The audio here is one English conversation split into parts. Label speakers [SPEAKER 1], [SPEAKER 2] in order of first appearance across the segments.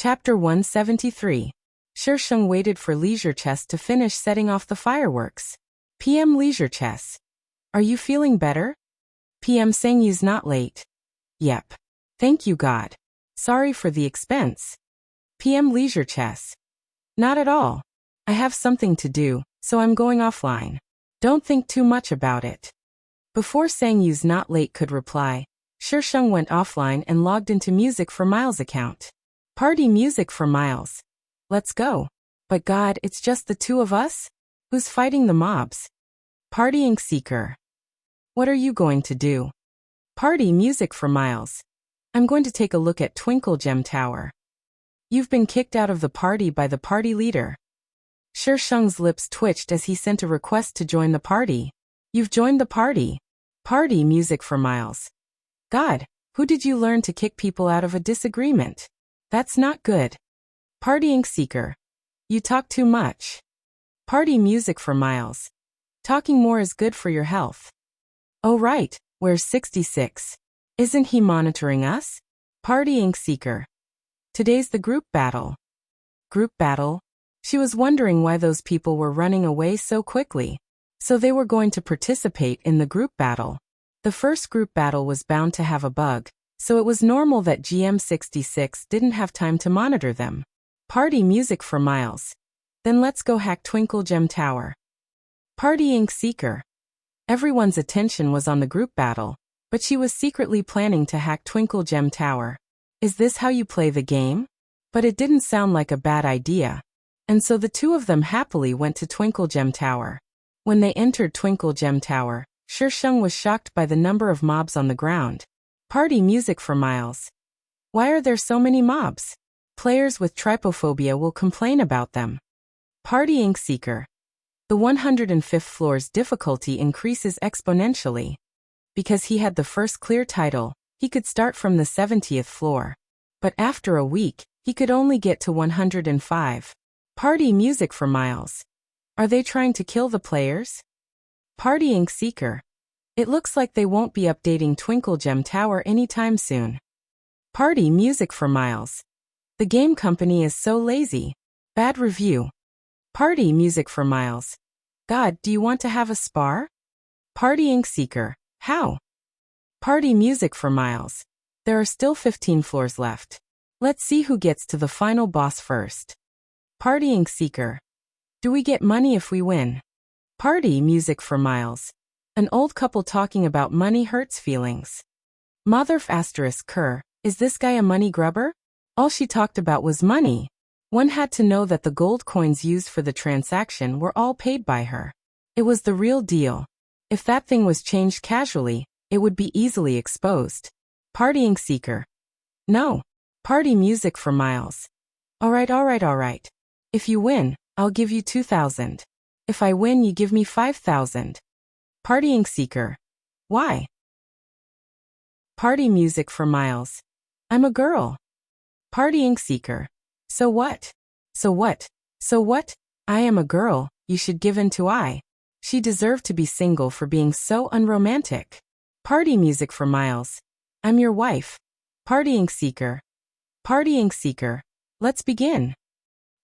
[SPEAKER 1] Chapter 173. Shisheng waited for Leisure Chess to finish setting off the fireworks. PM Leisure Chess. Are you feeling better? PM Sangyu's not late. Yep. Thank you God. Sorry for the expense. PM Leisure Chess. Not at all. I have something to do, so I'm going offline. Don't think too much about it. Before Sangyu's not late could reply, Shisheng went offline and logged into Music for Miles account. Party Music for Miles. Let's go. But God, it's just the two of us? Who's fighting the mobs? Partying Seeker. What are you going to do? Party Music for Miles. I'm going to take a look at Twinkle Gem Tower. You've been kicked out of the party by the party leader. Shisheng's lips twitched as he sent a request to join the party. You've joined the party. Party Music for Miles. God, who did you learn to kick people out of a disagreement? That's not good. Partying Seeker. You talk too much. Party Music for Miles. Talking more is good for your health. Oh right, where's 66? Isn't he monitoring us? Partying Seeker. Today's the group battle. Group battle? She was wondering why those people were running away so quickly. So they were going to participate in the group battle. The first group battle was bound to have a bug, so it was normal that GM66 didn't have time to monitor them. Party Music for Miles. Then let's go hack Twinkle Gem Tower. Partying Seeker. Everyone's attention was on the group battle, but she was secretly planning to hack Twinkle Gem Tower. Is this how you play the game? But it didn't sound like a bad idea. And so the two of them happily went to Twinkle Gem Tower. When they entered Twinkle Gem Tower, Shisheng was shocked by the number of mobs on the ground. Party Music for Miles. Why are there so many mobs? Players with trypophobia will complain about them. Partying Seeker. The 105th floor's difficulty increases exponentially. Because he had the first clear title, he could start from the 70th floor. But after a week, he could only get to 105. Party Music for Miles. Are they trying to kill the players? Partying Seeker. It looks like they won't be updating Twinkle Gem Tower anytime soon. Party Music for Miles. The game company is so lazy. Bad review. Party Music for Miles. God, do you want to have a spar? Partying Seeker. How? Party Music for Miles. There are still 15 floors left. Let's see who gets to the final boss first. Partying Seeker. Do we get money if we win? Party Music for Miles. An old couple talking about money hurts feelings. Motherf asterisk Kerr, is this guy a money grubber? All she talked about was money. One had to know that the gold coins used for the transaction were all paid by her. It was the real deal. If that thing was changed casually, it would be easily exposed. Partying Seeker. No. Party Music for Miles. Alright. If you win, I'll give you 2,000. If I win, you give me 5,000. Partying Seeker. Why? Party Music for Miles. I'm a girl. Partying Seeker. So what? So what? So what? I am a girl, you should give in to I. She deserved to be single for being so unromantic. Party Music for Miles. I'm your wife. Partying Seeker. Partying Seeker. Let's begin.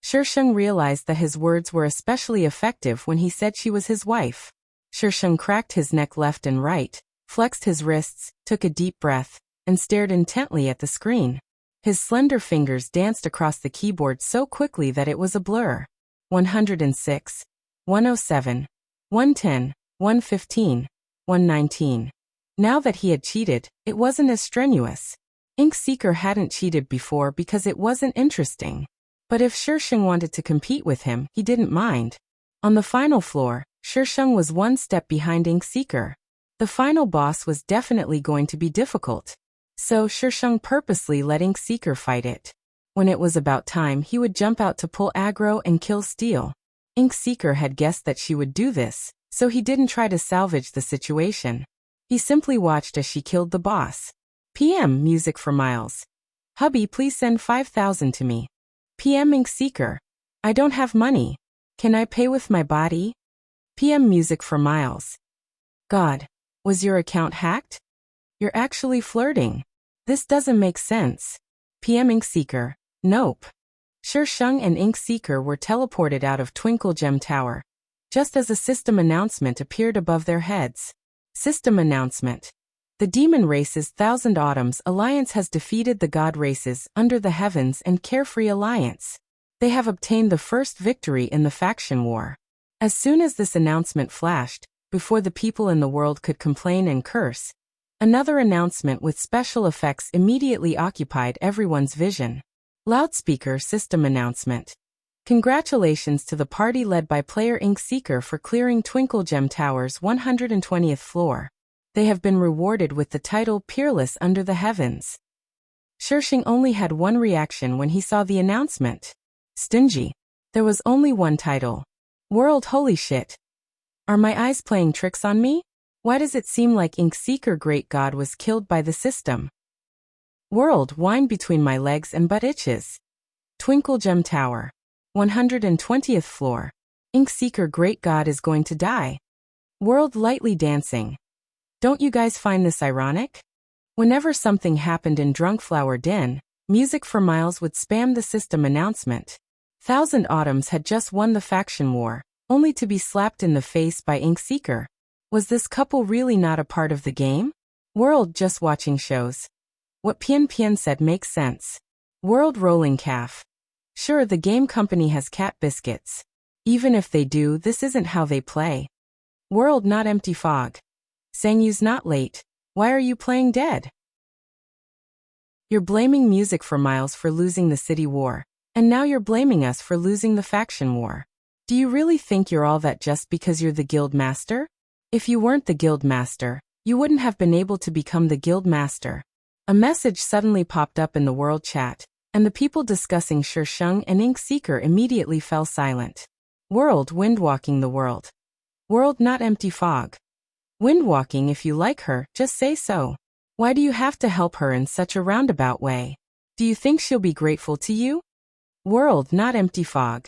[SPEAKER 1] Shisheng realized that his words were especially effective when he said she was his wife. Shisheng cracked his neck left and right, flexed his wrists, took a deep breath, and stared intently at the screen. His slender fingers danced across the keyboard so quickly that it was a blur. 106, 107, 110, 115, 119. Now that he had cheated, it wasn't as strenuous. Ink Seeker hadn't cheated before because it wasn't interesting. But if Shisheng wanted to compete with him, he didn't mind. On the final floor, Shisheng was one step behind Ink Seeker. The final boss was definitely going to be difficult. So Shisheng purposely let Ink Seeker fight it. When it was about time, he would jump out to pull aggro and kill Steel. Ink Seeker had guessed that she would do this, so he didn't try to salvage the situation. He simply watched as she killed the boss. PM Music for Miles. Hubby, please send 5,000 to me. PM Ink Seeker. I don't have money. Can I pay with my body? PM Music for Miles. God. Was your account hacked? You're actually flirting. This doesn't make sense. PM Ink Seeker. Nope. Sure Shung and Ink Seeker were teleported out of Twinkle Gem Tower, just as a system announcement appeared above their heads. System announcement. The Demon Race's Thousand Autumns Alliance has defeated the God Races Under the Heavens and Carefree Alliance. They have obtained the first victory in the faction war. As soon as this announcement flashed, before the people in the world could complain and curse, another announcement with special effects immediately occupied everyone's vision. Loudspeaker system announcement. Congratulations to the party led by player Ink Seeker for clearing Twinkle Gem Tower's 120th floor. They have been rewarded with the title Peerless Under the Heavens. Shirshing only had one reaction when he saw the announcement. Stingy. There was only one title. World. Holy shit. Are my eyes playing tricks on me? Why does it seem like Ink Seeker Great God was killed by the system? World. Wine between my legs and butt itches. Twinkle Gem Tower. 120th floor. Ink Seeker Great God is going to die. World. Lightly dancing. Don't you guys find this ironic? Whenever something happened in Drunkflower Den, Music for Miles would spam the system announcement. Thousand Autumns had just won the faction war, only to be slapped in the face by Ink Seeker. Was this couple really not a part of the game? World. Just watching shows. What Pian Pian said makes sense. World. Rolling calf. Sure, the game company has cat biscuits. Even if they do, this isn't how they play. World. Not empty fog. Sangyu's not late. Why are you playing dead? You're blaming Music for Miles for losing the city war, and now you're blaming us for losing the faction war. Do you really think you're all that just because you're the guild master? If you weren't the guild master, you wouldn't have been able to become the guild master. A message suddenly popped up in the world chat, and the people discussing Sure Shung and Ink Seeker immediately fell silent. World. Windwalking the world. World. Not empty fog. Windwalking. If you like her, just say so. Why do you have to help her in such a roundabout way? Do you think she'll be grateful to you? World. Not empty fog.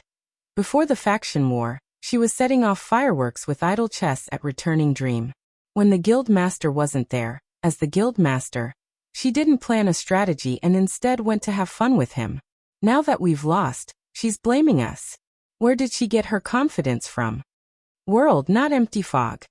[SPEAKER 1] Before the faction war, she was setting off fireworks with idle chests at Returning Dream. When the guild master wasn't there, as the guild master, she didn't plan a strategy and instead went to have fun with him. Now that we've lost, she's blaming us. Where did she get her confidence from? World. Not empty fog.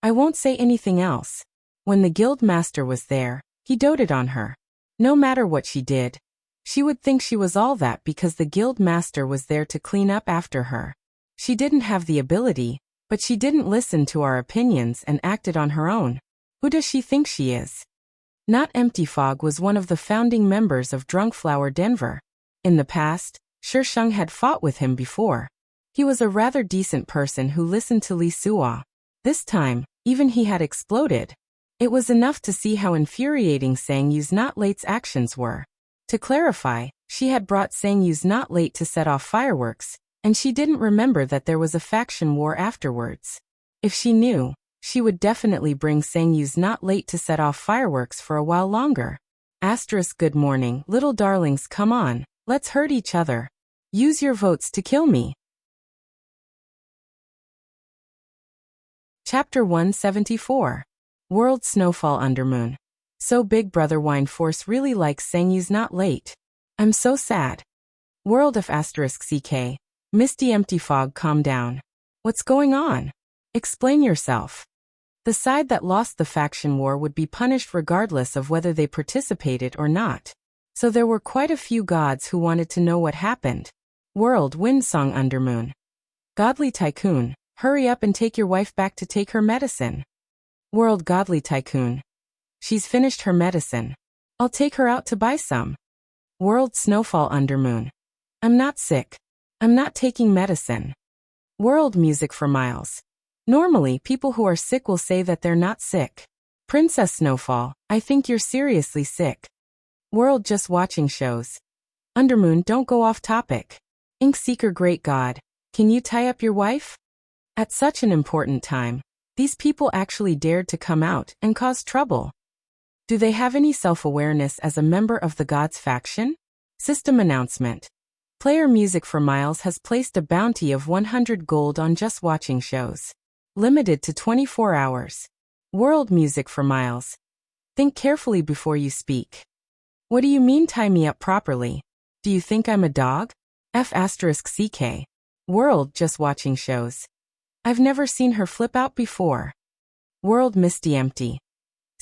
[SPEAKER 1] I won't say anything else. When the guild master was there, he doted on her. No matter what she did, she would think she was all that because the guild master was there to clean up after her. She didn't have the ability, but she didn't listen to our opinions and acted on her own. Who does she think she is? Not empty fog was one of the founding members of Drunkflower Denver. In the past, Sure Shung had fought with him before. He was a rather decent person who listened to Li Suo. This time, even he had exploded. It was enough to see how infuriating Sangyu's Not Late's actions were. To clarify, she had brought Sangyu's Not Late to set off fireworks, and she didn't remember that there was a faction war afterwards. If she knew, she would definitely bring Sangyu's Not Late to set off fireworks for a while longer. Asterisk. Good morning, little darlings, come on, let's hurt each other. Use your votes to kill me. Chapter 174. World. Snowfall Undermoon. So Big Brother Wine Force really likes Sangyu's Not Late. I'm so sad. World of asterisk CK. Misty empty fog. Calm down. What's going on? Explain yourself. The side that lost the faction war would be punished regardless of whether they participated or not. So there were quite a few gods who wanted to know what happened. World. Windsong Undermoon. Godly Tycoon. Hurry up and take your wife back to take her medicine. World. Godly Tycoon. She's finished her medicine. I'll take her out to buy some. World. Snowfall Undermoon. I'm not sick. I'm not taking medicine. World. Music for Miles. Normally, people who are sick will say that they're not sick. Princess Snowfall, I think you're seriously sick. World. Just watching shows. Undermoon, don't go off topic. Ink Seeker. Great God, can you tie up your wife? At such an important time, these people actually dared to come out and cause trouble. Do they have any self-awareness as a member of the Gods faction? System announcement. Player Music for Miles has placed a bounty of 100 gold on just watching shows. Limited to 24 hours. World. Music for Miles. Think carefully before you speak. What do you mean tie me up properly? Do you think I'm a dog? F***CK. World just watching shows. I've never seen her flip out before. World Misty Empty.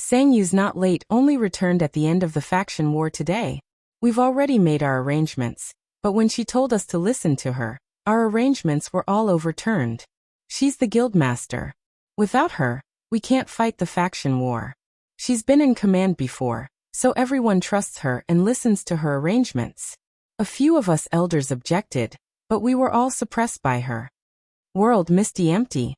[SPEAKER 1] Sangyu's not late only returned at the end of the faction war today. We've already made our arrangements, but when she told us to listen to her, our arrangements were all overturned. She's the guildmaster. Without her, we can't fight the faction war. She's been in command before, so everyone trusts her and listens to her arrangements. A few of us elders objected, but we were all suppressed by her. World Misty Empty.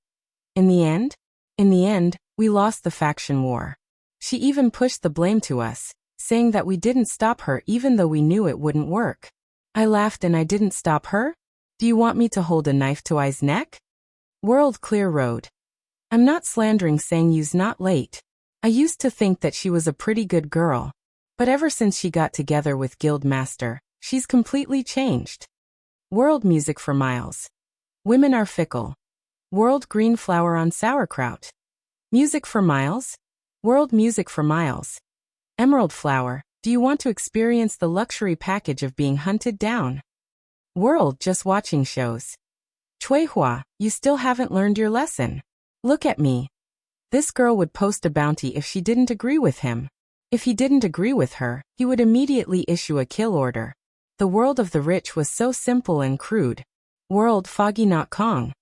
[SPEAKER 1] In the end, we lost the faction war. She even pushed the blame to us, saying that we didn't stop her even though we knew it wouldn't work. I laughed and I didn't stop her? Do you want me to hold a knife to I's neck? World Clear Road. I'm not slandering Sangyu's not late. I used to think that she was a pretty good girl. But ever since she got together with Guildmaster, she's completely changed. World Music for Miles. Women are fickle. World Green Flower on Sauerkraut. Music for Miles. World Music for Miles. Emerald Flower, do you want to experience the luxury package of being hunted down? World Just Watching Shows. Chuihua, you still haven't learned your lesson. Look at me. This girl would post a bounty if she didn't agree with him. If he didn't agree with her, he would immediately issue a kill order. The world of the rich was so simple and crude. World Foggy Not Kong.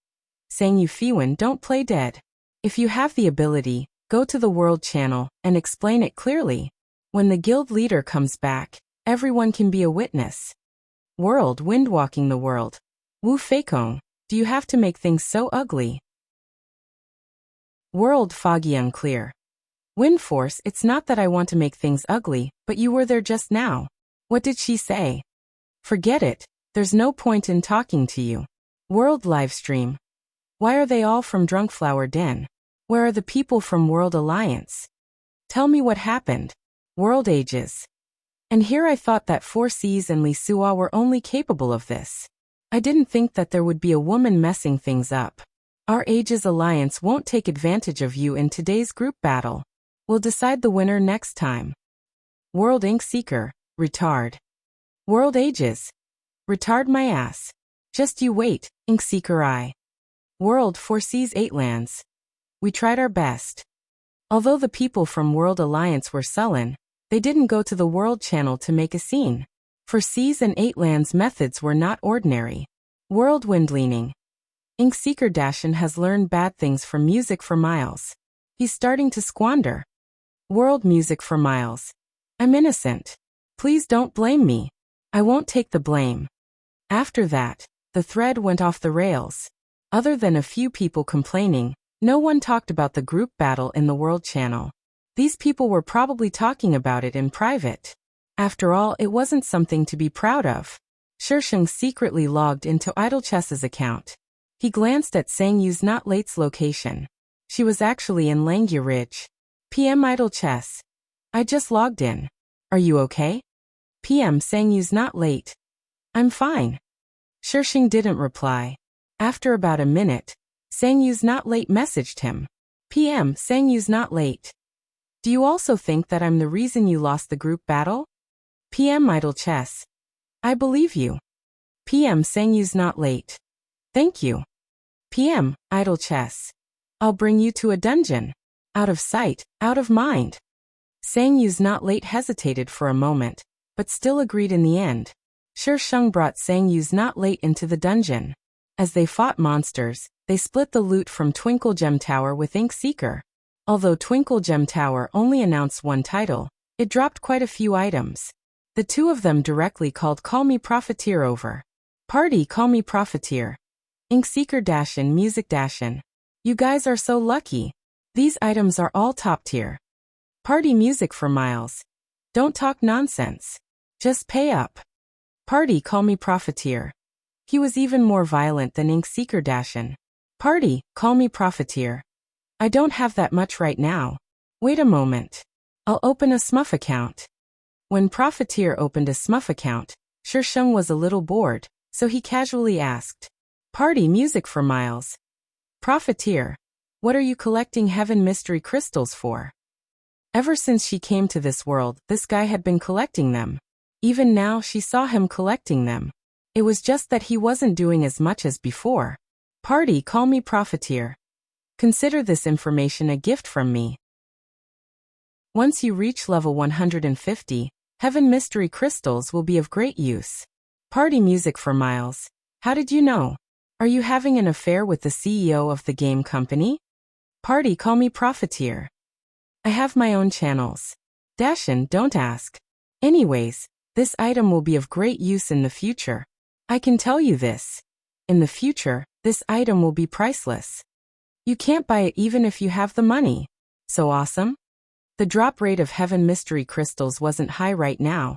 [SPEAKER 1] Sangyu Fiwen, don't play dead. If you have the ability, go to the world channel and explain it clearly. When the guild leader comes back, everyone can be a witness. World Windwalking the World. Wu Feikong, do you have to make things so ugly? World Foggy Unclear. Windforce, it's not that I want to make things ugly, but you were there just now. What did she say? Forget it, there's no point in talking to you. World Livestream. Why are they all from Drunkflower Den? Where are the people from World Alliance? Tell me what happened. World Ages. And here I thought that 4Cs and Li Sua were only capable of this. I didn't think that there would be a woman messing things up. Our Ages Alliance won't take advantage of you in today's group battle. We'll decide the winner next time. World Ink Seeker, retard. World Ages. Retard my ass. Just you wait, Ink Seeker I. World 4Cs 8 lands. We tried our best. Although the people from World Alliance were sullen, they didn't go to the World Channel to make a scene. For C's and 8 lands methods were not ordinary. World Windleaning. Ink Seeker Dashin has learned bad things from Music for Miles. He's starting to squander. World Music for Miles. I'm innocent. Please don't blame me. I won't take the blame. After that, the thread went off the rails. Other than a few people complaining, no one talked about the group battle in the World Channel. These people were probably talking about it in private. After all, it wasn't something to be proud of. Shisheng secretly logged into Idle Chess's account. He glanced at Sangyu's not late's location. She was actually in Langya Ridge. PM Idle Chess. I just logged in. Are you okay? PM Sangyu's not late. I'm fine. Shisheng didn't reply. After about a minute, Sangyu's not late messaged him. PM Sangyu's not late. Do you also think that I'm the reason you lost the group battle? PM Idle Chess. I believe you. PM Sangyu's not late. Thank you. PM Idle Chess. I'll bring you to a dungeon. Out of sight, out of mind. Sangyu's not late hesitated for a moment, but still agreed in the end. Shisheng brought Sangyu's not late into the dungeon. As they fought monsters, they split the loot from Twinkle Gem Tower with Ink Seeker. Although Twinkle Gem Tower only announced one title, it dropped quite a few items. The two of them directly called Call Me Profiteer over. Party Call Me Profiteer. Ink Seeker Dashin Music Dashin. You guys are so lucky. These items are all top tier. Party Music for Miles. Don't talk nonsense. Just pay up. Party Call Me Profiteer. He was even more violent than Ink Seeker Dashin. Party Call Me Profiteer. I don't have that much right now. Wait a moment. I'll open a Smuff account. When Profiteer opened a Smuff account, Shisheng was a little bored, so he casually asked, Party Music for Miles. Profiteer, what are you collecting Heaven Mystery Crystals for? Ever since she came to this world, this guy had been collecting them. Even now she saw him collecting them. It was just that he wasn't doing as much as before. Party, call me profiteer. Consider this information a gift from me. Once you reach level 150, Heaven Mystery Crystals will be of great use. Party music for Miles. How did you know? Are you having an affair with the CEO of the game company? Party, call me profiteer. I have my own channels. Dashin, don't ask. Anyways, this item will be of great use in the future. I can tell you this. In the future, this item will be priceless. You can't buy it even if you have the money. So awesome? The drop rate of Heaven Mystery Crystals wasn't high right now,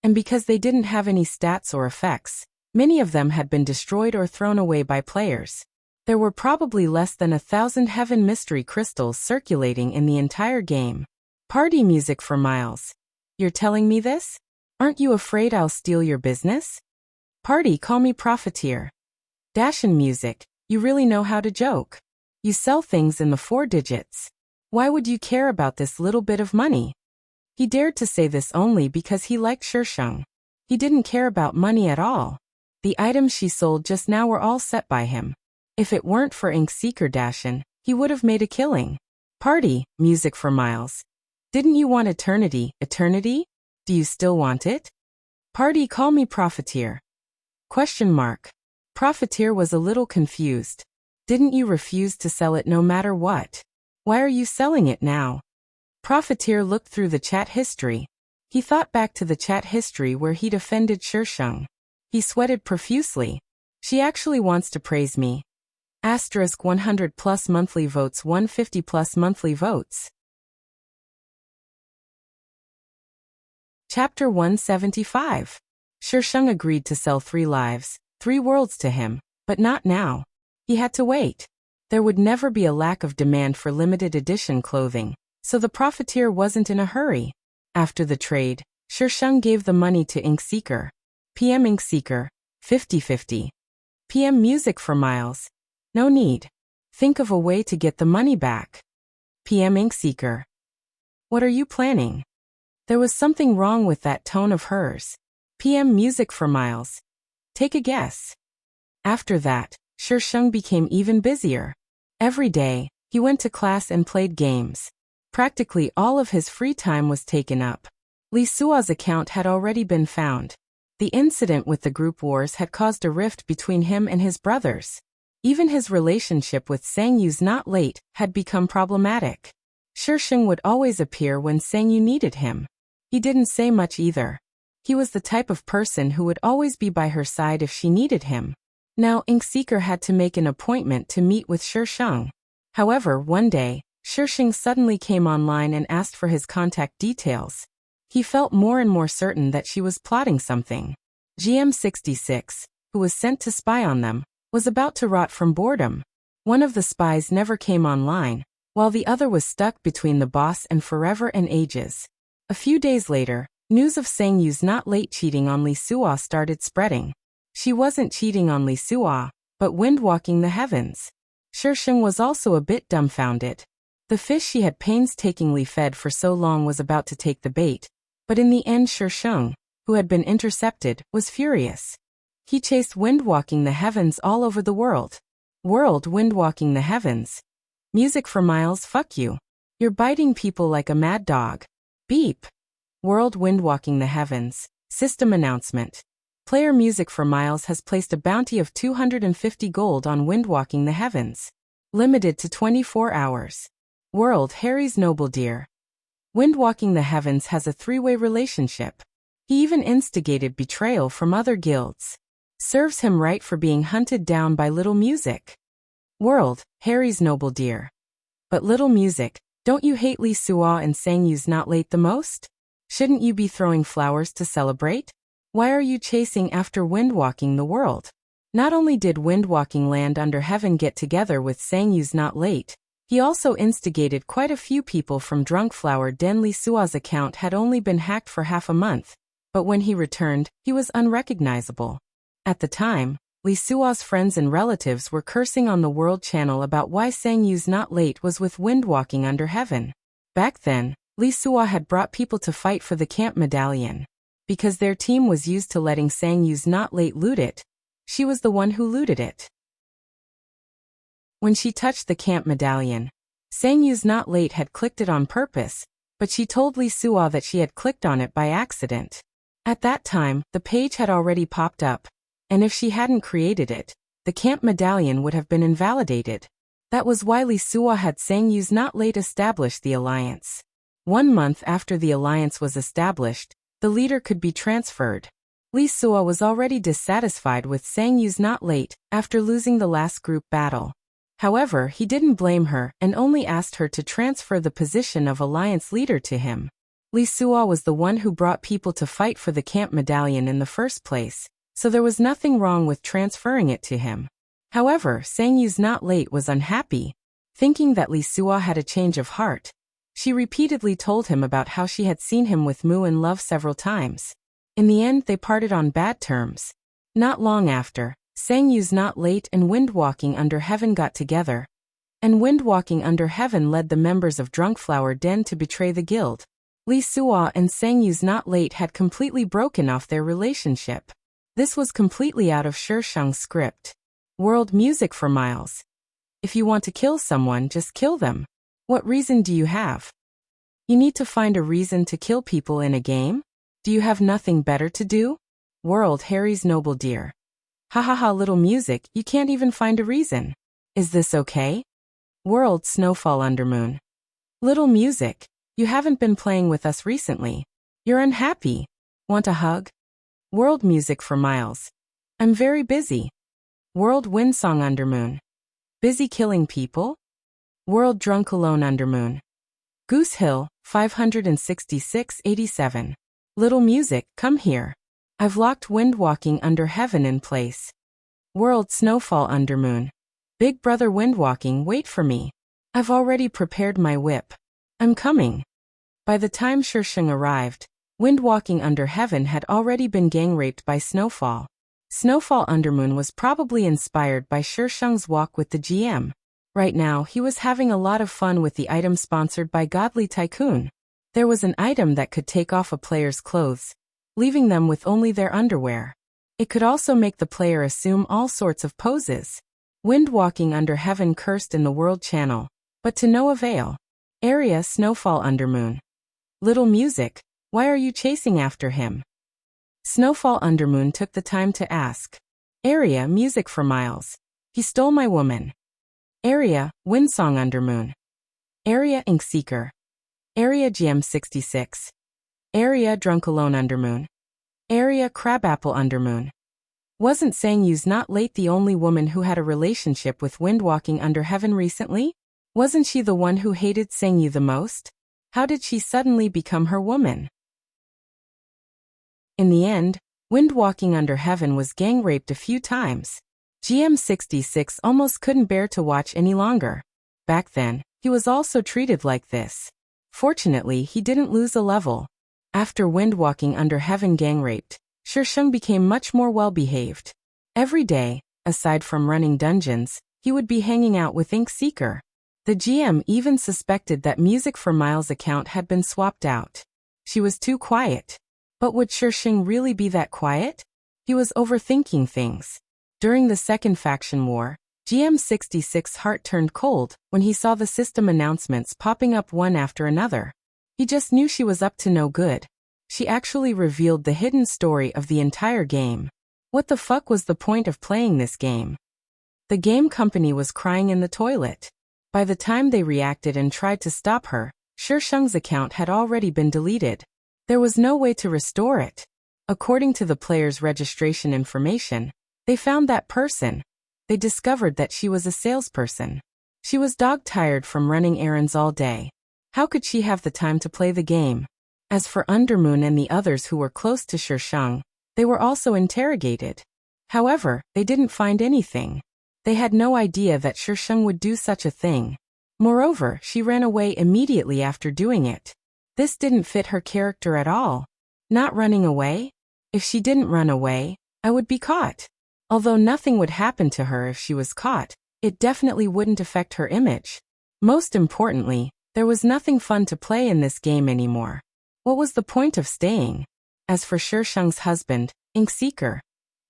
[SPEAKER 1] and because they didn't have any stats or effects, many of them had been destroyed or thrown away by players. There were probably less than 1,000 Heaven Mystery Crystals circulating in the entire game. Party music for Miles. You're telling me this? Aren't you afraid I'll steal your business? Party, call me profiteer. Dashin music, you really know how to joke. You sell things in the 4 digits. Why would you care about this little bit of money? He dared to say this only because he liked Shisheng. He didn't care about money at all. The items she sold just now were all set by him. If it weren't for Ink Seeker Dashin, he would have made a killing. Party, music for Miles. Didn't you want eternity? Eternity? Do you still want it? Party, call me profiteer. Question mark. Profiteer was a little confused. Didn't you refuse to sell it no matter what? Why are you selling it now? Profiteer looked through the chat history. He thought back to the chat history where he'd offended Shisheng. He sweated profusely. She actually wants to praise me. Asterisk 100 plus monthly votes, 150 plus monthly votes. Chapter 175. Shisheng agreed to sell 3 lives, 3 worlds to him, but not now. He had to wait. There would never be a lack of demand for limited edition clothing, so the profiteer wasn't in a hurry. After the trade, Shisheng gave the money to Ink Seeker. PM Ink Seeker, 50-50. PM music for Miles. No need. Think of a way to get the money back. PM Ink Seeker. What are you planning? There was something wrong with that tone of hers. PM music for Miles. Take a guess. After that, Shisheng became even busier. Every day, he went to class and played games. Practically all of his free time was taken up. Li Sua's account had already been found. The incident with the group wars had caused a rift between him and his brothers. Even his relationship with Sangyu's not late had become problematic. Shisheng would always appear when Sangyu needed him. He didn't say much either. He was the type of person who would always be by her side if she needed him. Now Ink Seeker had to make an appointment to meet with Shisheng. However, one day, Shisheng suddenly came online and asked for his contact details. He felt more and more certain that she was plotting something. GM66, who was sent to spy on them, was about to rot from boredom. One of the spies never came online, while the other was stuck between the boss and Forever and Ages. A few days later, news of Sangyu's not late cheating on Li Sua started spreading. She wasn't cheating on Li Sua, but windwalking the heavens. Shisheng was also a bit dumbfounded. The fish she had painstakingly fed for so long was about to take the bait, but in the end Shisheng, who had been intercepted, was furious. He chased windwalking the heavens all over the world. World windwalking the heavens. Music for Miles, fuck you. You're biting people like a mad dog. Beep. World windwalking the heavens. System announcement. Player music for Miles has placed a bounty of 250 gold on windwalking the heavens. Limited to 24 hours. World Harry's Noble Deer. Windwalking the heavens has a 3-way relationship. He even instigated betrayal from other guilds. Serves him right for being hunted down by Little Music. World Harry's Noble Deer. But Little Music, don't you hate Li Sua and Sangyu's not late the most? Shouldn't you be throwing flowers to celebrate? Why are you chasing after windwalking the world? Not only did windwalking land under heaven get together with Sangyu's not late, he also instigated quite a few people from Drunk Flower Den. Li Sua's account had only been hacked for half a month, but when he returned, he was unrecognizable. At the time, Li Sua's friends and relatives were cursing on the World Channel about why Sangyu's not late was with windwalking under heaven. Back then, Li Sua had brought people to fight for the camp medallion. Because their team was used to letting Sang Yu's not late loot it, she was the one who looted it. When she touched the camp medallion, Sang Yu's not late had clicked it on purpose, but she told Lee Suo that she had clicked on it by accident. At that time, the page had already popped up, and if she hadn't created it, the camp medallion would have been invalidated. That was why Lee Suo had Sang Yu's not late establish the alliance. 1 month after the alliance was established, the leader could be transferred. Lee Suo was already dissatisfied with Sang Yu's not late after losing the last group battle. However, he didn't blame her and only asked her to transfer the position of alliance leader to him. Lee Suo was the one who brought people to fight for the camp medallion in the first place, so there was nothing wrong with transferring it to him. However, Sang Yu's not late was unhappy. Thinking that Lee Suo had a change of heart, she repeatedly told him about how she had seen him with Mu in love several times. In the end, they parted on bad terms. Not long after, Sang Yu's not late and Windwalking Under Heaven got together, and Windwalking Under Heaven led the members of Drunkflower Den to betray the guild. Lee Suo and Sang Yu's not late had completely broken off their relationship. This was completely out of Shisheng's script. World music for miles. If you want to kill someone, just kill them. What reason do you have? You need to find a reason to kill people in a game? Do you have nothing better to do? World Harry's noble dear. Ha ha ha, little music, you can't even find a reason. Is this okay? World Snowfall Undermoon. Little music, you haven't been playing with us recently. You're unhappy. Want a hug? World Music for Miles. I'm very busy. World Windsong Undermoon. Busy killing people? World Drunk Alone Undermoon. Goose Hill, 566-87. Little music, come here. I've locked Windwalking Under Heaven in place. World Snowfall Undermoon. Big brother Windwalking, wait for me. I've already prepared my whip. I'm coming. By the time Shisheng arrived, Windwalking Under Heaven had already been gang raped by Snowfall. Snowfall Undermoon was probably inspired by Shisheng's walk with the GM. Right now, he was having a lot of fun with the item sponsored by Godly Tycoon. There was an item that could take off a player's clothes, leaving them with only their underwear. It could also make the player assume all sorts of poses. Windwalking Under Heaven cursed in the World Channel, but to no avail. Area Snowfall Undermoon. Little music, why are you chasing after him? Snowfall Undermoon took the time to ask. Area Music for Miles. He stole my woman. Area Windsong Undermoon. Area Inkseeker. Area GM66. Area Drunk Alone Undermoon. Area Crabapple Undermoon. Wasn't Sang Yu's not late the only woman who had a relationship with Windwalking Under Heaven recently? Wasn't she the one who hated Sang Yu the most? How did she suddenly become her woman? In the end, Windwalking Under Heaven was gang raped a few times. GM66 almost couldn't bear to watch any longer. Back then, he was also treated like this. Fortunately, he didn't lose a level. After Windwalking Under Heaven gang raped, Shisheng became much more well-behaved. Every day, aside from running dungeons, he would be hanging out with Inkseeker. The GM even suspected that Music for Miles' account had been swapped out. She was too quiet. But would Shisheng really be that quiet? He was overthinking things. During the second faction war, GM66's heart turned cold when he saw the system announcements popping up one after another. He just knew she was up to no good. She actually revealed the hidden story of the entire game. What the fuck was the point of playing this game? The game company was crying in the toilet. By the time they reacted and tried to stop her, Shisheng's account had already been deleted. There was no way to restore it. According to the player's registration information, they found that person. They discovered that she was a salesperson. She was dog-tired from running errands all day. How could she have the time to play the game? As for Undermoon and the others who were close to Shisheng, they were also interrogated. However, they didn't find anything. They had no idea that Shisheng would do such a thing. Moreover, she ran away immediately after doing it. This didn't fit her character at all. Not running away? If she didn't run away, I would be caught. Although nothing would happen to her if she was caught, it definitely wouldn't affect her image. Most importantly, there was nothing fun to play in this game anymore. What was the point of staying? As for Shisheng's husband, Inkseeker.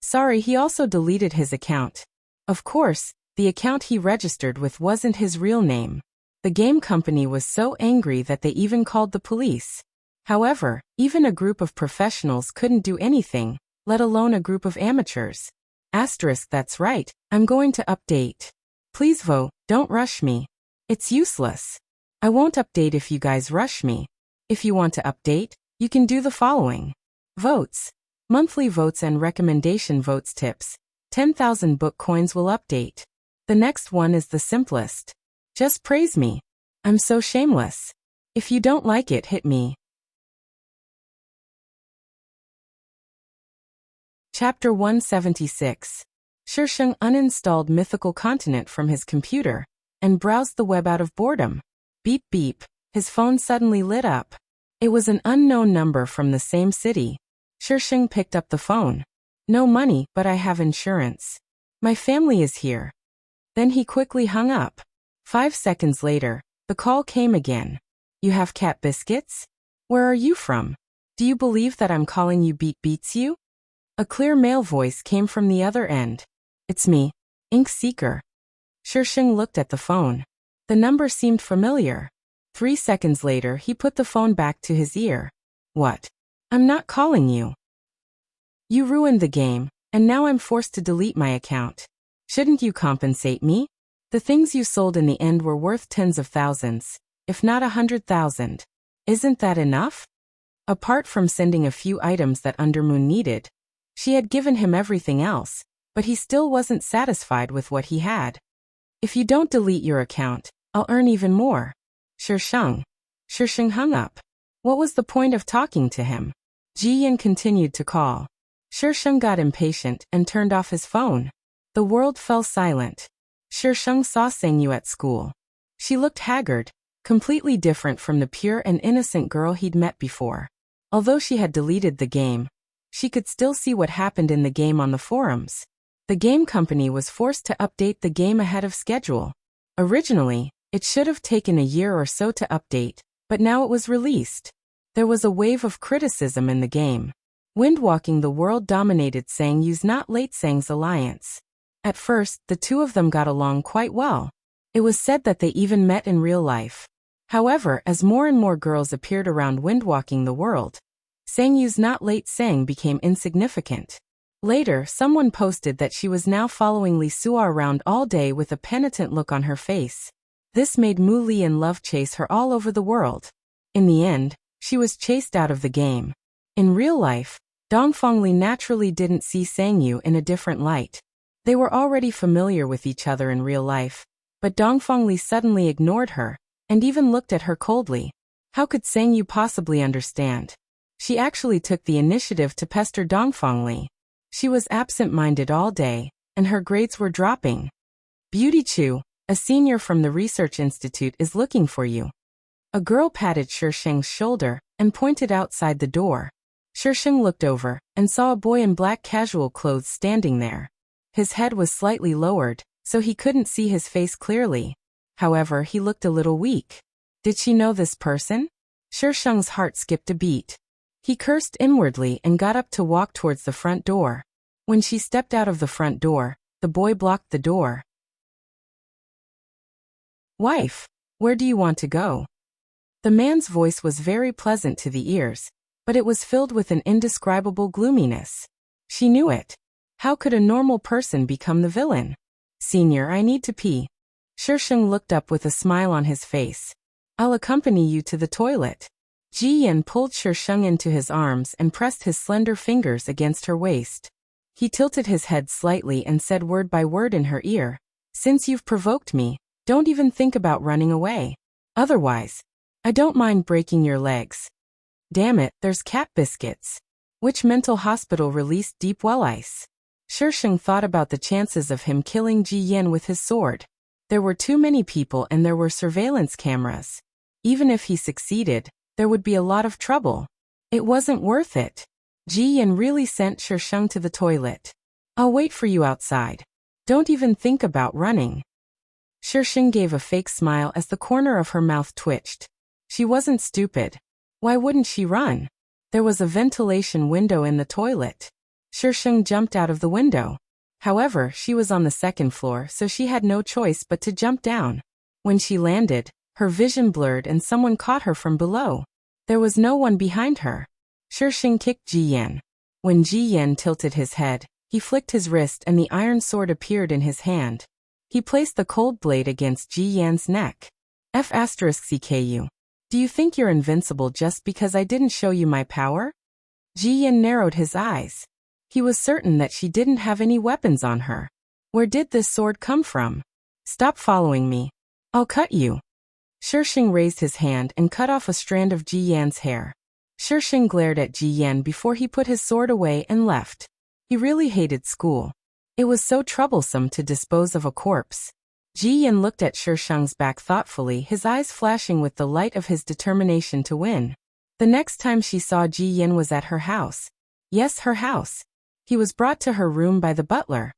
[SPEAKER 1] Sorry, he also deleted his account. Of course, the account he registered with wasn't his real name. The game company was so angry that they even called the police. However, even a group of professionals couldn't do anything, let alone a group of amateurs. Asterisk, that's right, I'm going to update. Please vote, don't rush me. It's useless. I won't update if you guys rush me. If you want to update, you can do the following. Votes. Monthly votes and recommendation votes tips. 10,000 book coins will update. The next one is the simplest. Just praise me. I'm so shameless. If you don't like it, hit me. Chapter 176. Shisheng uninstalled Mythical Continent from his computer and browsed the web out of boredom. Beep beep. His phone suddenly lit up. It was an unknown number from the same city. Shisheng picked up the phone. No money, but I have insurance. My family is here. Then he quickly hung up. 5 seconds later, the call came again. You have cat biscuits? Where are you from? Do you believe that I'm calling you beats you? A clear male voice came from the other end. It's me, Inkseeker. Shisheng looked at the phone. The number seemed familiar. 3 seconds later, he put the phone back to his ear. What? I'm not calling you. You ruined the game, and now I'm forced to delete my account. Shouldn't you compensate me? The things you sold in the end were worth tens of thousands, if not 100,000. Isn't that enough? Apart from sending a few items that Undermoon needed, she had given him everything else, but he still wasn't satisfied with what he had. If you don't delete your account, I'll earn even more. Shisheng hung up. What was the point of talking to him? Ji-Yin continued to call. Shisheng got impatient and turned off his phone. The world fell silent. Shisheng saw Sangyu at school. She looked haggard, completely different from the pure and innocent girl he'd met before. Although she had deleted the game, she could still see what happened in the game on the forums. The game company was forced to update the game ahead of schedule. Originally, it should have taken a year or so to update, but now it was released. There was a wave of criticism in the game. Windwalking the world dominated Sangyu's Not Late Sang's alliance. At first, the two of them got along quite well. It was said that they even met in real life. However, as more and more girls appeared around Windwalking the world, Sangyu's Not Late Sang became insignificant. Later, someone posted that she was now following Li Sua around all day with a penitent look on her face. This made Mu Li and Love chase her all over the world. In the end, she was chased out of the game. In real life, Dongfang Li naturally didn't see Sangyu in a different light. They were already familiar with each other in real life, but Dongfang Li suddenly ignored her, and even looked at her coldly. How could Sangyu possibly understand? She actually took the initiative to pester Dongfang Li. She was absent-minded all day, and her grades were dropping. Beauty Chu, a senior from the Research Institute, is looking for you. A girl patted Shisheng's shoulder and pointed outside the door. Shisheng looked over and saw a boy in black casual clothes standing there. His head was slightly lowered, so he couldn't see his face clearly. However, he looked a little weak. Did she know this person? Shisheng's heart skipped a beat. He cursed inwardly and got up to walk towards the front door. When she stepped out of the front door, the boy blocked the door. Wife, where do you want to go? The man's voice was very pleasant to the ears, but it was filled with an indescribable gloominess. She knew it. How could a normal person become the villain? Senior, I need to pee. Shisheng looked up with a smile on his face. I'll accompany you to the toilet. Ji-Yin pulled Shisheng into his arms and pressed his slender fingers against her waist. He tilted his head slightly and said word by word in her ear, Since you've provoked me, don't even think about running away. Otherwise, I don't mind breaking your legs. Damn it, there's cat biscuits. Which mental hospital released deep well ice? Shisheng thought about the chances of him killing Ji-Yin with his sword. There were too many people and there were surveillance cameras. Even if he succeeded, there would be a lot of trouble. It wasn't worth it. Ji-Yin really sent Shisheng to the toilet. I'll wait for you outside. Don't even think about running. Shisheng gave a fake smile as the corner of her mouth twitched. She wasn't stupid. Why wouldn't she run? There was a ventilation window in the toilet. Shisheng jumped out of the window. However, she was on the second floor, so she had no choice but to jump down. When she landed, her vision blurred and someone caught her from below. There was no one behind her. Shisheng kicked Ji Yan. When Ji Yan tilted his head, he flicked his wrist and the iron sword appeared in his hand. He placed the cold blade against Ji Yan's neck. F***CKU. Do you think you're invincible just because I didn't show you my power? Ji Yan narrowed his eyes. He was certain that she didn't have any weapons on her. Where did this sword come from? Stop following me. I'll cut you. Shisheng raised his hand and cut off a strand of Ji Yan's hair. Shisheng glared at Ji Yan before he put his sword away and left. He really hated school. It was so troublesome to dispose of a corpse. Ji Yan looked at Shisheng's back thoughtfully, his eyes flashing with the light of his determination to win. The next time she saw Ji Yan was at her house. Yes, her house. He was brought to her room by the butler.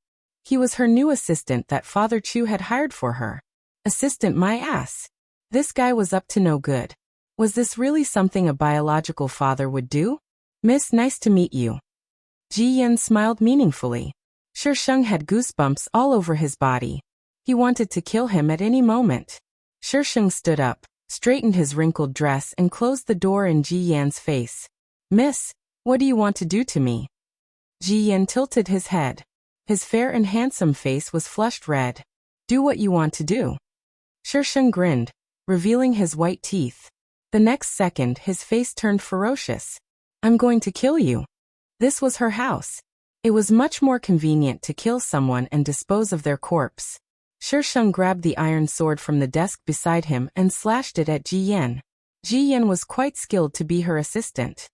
[SPEAKER 1] He was her new assistant that Father Chu had hired for her. Assistant my ass. This guy was up to no good. Was this really something a biological father would do? Miss, nice to meet you. Ji Yan smiled meaningfully. Shisheng had goosebumps all over his body. He wanted to kill him at any moment. Shisheng stood up, straightened his wrinkled dress and closed the door in Ji Yan's face. Miss, what do you want to do to me? Ji Yan tilted his head. His fair and handsome face was flushed red. Do what you want to do. Shisheng grinned, revealing his white teeth. The next second his face turned ferocious. I'm going to kill you. This was her house. It was much more convenient to kill someone and dispose of their corpse. Shisheng grabbed the iron sword from the desk beside him and slashed it at Ji Yan. Ji Yan was quite skilled to be her assistant.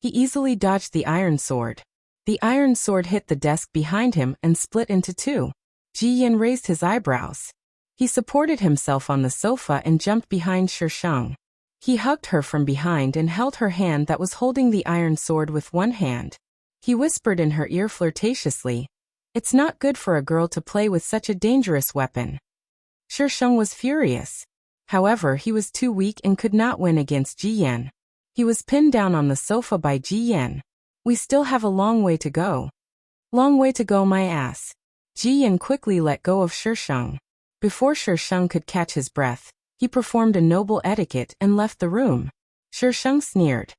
[SPEAKER 1] He easily dodged the iron sword. The iron sword hit the desk behind him and split into two. Ji Yan raised his eyebrows. He supported himself on the sofa and jumped behind Shisheng. He hugged her from behind and held her hand that was holding the iron sword with one hand. He whispered in her ear flirtatiously, "It's not good for a girl to play with such a dangerous weapon." Shisheng was furious. However, he was too weak and could not win against Ji Yan. He was pinned down on the sofa by Ji Yan. We still have a long way to go. Long way to go, my ass. Ji Yan quickly let go of Shisheng. Before Shisheng could catch his breath, he performed a noble etiquette and left the room. Shisheng sneered.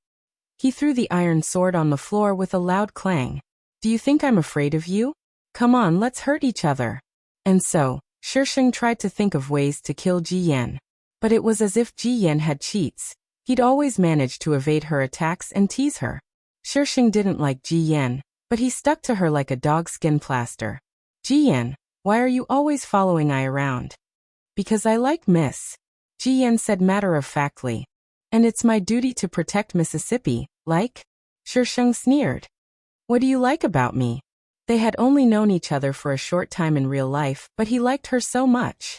[SPEAKER 1] He threw the iron sword on the floor with a loud clang. Do you think I'm afraid of you? Come on, let's hurt each other. And so, Shisheng tried to think of ways to kill Ji Yan. But it was as if Ji Yan had cheats. He'd always managed to evade her attacks and tease her. Shisheng didn't like Ji Yan, but he stuck to her like a dogskin plaster. Ji Yan, why are you always following I around? Because I like Miss. Ji Yan said matter-of-factly. And it's my duty to protect Mississippi, like? Shisheng sneered. What do you like about me? They had only known each other for a short time in real life, but he liked her so much.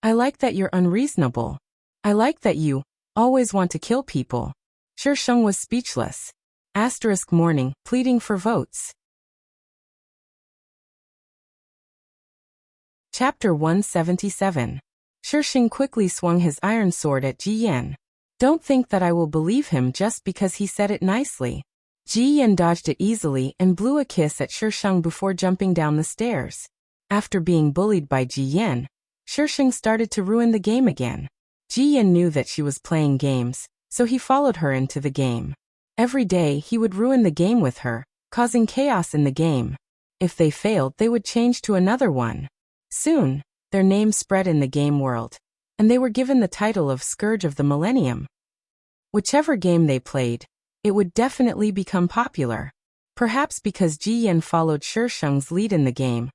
[SPEAKER 1] I like that you're unreasonable. I like that you always want to kill people. Shisheng was speechless. Morning, pleading for votes. Chapter 177. Shisheng quickly swung his iron sword at Ji Yan. Don't think that I will believe him just because he said it nicely. Ji Yan dodged it easily and blew a kiss at Shisheng before jumping down the stairs. After being bullied by Ji Yan, Shisheng started to ruin the game again. Ji Yan knew that she was playing games, so he followed her into the game. Every day he would ruin the game with her, causing chaos in the game. If they failed, they would change to another one. Soon, their name spread in the game world, and they were given the title of Scourge of the Millennium. Whichever game they played, it would definitely become popular. Perhaps because Ji Yan followed Shisheng's lead in the game.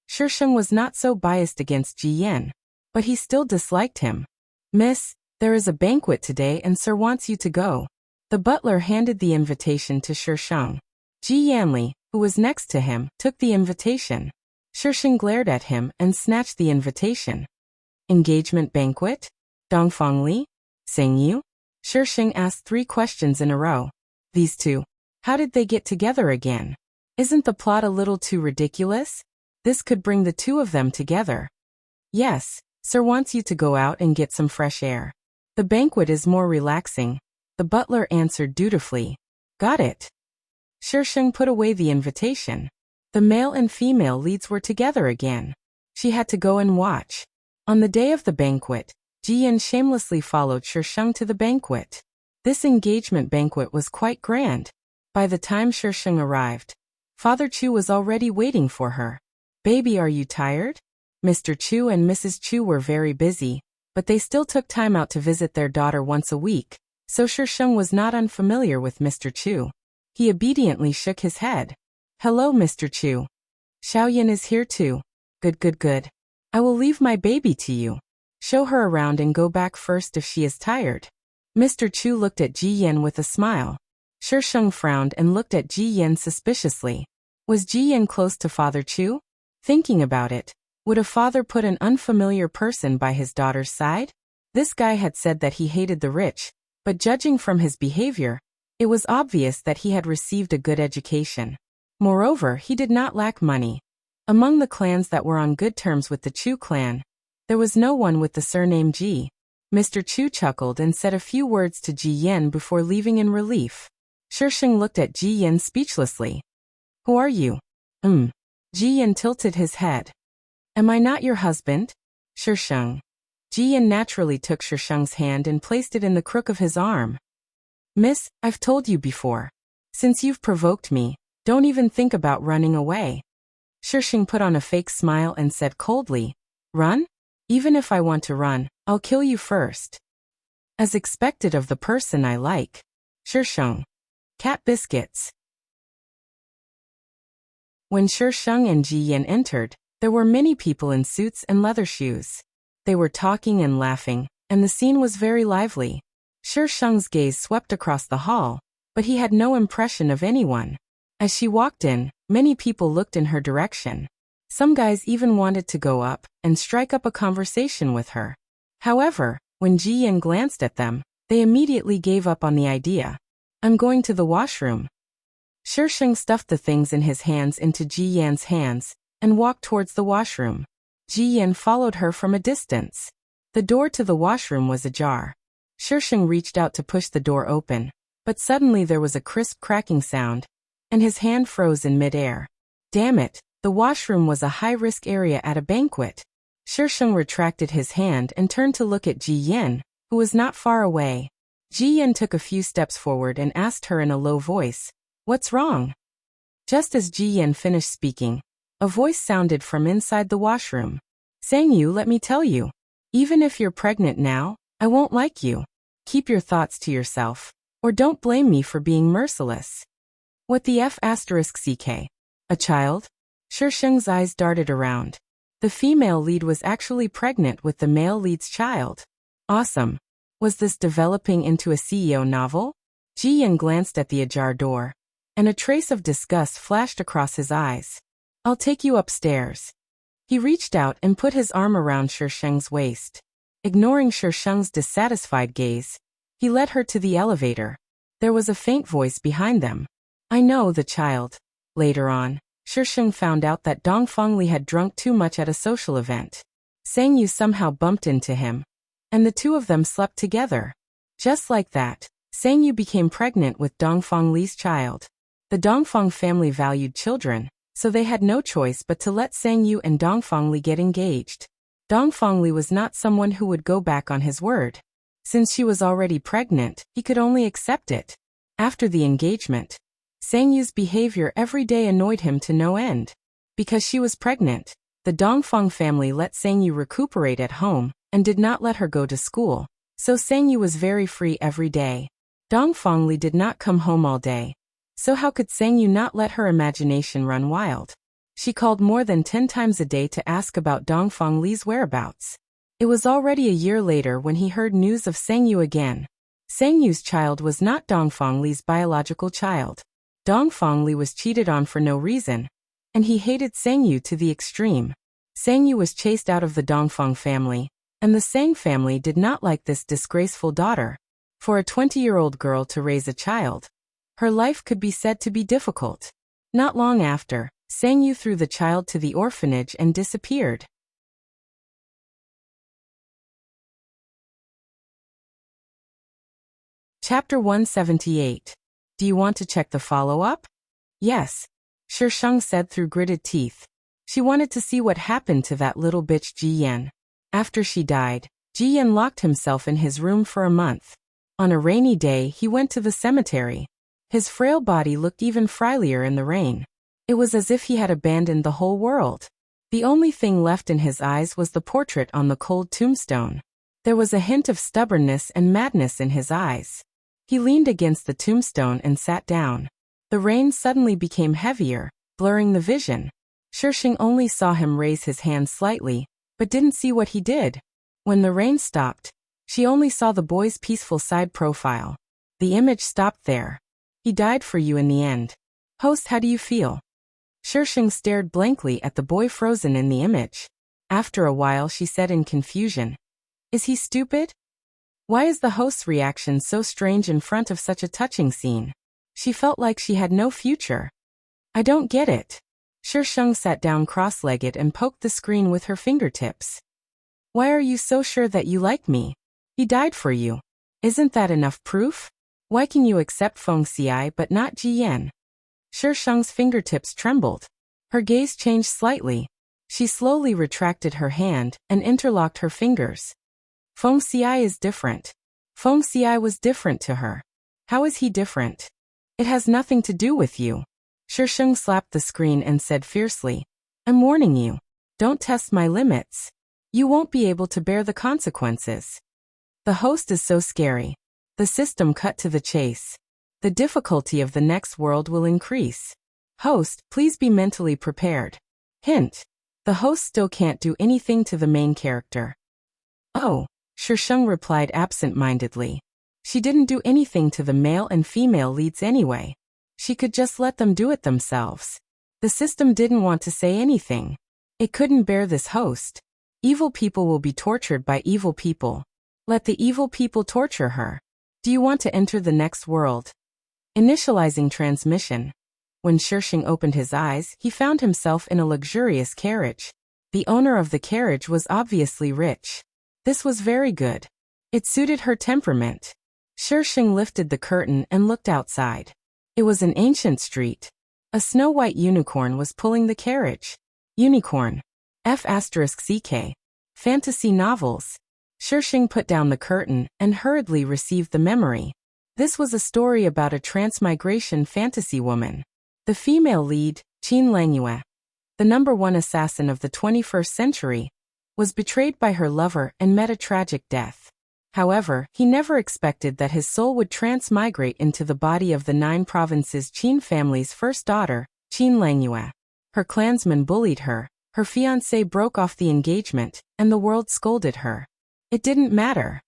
[SPEAKER 1] Shisheng was not so biased against Ji Yan, but he still disliked him. Miss, there is a banquet today and Sir wants you to go. The butler handed the invitation to Shisheng. Ji Yanli, who was next to him, took the invitation. Shisheng glared at him and snatched the invitation. Engagement banquet? Dongfang Li? Sing you? Shisheng asked 3 questions in a row. These two. How did they get together again? Isn't the plot a little too ridiculous? This could bring the two of them together. Yes, Sir wants you to go out and get some fresh air. The banquet is more relaxing. The butler answered dutifully. Got it. Shisheng put away the invitation. The male and female leads were together again. She had to go and watch. On the day of the banquet, Jiyan shamelessly followed Shisheng to the banquet. This engagement banquet was quite grand. By the time Shisheng arrived, Father Chu was already waiting for her. Baby, are you tired? Mr. Chu and Mrs. Chu were very busy, but they still took time out to visit their daughter once a week, so Shisheng was not unfamiliar with Mr. Chu. He obediently shook his head. Hello, Mr. Chu. Xiaoyan is here too. Good. I will leave my baby to you. Show her around and go back first if she is tired. Mr. Chu looked at Ji Yan with a smile. Shisheng frowned and looked at Ji Yan suspiciously. Was Ji Yan close to Father Chu? Thinking about it, would a father put an unfamiliar person by his daughter's side? This guy had said that he hated the rich, but judging from his behavior, it was obvious that he had received a good education. Moreover, he did not lack money. Among the clans that were on good terms with the Chu clan, there was no one with the surname Ji. Mr. Chu chuckled and said a few words to Ji Yan before leaving in relief. Shisheng looked at Ji Yan speechlessly. Who are you? Ji Yan tilted his head. Am I not your husband? Shisheng. Ji Yan naturally took Shisheng's hand and placed it in the crook of his arm. Miss, I've told you before. Since you've provoked me, don't even think about running away. Shisheng put on a fake smile and said coldly, Run? Even if I want to run, I'll kill you first. As expected of the person I like. Shisheng. Cat biscuits. When Shisheng and Ji Yan entered, there were many people in suits and leather shoes. They were talking and laughing, and the scene was very lively. Shisheng's gaze swept across the hall, but he had no impression of anyone. As she walked in, many people looked in her direction. Some guys even wanted to go up and strike up a conversation with her. However, when Ji Yan glanced at them, they immediately gave up on the idea. I'm going to the washroom. Shisheng stuffed the things in his hands into Ji Yan's hands and walked towards the washroom. Ji Yan followed her from a distance. The door to the washroom was ajar. Shisheng reached out to push the door open, but suddenly there was a crisp cracking sound, and his hand froze in midair. Damn it, the washroom was a high-risk area at a banquet. Shisheng retracted his hand and turned to look at Ji Yan, who was not far away. Ji Yan took a few steps forward and asked her in a low voice, What's wrong? Just as Ji Yan finished speaking, a voice sounded from inside the washroom. Sangyu, let me tell you. Even if you're pregnant now, I won't like you. Keep your thoughts to yourself, or don't blame me for being merciless. What the F***ck? A child? Shisheng's eyes darted around. The female lead was actually pregnant with the male lead's child. Awesome. Was this developing into a CEO novel? Ji Yan glanced at the ajar door, and a trace of disgust flashed across his eyes. I'll take you upstairs. He reached out and put his arm around Shisheng's waist. Ignoring Shisheng's dissatisfied gaze, he led her to the elevator. There was a faint voice behind them. I know the child. Later on, Shisheng found out that Dong Fengli had drunk too much at a social event. Sangyu somehow bumped into him, and the two of them slept together. Just like that, Sangyu became pregnant with Dong Fengli's child. The Dongfeng family valued children, so they had no choice but to let Sangyu and Dong Fengli get engaged. Dong Fengli was not someone who would go back on his word. Since she was already pregnant, he could only accept it. After the engagement, Sangyu's behavior every day annoyed him to no end. Because she was pregnant, the Dongfeng family let Sangyu recuperate at home and did not let her go to school, so Sangyu was very free every day. Dong Fengli did not come home all day, so how could Sangyu not let her imagination run wild? She called more than 10 times a day to ask about Dong Fengli's whereabouts. It was already a year later when he heard news of Sangyu again. Sangyu's child was not Dong Fengli's biological child. Dong Fengli was cheated on for no reason, and he hated Sangyu to the extreme. Sangyu was chased out of the Dongfeng family, and the Sang family did not like this disgraceful daughter. For a 20-year-old girl to raise a child, her life could be said to be difficult. Not long after, Sangyu threw the child to the orphanage and disappeared. Chapter 178. Do you want to check the follow-up? Yes, Shisheng said through gritted teeth. She wanted to see what happened to that little bitch Ji Yan. After she died, Ji Yan locked himself in his room for a month. On a rainy day, he went to the cemetery. His frail body looked even frailier in the rain. It was as if he had abandoned the whole world. The only thing left in his eyes was the portrait on the cold tombstone. There was a hint of stubbornness and madness in his eyes. He leaned against the tombstone and sat down. The rain suddenly became heavier, blurring the vision. Shisheng only saw him raise his hand slightly, but didn't see what he did. When the rain stopped, she only saw the boy's peaceful side profile. The image stopped there. He died for you in the end. Host, how do you feel? Shisheng stared blankly at the boy frozen in the image. After a while she said in confusion, "Is he stupid? Why is the host's reaction so strange in front of such a touching scene?" She felt like she had no future. "I don't get it." Shisheng sat down cross-legged and poked the screen with her fingertips. "Why are you so sure that you like me? He died for you. Isn't that enough proof? Why can you accept Feng Xiai but not Ji Yan?" Shisheng's fingertips trembled. Her gaze changed slightly. She slowly retracted her hand and interlocked her fingers. Feng Xiai is different. Feng Xiai was different to her. How is he different? It has nothing to do with you. Shisheng slapped the screen and said fiercely, "I'm warning you. Don't test my limits. You won't be able to bear the consequences." The host is so scary. The system cut to the chase. The difficulty of the next world will increase. Host, please be mentally prepared. Hint. The host still can't do anything to the main character. Oh, Shisheng replied absent-mindedly. She didn't do anything to the male and female leads anyway. She could just let them do it themselves. The system didn't want to say anything. It couldn't bear this host. Evil people will be tortured by evil people. Let the evil people torture her. Do you want to enter the next world? Initializing transmission. When Shisheng opened his eyes, he found himself in a luxurious carriage. The owner of the carriage was obviously rich. This was very good. It suited her temperament. Shisheng lifted the curtain and looked outside. It was an ancient street. A snow-white unicorn was pulling the carriage. Unicorn. F***CK. Fantasy novels. Shisheng put down the curtain and hurriedly received the memory. This was a story about a transmigration fantasy woman. The female lead, Qin Langyue, the #1 assassin of the 21st century, was betrayed by her lover and met a tragic death. However, he never expected that his soul would transmigrate into the body of the 9 provinces Qin family's first daughter, Qin Langyue. Her clansmen bullied her, her fiancé broke off the engagement, and the world scolded her. It didn't matter.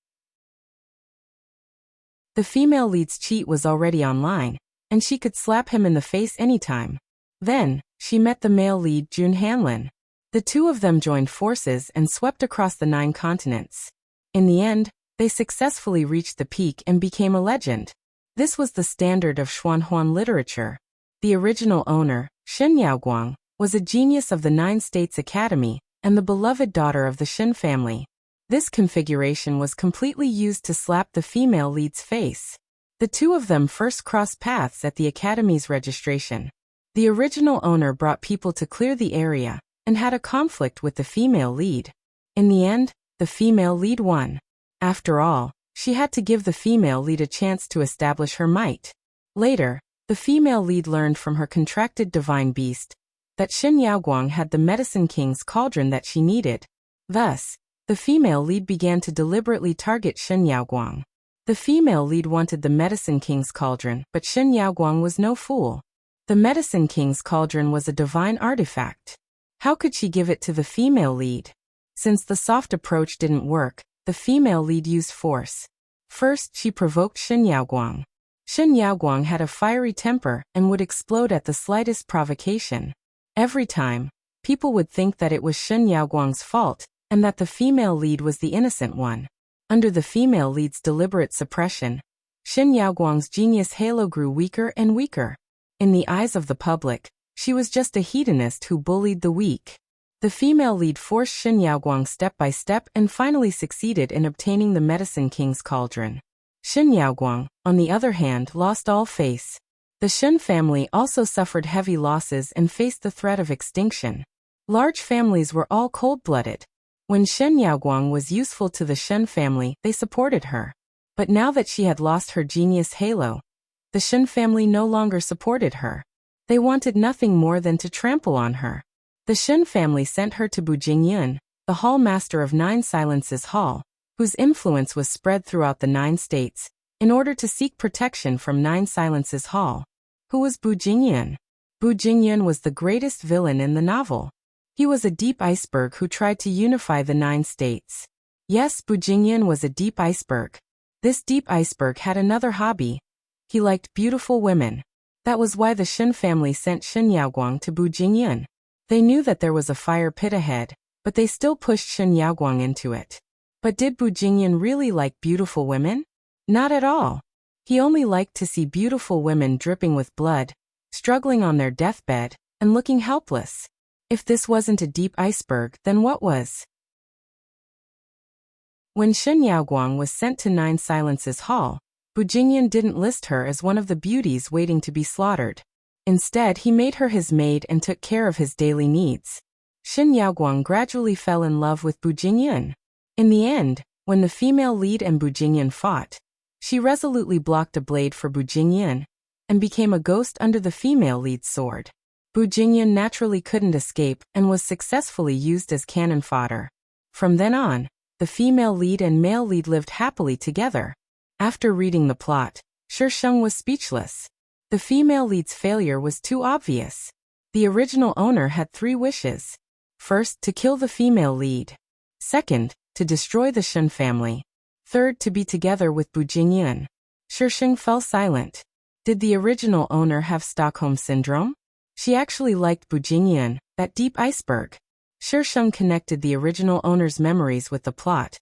[SPEAKER 1] The female lead's cheat was already online, and she could slap him in the face anytime. Then, she met the male lead Jun Hanlin. The two of them joined forces and swept across the 9 continents. In the end, they successfully reached the peak and became a legend. This was the standard of Xuanhuan literature. The original owner, Shen Yaoguang, was a genius of the 9 States Academy and the beloved daughter of the Shen family. This configuration was completely used to slap the female lead's face. The two of them first crossed paths at the Academy's registration. The original owner brought people to clear the area and had a conflict with the female lead. In the end, the female lead won. After all, she had to give the female lead a chance to establish her might. Later, the female lead learned from her contracted divine beast that Shen Yaoguang had the Medicine King's cauldron that she needed. Thus, the female lead began to deliberately target Shen Yaoguang. The female lead wanted the Medicine King's cauldron, but Shen Yaoguang was no fool. The Medicine King's cauldron was a divine artifact. How could she give it to the female lead? Since the soft approach didn't work, the female lead used force. First, she provoked Shen Yaoguang. Shen Yaoguang had a fiery temper and would explode at the slightest provocation. Every time, people would think that it was Shen Yaoguang's fault, and that the female lead was the innocent one. Under the female lead's deliberate suppression, Shen Yaoguang's genius halo grew weaker and weaker. In the eyes of the public, she was just a hedonist who bullied the weak. The female lead forced Shen Yaoguang step by step and finally succeeded in obtaining the Medicine King's cauldron. Shen Yaoguang, on the other hand, lost all face. The Shen family also suffered heavy losses and faced the threat of extinction. Large families were all cold-blooded. When Shen Yaoguang was useful to the Shen family, they supported her. But now that she had lost her genius halo, the Shen family no longer supported her. They wanted nothing more than to trample on her. The Shen family sent her to Bu Jingyun, the hall master of 9 Silences Hall, whose influence was spread throughout the 9 states, in order to seek protection from 9 Silences Hall. Who was Bu Jingyun? Bu Jingyun was the greatest villain in the novel. He was a deep iceberg who tried to unify the 9 states. Yes, Bu Jingyun was a deep iceberg. This deep iceberg had another hobby. He liked beautiful women. That was why the Shen family sent Shen Yaoguang to Bu Jingyun. They knew that there was a fire pit ahead, but they still pushed Shen Yaoguang into it. But did Bu Jingyun really like beautiful women? Not at all. He only liked to see beautiful women dripping with blood, struggling on their deathbed, and looking helpless. If this wasn't a deep iceberg, then what was? When Shen Yaoguang was sent to 9 Silences Hall, Bu Jingyun didn't list her as one of the beauties waiting to be slaughtered. Instead, he made her his maid and took care of his daily needs. Shen Yaoguang gradually fell in love with Bu Jingyun. In the end, when the female lead and Bu Jingyun fought, she resolutely blocked a blade for Bu Jingyun and became a ghost under the female lead's sword. Bu Jingyun naturally couldn't escape and was successfully used as cannon fodder. From then on, the female lead and male lead lived happily together. After reading the plot, Shi Sheng was speechless. The female lead's failure was too obvious. The original owner had 3 wishes. First, to kill the female lead. Second, to destroy the Shen family. Third, to be together with Bu Jingyun. Shi Sheng fell silent. Did the original owner have Stockholm Syndrome? She actually liked Bu Jingyun, that deep iceberg. Shi Sheng connected the original owner's memories with the plot,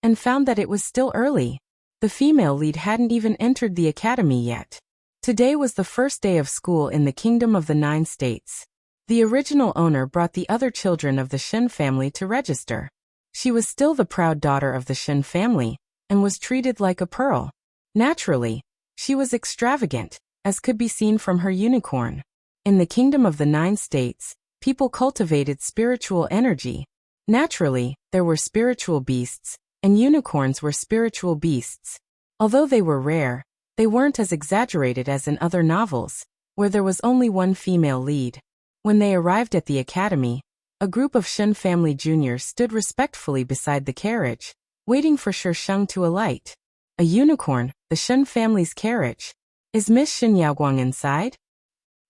[SPEAKER 1] and found that it was still early. The female lead hadn't even entered the academy yet. Today was the first day of school in the Kingdom of the 9 States. The original owner brought the other children of the Shen family to register. She was still the proud daughter of the Shen family, and was treated like a pearl. Naturally, she was extravagant, as could be seen from her unicorn. In the Kingdom of the 9 States, people cultivated spiritual energy. Naturally, there were spiritual beasts, and unicorns were spiritual beasts. Although they were rare, they weren't as exaggerated as in other novels, where there was only one female lead. When they arrived at the academy, a group of Shen family juniors stood respectfully beside the carriage, waiting for Shi Sheng to alight. A unicorn, the Shen family's carriage. Is Miss Shen Yaoguang inside?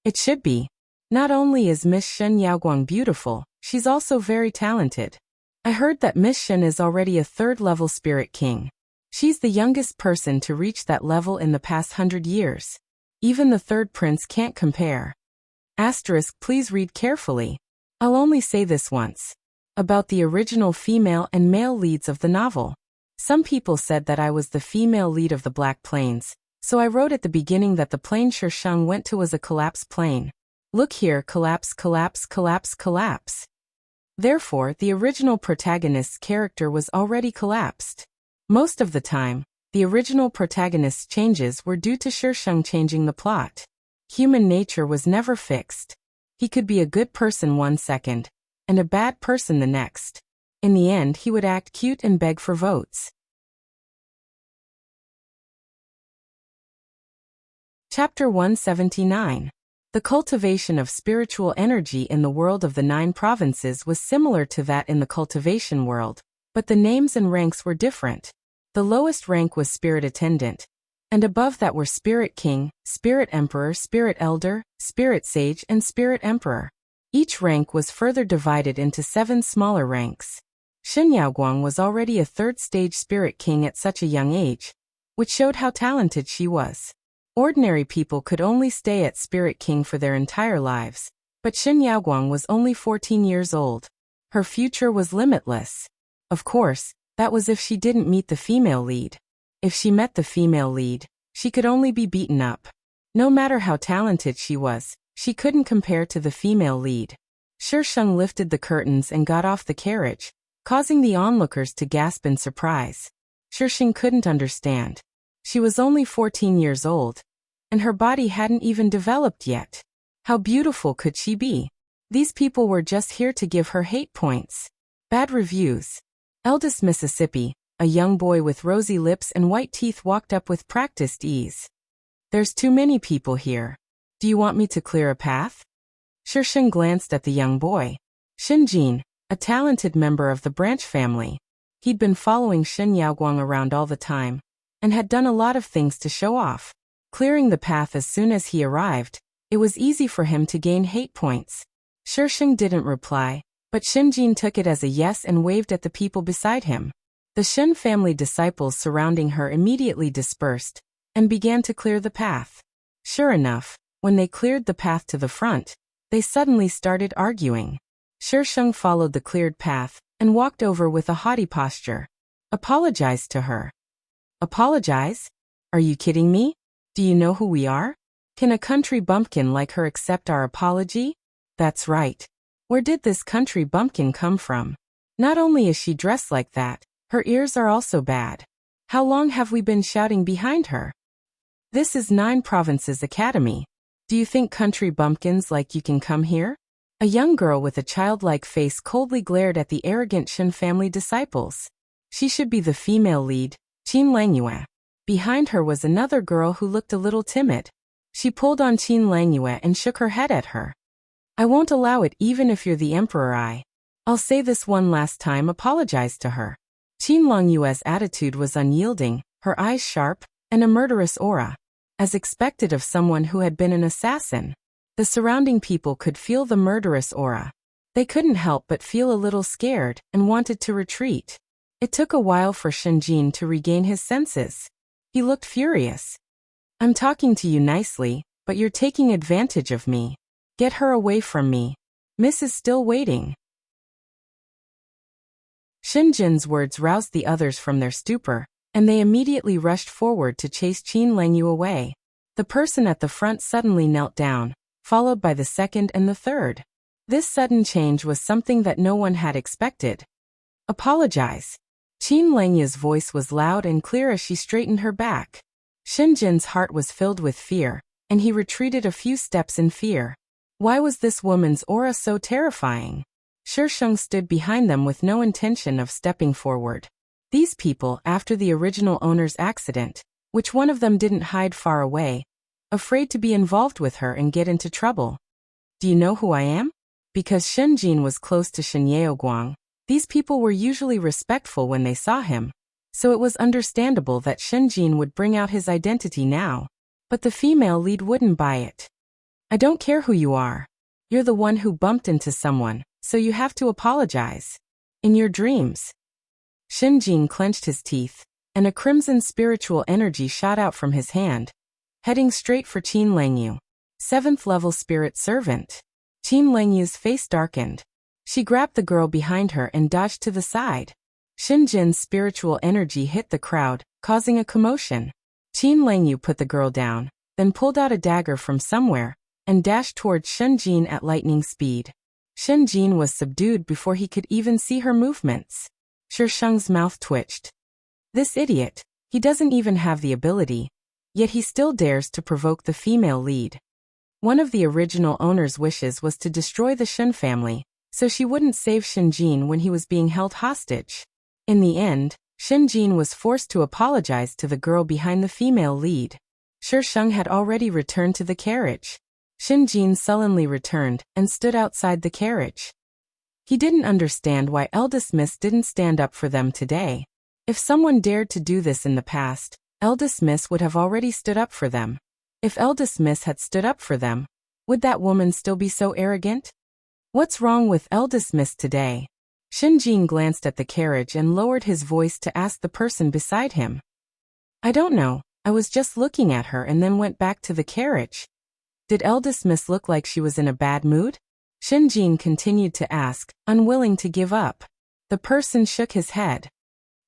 [SPEAKER 1] It should be. Not only is Miss Shen Yaoguang beautiful, she's also very talented. I heard that Miss Shen is already a 3rd-level spirit king. She's the youngest person to reach that level in the past 100 years. Even the 3rd prince can't compare. Asterisk, please read carefully. I'll only say this once. About the original female and male leads of the novel. Some people said that I was the female lead of the Black Plains, so I wrote at the beginning that the plane Shi Sheng went to was a collapse plane. Look here, collapse, collapse, collapse, collapse. Therefore, the original protagonist's character was already collapsed. Most of the time, the original protagonist's changes were due to Shi Sheng changing the plot. Human nature was never fixed. He could be a good person one second, and a bad person the next. In the end, he would act cute and beg for votes. Chapter 179. The cultivation of spiritual energy in the world of the 9 provinces was similar to that in the cultivation world, but the names and ranks were different. The lowest rank was Spirit Attendant, and above that were Spirit King, Spirit Emperor, Spirit Elder, Spirit Sage, and Spirit Emperor. Each rank was further divided into 7 smaller ranks. Shen Yaoguang was already a 3rd-stage Spirit King at such a young age, which showed how talented she was. Ordinary people could only stay at Spirit King for their entire lives, but Shen Yaoguang was only 14 years old. Her future was limitless. Of course, that was if she didn't meet the female lead. If she met the female lead, she could only be beaten up. No matter how talented she was, she couldn't compare to the female lead. Shi Sheng lifted the curtains and got off the carriage, causing the onlookers to gasp in surprise. Shi Sheng couldn't understand. She was only 14 years old, and her body hadn't even developed yet. How beautiful could she be? These people were just here to give her hate points. Bad reviews. Eldest Mississippi, a young boy with rosy lips and white teeth, walked up with practiced ease. There's too many people here. Do you want me to clear a path? Shisheng glanced at the young boy. Shinjin, a talented member of the branch family. He'd been following Shin Yaoguang around all the time, and had done a lot of things to show off. Clearing the path as soon as he arrived, it was easy for him to gain hate points. Shisheng didn't reply, but Shinjin took it as a yes and waved at the people beside him. The Shin family disciples surrounding her immediately dispersed, and began to clear the path. Sure enough, when they cleared the path to the front, they suddenly started arguing. Shisheng followed the cleared path, and walked over with a haughty posture. Apologized to her. Apologize? Are you kidding me? Do you know who we are? Can a country bumpkin like her accept our apology? That's right. Where did this country bumpkin come from? Not only is she dressed like that, her ears are also bad. How long have we been shouting behind her? This is 9 Provinces Academy. Do you think country bumpkins like you can come here? A young girl with a childlike face coldly glared at the arrogant Shin family disciples. She should be the female lead, Qin Langyue. Behind her was another girl who looked a little timid. She pulled on Qin Langyue and shook her head at her. I won't allow it even if you're the emperor. I'll say this one last time, apologize to her. Qin Langyue's attitude was unyielding, her eyes sharp, and a murderous aura. As expected of someone who had been an assassin. The surrounding people could feel the murderous aura. They couldn't help but feel a little scared and wanted to retreat. It took a while for Shinjin to regain his senses. He looked furious. I'm talking to you nicely, but you're taking advantage of me. Get her away from me. Miss is still waiting. Shinjin's words roused the others from their stupor, and they immediately rushed forward to chase Qin Langyue away. The person at the front suddenly knelt down, followed by the second and the third. This sudden change was something that no one had expected. Apologize. Qin Langyue's voice was loud and clear as she straightened her back. Shinjin's heart was filled with fear, and he retreated a few steps in fear. Why was this woman's aura so terrifying? Shisheng stood behind them with no intention of stepping forward. These people, after the original owner's accident, which one of them didn't hide far away, afraid to be involved with her and get into trouble. Do you know who I am? Because Shinjin was close to Shin Yaoguang, these people were usually respectful when they saw him, so it was understandable that Shinjin would bring out his identity now. But the female lead wouldn't buy it. I don't care who you are. You're the one who bumped into someone, so you have to apologize. In your dreams. Shinjin clenched his teeth, and a crimson spiritual energy shot out from his hand, heading straight for Qin Langyue. 7th level spirit servant. Qin Langyue's face darkened. She grabbed the girl behind her and dodged to the side. Shinjin's spiritual energy hit the crowd, causing a commotion. Qin Langyue put the girl down, then pulled out a dagger from somewhere, and dashed towards Shinjin at lightning speed. Shinjin was subdued before he could even see her movements. Shisheng's mouth twitched. This idiot, he doesn't even have the ability, yet he still dares to provoke the female lead. One of the original owner's wishes was to destroy the Shin family, so she wouldn't save Shinjin when he was being held hostage. In the end, Shinjin was forced to apologize to the girl behind the female lead. Shisheng had already returned to the carriage. Shinjin sullenly returned and stood outside the carriage. He didn't understand why Eldest Miss didn't stand up for them today. If someone dared to do this in the past, Eldest Miss would have already stood up for them. If Eldest Miss had stood up for them, would that woman still be so arrogant? What's wrong with Eldest Miss today? Shinjin glanced at the carriage and lowered his voice to ask the person beside him. I don't know, I was just looking at her and then went back to the carriage. Did Eldest Miss look like she was in a bad mood? Shinjin continued to ask, unwilling to give up. The person shook his head.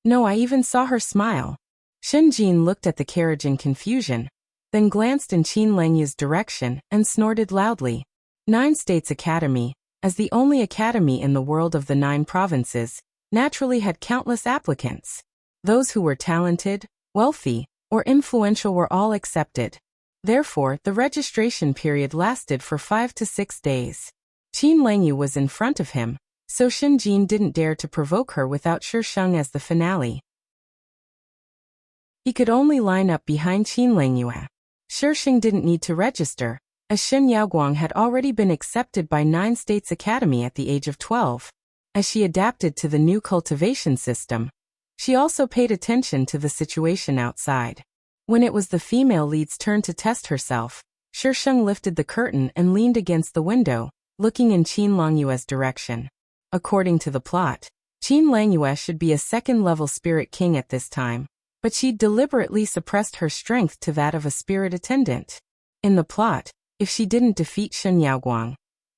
[SPEAKER 1] No, I even saw her smile. Shinjin looked at the carriage in confusion, then glanced in Qin Langyue's direction and snorted loudly. 9 States Academy, as the only academy in the world of the 9 provinces, naturally had countless applicants. Those who were talented, wealthy, or influential were all accepted. Therefore, the registration period lasted for 5 to 6 days. Qin Langyu was in front of him, so Shen Jin didn't dare to provoke her without Shi Sheng as the finale. He could only line up behind Qin Langyu. Shi Sheng didn't need to register, as Shen Yaoguang had already been accepted by 9 States Academy at the age of 12. As she adapted to the new cultivation system, she also paid attention to the situation outside. When it was the female lead's turn to test herself, Shi Sheng lifted the curtain and leaned against the window, looking in Qin Langyue's direction. According to the plot, Qin Langyue should be a second-level spirit king at this time, but she deliberately suppressed her strength to that of a spirit attendant. In the plot, if she didn't defeat Shen Yaoguang,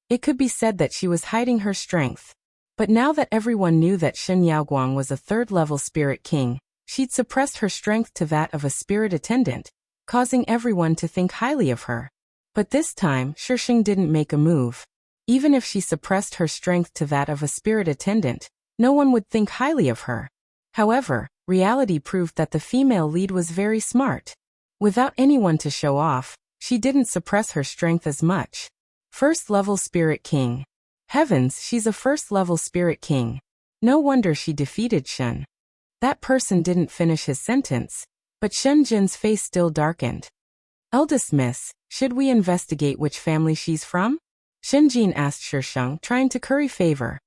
[SPEAKER 1] it could be said that she was hiding her strength. But now that everyone knew that Shen Yaoguang was a third-level spirit king, she'd suppressed her strength to that of a spirit attendant, causing everyone to think highly of her. But this time, Shi Sheng didn't make a move. Even if she suppressed her strength to that of a spirit attendant, no one would think highly of her. However, reality proved that the female lead was very smart. Without anyone to show off, she didn't suppress her strength as much. First-level spirit king. Heavens, she's a first-level spirit king. No wonder she defeated Shen. That person didn't finish his sentence, but Shen Jin's face still darkened. Eldest miss, should we investigate which family she's from? Shen Jin asked Shi Sheng, trying to curry favor.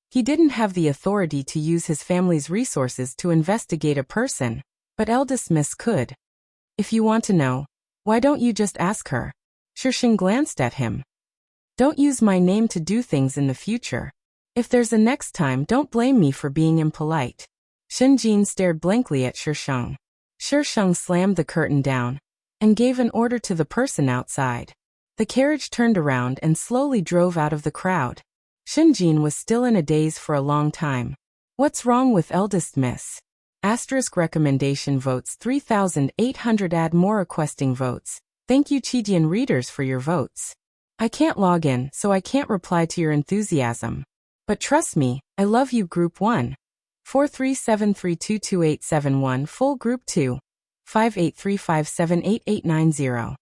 [SPEAKER 1] He didn't have the authority to use his family's resources to investigate a person, but eldest miss could. If you want to know, why don't you just ask her? Shi Sheng glanced at him. Don't use my name to do things in the future. If there's a next time, don't blame me for being impolite. Shen Jin stared blankly at Shi Sheng. Shi Sheng slammed the curtain down and gave an order to the person outside. The carriage turned around and slowly drove out of the crowd. Shen Jin was still in a daze for a long time. What's wrong with eldest miss? Asterisk recommendation votes 3,800. Add more requesting votes. Thank you Chidian readers for your votes. I can't log in, so I can't reply to your enthusiasm. But trust me, I love you Group 1. 4373228871 Full Group 2. 5835788890.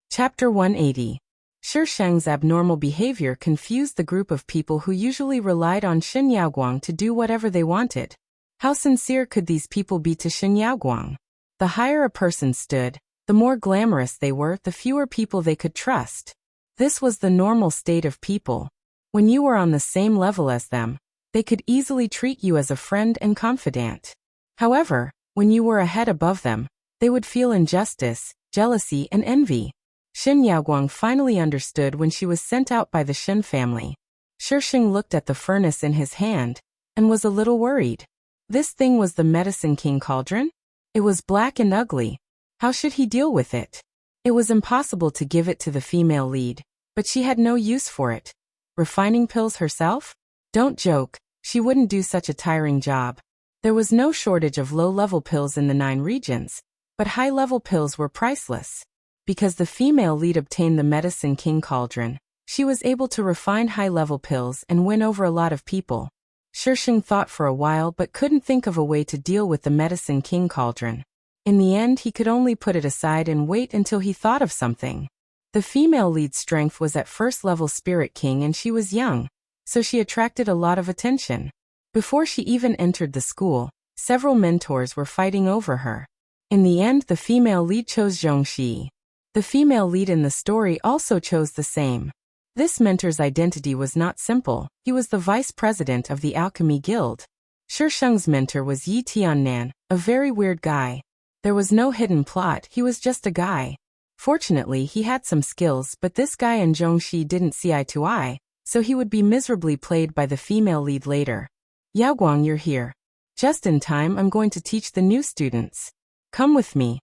[SPEAKER 1] Chapter 180. Shi Sheng's abnormal behavior confused the group of people who usually relied on Shen Yaoguang to do whatever they wanted. How sincere could these people be to Shen Yaoguang? The higher a person stood, the more glamorous they were, the fewer people they could trust. This was the normal state of people. When you were on the same level as them, they could easily treat you as a friend and confidant. However, when you were a head above them, they would feel injustice, jealousy, and envy. Shen Yaoguang finally understood when she was sent out by the Shen family. Shi Sheng looked at the furnace in his hand and was a little worried. This thing was the Medicine King cauldron? It was black and ugly. How should he deal with it? It was impossible to give it to the female lead, but she had no use for it. Refining pills herself? Don't joke, she wouldn't do such a tiring job. There was no shortage of low-level pills in the 9 regions, but high-level pills were priceless. Because the female lead obtained the Medicine King cauldron, she was able to refine high-level pills and win over a lot of people. Shi Sheng thought for a while but couldn't think of a way to deal with the Medicine King cauldron. In the end, he could only put it aside and wait until he thought of something. The female lead's strength was at first-level Spirit King and she was young, so she attracted a lot of attention. Before she even entered the school, several mentors were fighting over her. In the end, the female lead chose Zhongxi. The female lead in the story also chose the same. This mentor's identity was not simple. He was the vice president of the Alchemy Guild. Shi Sheng's mentor was Yi Tiannan, a very weird guy. There was no hidden plot, he was just a guy. Fortunately, he had some skills, but this guy and Zhongxi didn't see eye to eye, so he would be miserably played by the female lead later. Yaoguang, you're here. Just in time, I'm going to teach the new students. Come with me.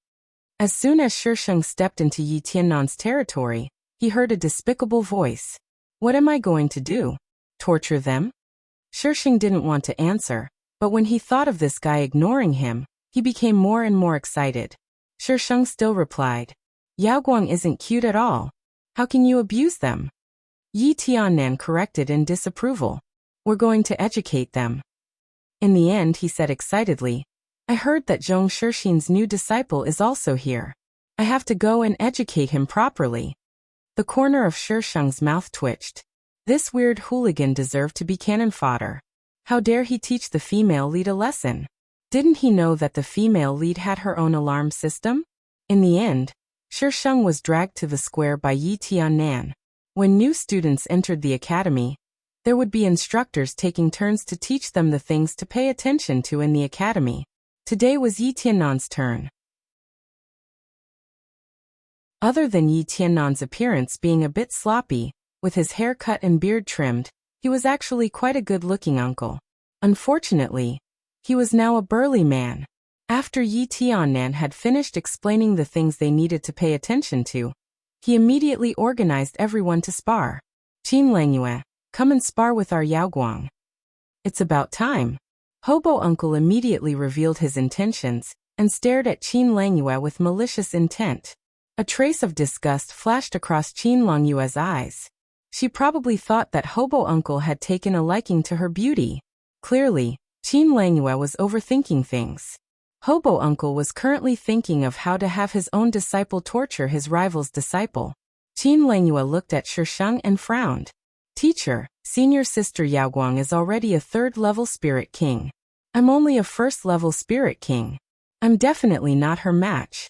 [SPEAKER 1] As soon as Shi Sheng stepped into Yi Tiannan's territory, he heard a despicable voice. What am I going to do? Torture them? Shi Sheng didn't want to answer, but when he thought of this guy ignoring him, he became more and more excited. Shi Sheng still replied, Yaoguang isn't cute at all. How can you abuse them? Yi Tiannan corrected in disapproval. We're going to educate them. In the end, he said excitedly, I heard that Zhong Shixin's new disciple is also here. I have to go and educate him properly. The corner of Shisheng's mouth twitched. This weird hooligan deserved to be cannon fodder. How dare he teach the female lead a lesson? Didn't he know that the female lead had her own alarm system? In the end, Shisheng was dragged to the square by Yi Tiannan. When new students entered the academy, there would be instructors taking turns to teach them the things to pay attention to in the academy. Today was Yi Tiannan's turn. Other than Yi Tiannan's appearance being a bit sloppy, with his hair cut and beard trimmed, he was actually quite a good-looking uncle. Unfortunately, he was now a burly man. After Yi Tiannan had finished explaining the things they needed to pay attention to, he immediately organized everyone to spar. Qin Langyue, come and spar with our Yaoguang. It's about time. Hobo Uncle immediately revealed his intentions and stared at Qin Langyue with malicious intent. A trace of disgust flashed across Qin Langyue's eyes. She probably thought that Hobo Uncle had taken a liking to her beauty. Clearly, Qin Langyue was overthinking things. Hobo Uncle was currently thinking of how to have his own disciple torture his rival's disciple. Qin Langyue looked at Shisheng and frowned. Teacher, senior sister Yaoguang is already a third-level spirit king. I'm only a first-level spirit king. I'm definitely not her match.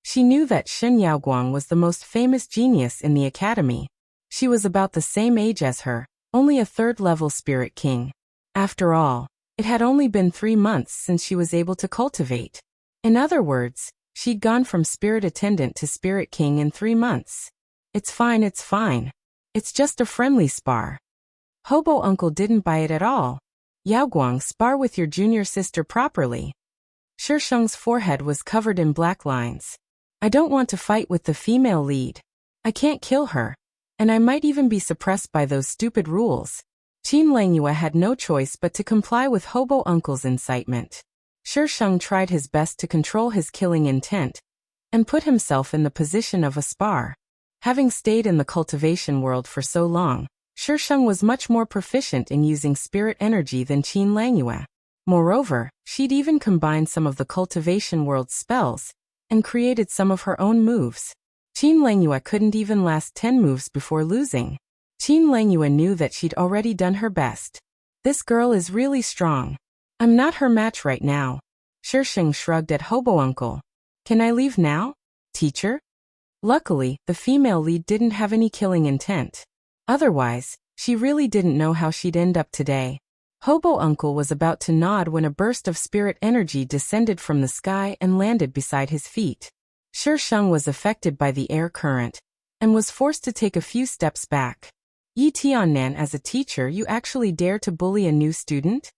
[SPEAKER 1] She knew that Shen Yaoguang was the most famous genius in the academy. She was about the same age as her, only a third-level spirit king. After all, it had only been 3 months since she was able to cultivate. In other words, she'd gone from spirit attendant to spirit king in 3 months. It's fine, it's fine. It's just a friendly spar. Hobo Uncle didn't buy it at all. Yaoguang, spar with your junior sister properly. Shisheng's forehead was covered in black lines. I don't want to fight with the female lead. I can't kill her. And I might even be suppressed by those stupid rules. Qin Langyue had no choice but to comply with Hobo Uncle's incitement. Shisheng tried his best to control his killing intent and put himself in the position of a spar. Having stayed in the cultivation world for so long, Shisheng was much more proficient in using spirit energy than Qin Langyue. Moreover, she'd even combined some of the cultivation world's spells and created some of her own moves. Qin Langyue couldn't even last 10 moves before losing. Qin Langyue knew that she'd already done her best. This girl is really strong. I'm not her match right now. Shisheng shrugged at Hobo Uncle. Can I leave now, teacher? Luckily, the female lead didn't have any killing intent. Otherwise, she really didn't know how she'd end up today. Hobo Uncle was about to nod when a burst of spirit energy descended from the sky and landed beside his feet. Shisheng was affected by the air current and was forced to take a few steps back. Yi Tiannan, as a teacher, you actually dare to bully a new student?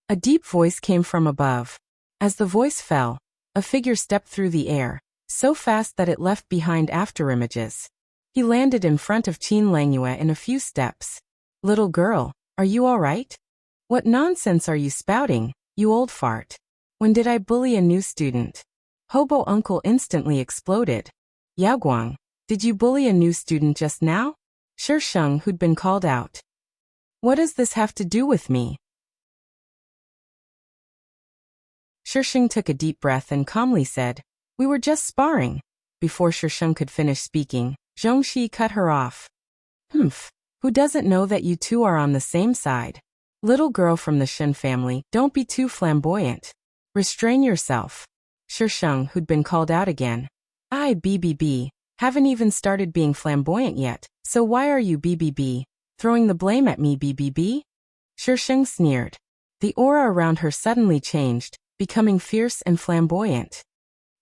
[SPEAKER 1] A deep voice came from above. As the voice fell, a figure stepped through the air, so fast that it left behind afterimages. He landed in front of Qin Langyue in a few steps. Little girl, are you all right? What nonsense are you spouting, you old fart? When did I bully a new student? Hobo Uncle instantly exploded. Yaoguang, did you bully a new student just now? Shisheng, who'd been called out. What does this have to do with me? Shisheng took a deep breath and calmly said, we were just sparring. Before Shisheng could finish speaking, Zhongxi cut her off. Humph, who doesn't know that you two are on the same side? Little girl from the Shen family, don't be too flamboyant. Restrain yourself. Shisheng, who'd been called out again. I, BBB, haven't even started being flamboyant yet, so why are you BBB, throwing the blame at me BBB? Shisheng sneered. The aura around her suddenly changed, becoming fierce and flamboyant.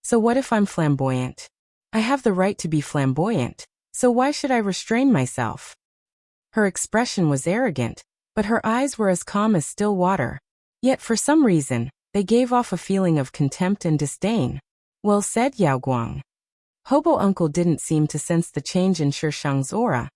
[SPEAKER 1] So what if I'm flamboyant? I have the right to be flamboyant, so why should I restrain myself? Her expression was arrogant, but her eyes were as calm as still water. Yet for some reason, they gave off a feeling of contempt and disdain. Well said, Yaoguang. Hobo Uncle didn't seem to sense the change in Shisheng's aura,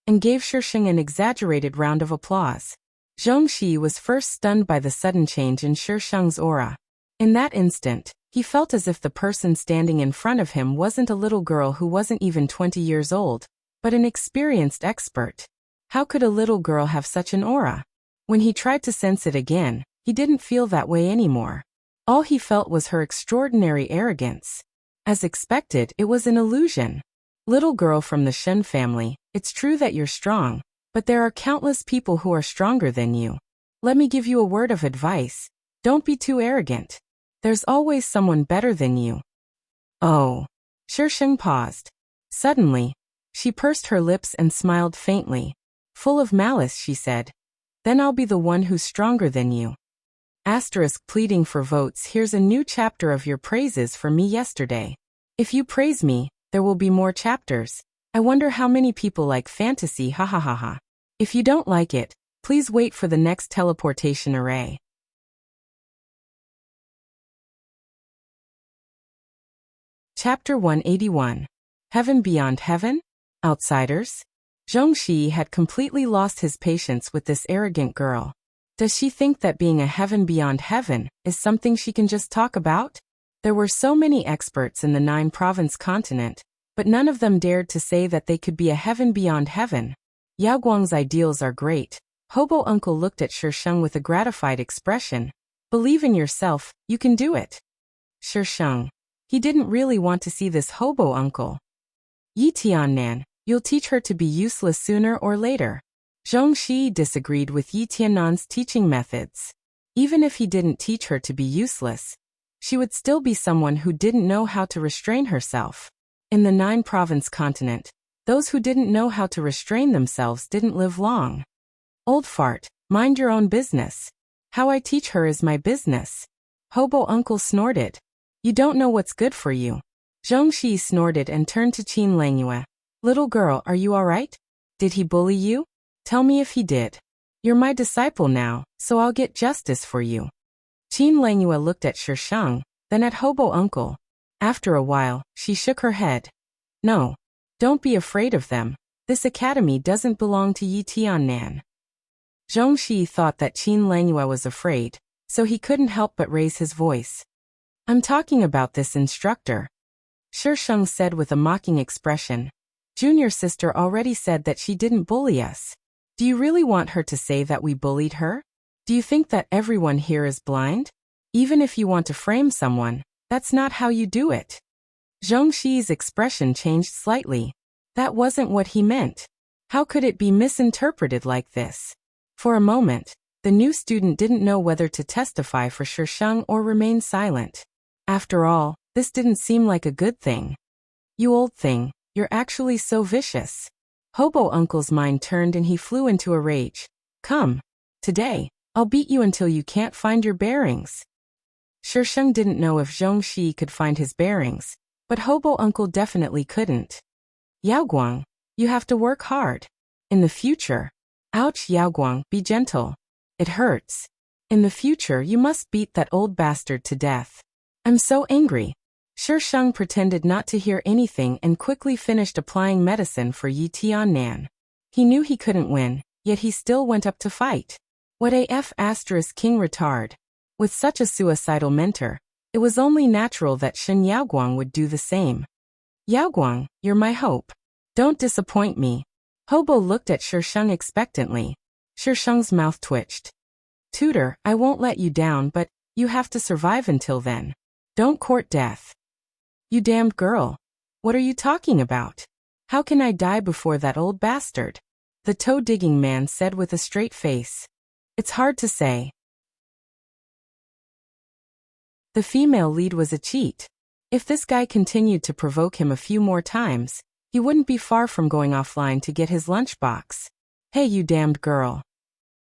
[SPEAKER 1] and gave Shisheng an exaggerated round of applause. Zhongxi was first stunned by the sudden change in Shisheng's aura. In that instant, he felt as if the person standing in front of him wasn't a little girl who wasn't even 20 years old, but an experienced expert. How could a little girl have such an aura? When he tried to sense it again, He didn't feel that way anymore. All he felt was her extraordinary arrogance. As expected, it was an illusion. Little girl from the Shen family, it's true that you're strong, but there are countless people who are stronger than you. Let me give you a word of advice. Don't be too arrogant. There's always someone better than you. Oh. Shisheng paused. Suddenly, she pursed her lips and smiled faintly. Full of malice, she said. Then I'll be the one who's stronger than you. Asterisk pleading for votes. Here's a new chapter of your praises for me yesterday. If you praise me, there will be more chapters. I wonder how many people like fantasy, ha ha ha ha. If you don't like it, please wait for the next teleportation array. Chapter 181. Heaven Beyond Heaven? Outsiders? Zhongxi had completely lost his patience with this arrogant girl. Does she think that being a heaven beyond heaven is something she can just talk about? There were so many experts in the 9-province continent, but none of them dared to say that they could be a heaven beyond heaven. Yao Guang's ideals are great. Hobo uncle looked at Shisheng with a gratified expression. Believe in yourself, you can do it. Shisheng. He didn't really want to see this hobo uncle. Yi Tiannan, you'll teach her to be useless sooner or later. Zhongxi disagreed with Yi Tiannan's teaching methods. Even if he didn't teach her to be useless, she would still be someone who didn't know how to restrain herself. In the 9-province continent, those who didn't know how to restrain themselves didn't live long. Old fart, mind your own business. How I teach her is my business. Hobo uncle snorted. You don't know what's good for you. Zhongxi snorted and turned to Qin Langyue. Little girl, are you all right? Did he bully you? Tell me if he did. You're my disciple now, so I'll get justice for you. Qin Langyue looked at Shisheng, then at Hobo uncle. After a while, she shook her head. No. Don't be afraid of them. This academy doesn't belong to Yi Tiannan. Zhongxi thought that Qin Langyue was afraid, so he couldn't help but raise his voice. I'm talking about this instructor. Shisheng said with a mocking expression. Junior sister already said that she didn't bully us. Do you really want her to say that we bullied her? Do you think that everyone here is blind? Even if you want to frame someone, that's not how you do it. Zhongxi's expression changed slightly. That wasn't what he meant. How could it be misinterpreted like this? For a moment, the new student didn't know whether to testify for Shisheng or remain silent. After all, this didn't seem like a good thing. You old thing, you're actually so vicious. Hobo uncle's mind turned and he flew into a rage. Come. Today, I'll beat you until you can't find your bearings. Shisheng didn't know if Zhongxi could find his bearings, but Hobo uncle definitely couldn't. Yao Guang, you have to work hard. In the future. Ouch, Yao Guang, be gentle. It hurts. In the future you must beat that old bastard to death. I'm so angry. Shisheng pretended not to hear anything and quickly finished applying medicine for Yi Tiannan. He knew he couldn't win, yet he still went up to fight. What a king retard. With such a suicidal mentor, it was only natural that Shen Yaoguang would do the same. Yaoguang, you're my hope. Don't disappoint me. Hobo looked at Shisheng expectantly. Shisheng's mouth twitched. Tutor, I won't let you down, but you have to survive until then. Don't court death. You damned girl. What are you talking about? How can I die before that old bastard? The toe-digging man said with a straight face. It's hard to say. The female lead was a cheat. If this guy continued to provoke him a few more times, he wouldn't be far from going offline to get his lunchbox. Hey, you damned girl.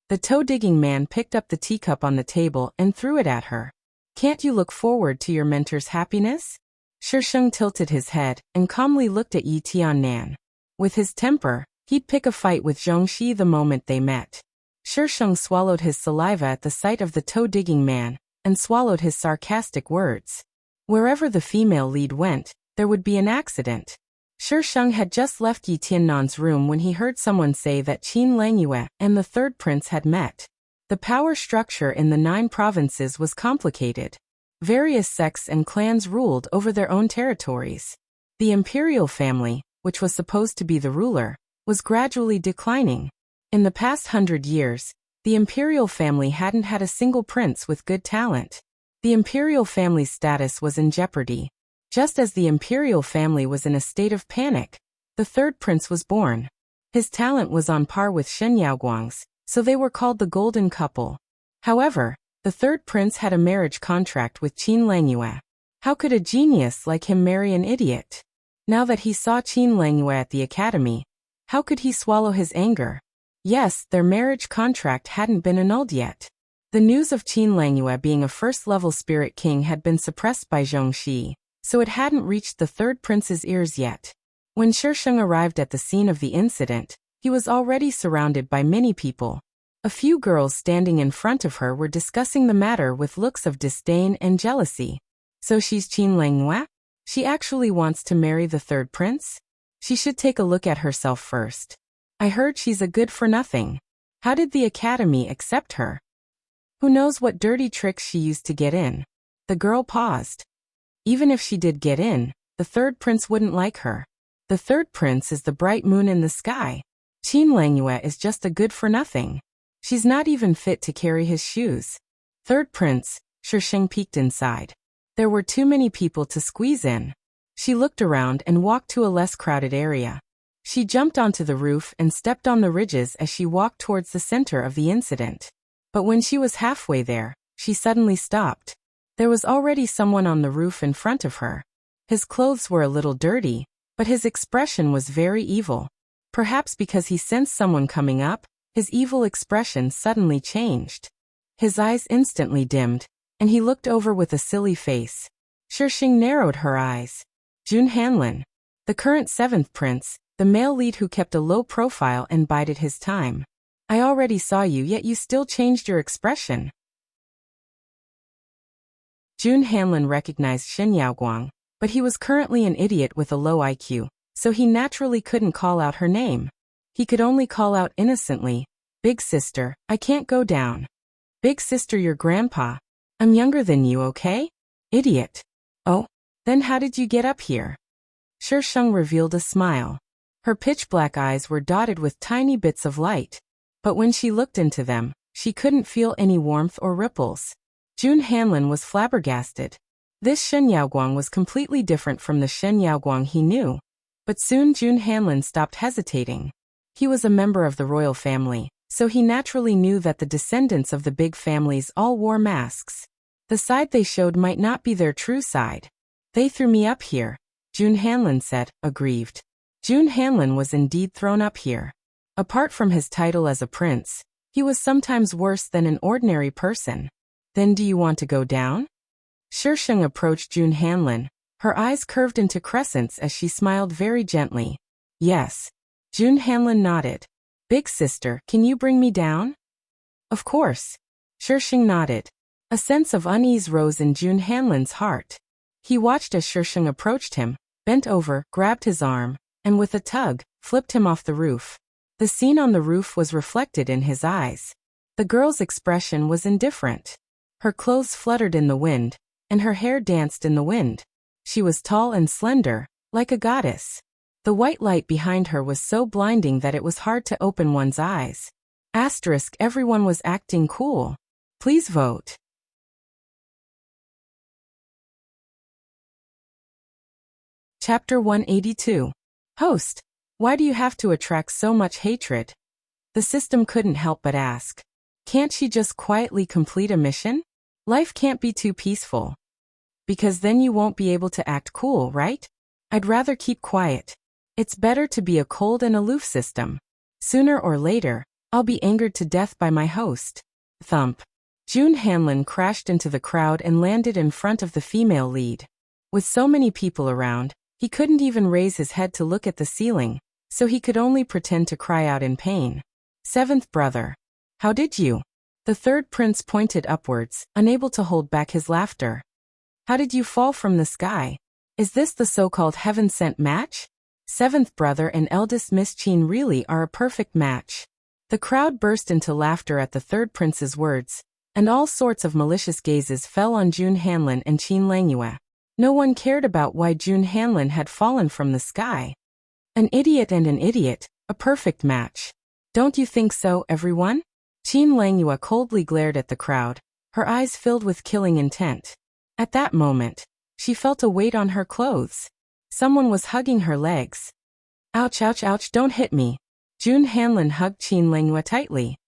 [SPEAKER 1] The toe-digging man picked up the teacup on the table and threw it at her. Can't you look forward to your mentor's happiness? Shisheng tilted his head and calmly looked at Yi Tiannan. With his temper, he'd pick a fight with Zhongxi the moment they met. Shisheng swallowed his saliva at the sight of the toe-digging man and swallowed his sarcastic words. Wherever the female lead went, there would be an accident. Shisheng had just left Yi Tiannan's room when he heard someone say that Qin Langyue and the third prince had met. The power structure in the 9 provinces was complicated. Various sects and clans ruled over their own territories. The imperial family, which was supposed to be the ruler, was gradually declining. In the past 100 years, The imperial family hadn't had a single prince with good talent. The imperial family's status was in jeopardy. Just as the imperial family was in a state of panic, the third prince was born. His talent was on par with Shen Yaoguang's, so they were called the Golden Couple. However, the third prince had a marriage contract with Qin Langyue. How could a genius like him marry an idiot? Now that he saw Qin Langyue at the academy, how could he swallow his anger? Yes, their marriage contract hadn't been annulled yet. The news of Qin Langyue being a first-level spirit king had been suppressed by Zhongxi, so it hadn't reached the third prince's ears yet. When Shisheng arrived at the scene of the incident, he was already surrounded by many people. A few girls standing in front of her were discussing the matter with looks of disdain and jealousy. So she's Qin Langyue? She actually wants to marry the third prince? She should take a look at herself first. I heard she's a good-for-nothing. How did the academy accept her? Who knows what dirty tricks she used to get in? The girl paused. Even if she did get in, the third prince wouldn't like her. The third prince is the bright moon in the sky. Qin Langyue is just a good-for-nothing. She's not even fit to carry his shoes. Third prince, Shisheng peeked inside. There were too many people to squeeze in. She looked around and walked to a less crowded area. She jumped onto the roof and stepped on the ridges as she walked towards the center of the incident. But when she was halfway there, she suddenly stopped. There was already someone on the roof in front of her. His clothes were a little dirty, but his expression was very evil. Perhaps because he sensed someone coming up, his evil expression suddenly changed. His eyes instantly dimmed, and he looked over with a silly face. Shisheng narrowed her eyes. Jun Hanlin, the current seventh prince, the male lead who kept a low profile and bided his time. I already saw you, yet you still changed your expression. Jun Hanlin recognized Shen Yaoguang, but he was currently an idiot with a low IQ, so he naturally couldn't call out her name. He could only call out innocently, "Big sister, I can't go down." "Big sister, your grandpa. I'm younger than you, okay?" "Idiot." "Oh, then how did you get up here?" Shisheng revealed a smile. Her pitch-black eyes were dotted with tiny bits of light, but when she looked into them, she couldn't feel any warmth or ripples. Jun Hanlin was flabbergasted. This Shen Yaoguang was completely different from the Shen Yaoguang he knew. But soon Jun Hanlin stopped hesitating. He was a member of the royal family, so he naturally knew that the descendants of the big families all wore masks. The side they showed might not be their true side. "They threw me up here," Jun Hanlin said, aggrieved. Jun Hanlin was indeed thrown up here. Apart from his title as a prince, he was sometimes worse than an ordinary person. "Then do you want to go down?" Shisheng approached Jun Hanlin. Her eyes curved into crescents as she smiled very gently. "Yes." Jun Hanlin nodded. "Big sister, can you bring me down?" "Of course." Shisheng nodded. A sense of unease rose in Jun Hanlin's heart. He watched as Shisheng approached him, bent over, grabbed his arm, and with a tug, flipped him off the roof. The scene on the roof was reflected in his eyes. The girl's expression was indifferent. Her clothes fluttered in the wind, and her hair danced in the wind. She was tall and slender, like a goddess. The white light behind her was so blinding that it was hard to open one's eyes. Everyone was acting cool. Please vote. Chapter 182. Host, why do you have to attract so much hatred? The system couldn't help but ask. Can't she just quietly complete a mission? Life can't be too peaceful. Because then you won't be able to act cool, right? I'd rather keep quiet. It's better to be a cold and aloof system. Sooner or later, I'll be angered to death by my host. Thump. Jun Hanlin crashed into the crowd and landed in front of the female lead. With so many people around, he couldn't even raise his head to look at the ceiling, so he could only pretend to cry out in pain. Seventh brother. How did you? The third prince pointed upwards, unable to hold back his laughter. How did you fall from the sky? Is this the so-called heaven-sent match? Seventh brother and eldest Miss Qin really are a perfect match. The crowd burst into laughter at the third prince's words, and all sorts of malicious gazes fell on Jun Hanlin and Qin Langyue. No one cared about why Jun Hanlin had fallen from the sky. An idiot and an idiot, a perfect match. Don't you think so, everyone? Qin Langyue coldly glared at the crowd, her eyes filled with killing intent. At that moment, she felt a weight on her clothes. Someone was hugging her legs. Ouch, ouch, ouch, don't hit me. Jun Hanlin hugged Qin Langyue tightly.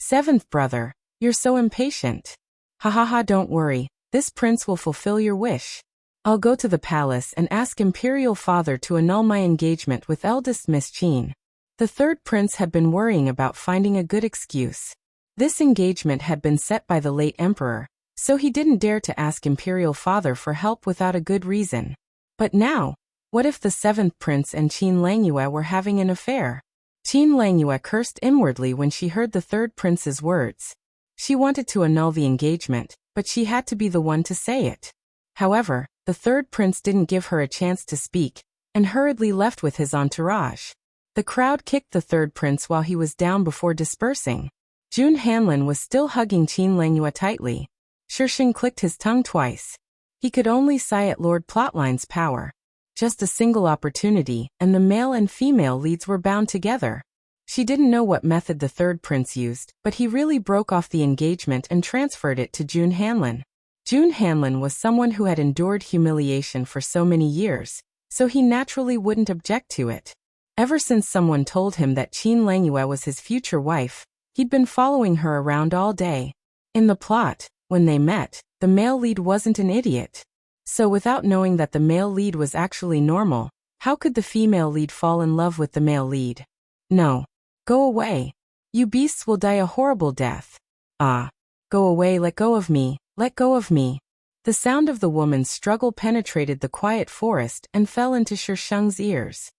[SPEAKER 1] Seventh brother, you're so impatient. Ha ha ha, don't worry, this prince will fulfill your wish. I'll go to the palace and ask Imperial Father to annul my engagement with eldest Miss Qin. The third prince had been worrying about finding a good excuse. This engagement had been set by the late emperor, so he didn't dare to ask Imperial Father for help without a good reason. But now, what if the seventh prince and Qin Langyue were having an affair? Qin Langyue cursed inwardly when she heard the third prince's words. She wanted to annul the engagement, but she had to be the one to say it. However, the third prince didn't give her a chance to speak, and hurriedly left with his entourage. The crowd kicked the third prince while he was down before dispersing. Jun Hanlin was still hugging Qin Langyue tightly. Shisheng clicked his tongue twice. He could only sigh at Lord Plotline's power. Just a single opportunity, and the male and female leads were bound together. She didn't know what method the third prince used, but he really broke off the engagement and transferred it to Jun Hanlin. Jun Hanlin was someone who had endured humiliation for so many years, so he naturally wouldn't object to it. Ever since someone told him that Qin Langyue was his future wife, he'd been following her around all day. In the plot, when they met, the male lead wasn't an idiot. So without knowing that the male lead was actually normal, how could the female lead fall in love with the male lead? No. Go away. You beasts will die a horrible death. Ah. Go away, let go of me, let go of me. The sound of the woman's struggle penetrated the quiet forest and fell into Shisheng's ears.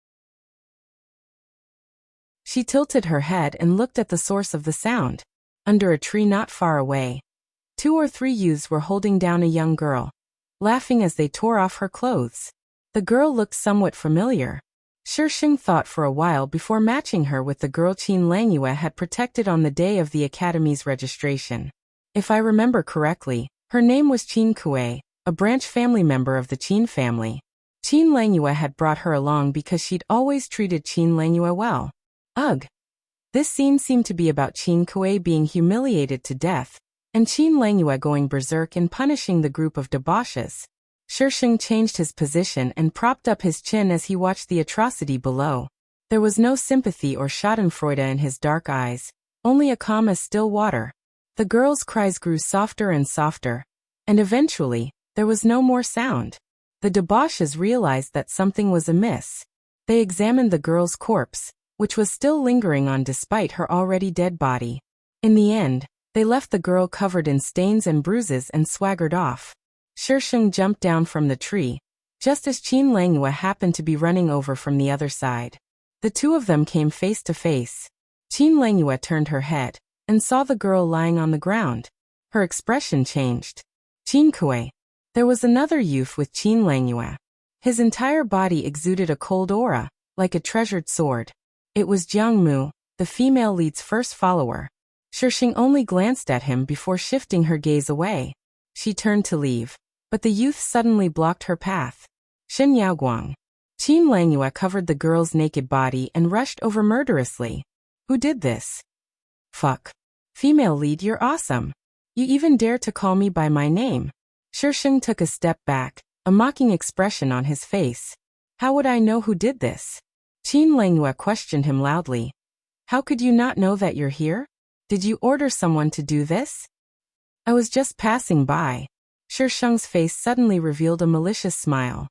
[SPEAKER 1] She tilted her head and looked at the source of the sound. Under a tree not far away, 2 or 3 youths were holding down a young girl, laughing as they tore off her clothes. The girl looked somewhat familiar. Shisheng thought for a while before matching her with the girl Qin Langyue had protected on the day of the academy's registration. If I remember correctly, her name was Qin Kuei, a branch family member of the Qin family. Qin Langyue had brought her along because she'd always treated Qin Langyue well. Ugh. This scene seemed to be about Qin Kuei being humiliated to death, and Qin Langyue going berserk and punishing the group of debauches. Shisheng changed his position and propped up his chin as he watched the atrocity below. There was no sympathy or schadenfreude in his dark eyes, only a calm as still water. The girl's cries grew softer and softer, and eventually, there was no more sound. The debauches realized that something was amiss. They examined the girl's corpse, which was still lingering on despite her already dead body. In the end, they left the girl covered in stains and bruises and swaggered off. Shisheng jumped down from the tree, just as Qin Langyue happened to be running over from the other side. The two of them came face to face. Qin Langyue turned her head, and saw the girl lying on the ground. Her expression changed. Qin Kuei. There was another youth with Qin Langyue. His entire body exuded a cold aura, like a treasured sword. It was Jiang Mu, the female lead's first follower. Shisheng only glanced at him before shifting her gaze away. She turned to leave, but the youth suddenly blocked her path. Shen Yaoguang. Qin Langyue covered the girl's naked body and rushed over murderously. Who did this? Fuck. Female lead, you're awesome. You even dare to call me by my name. Shisheng took a step back, a mocking expression on his face. How would I know who did this? Qin Langyue questioned him loudly. How could you not know that you're here? Did you order someone to do this? I was just passing by. Shisheng's face suddenly revealed a malicious smile.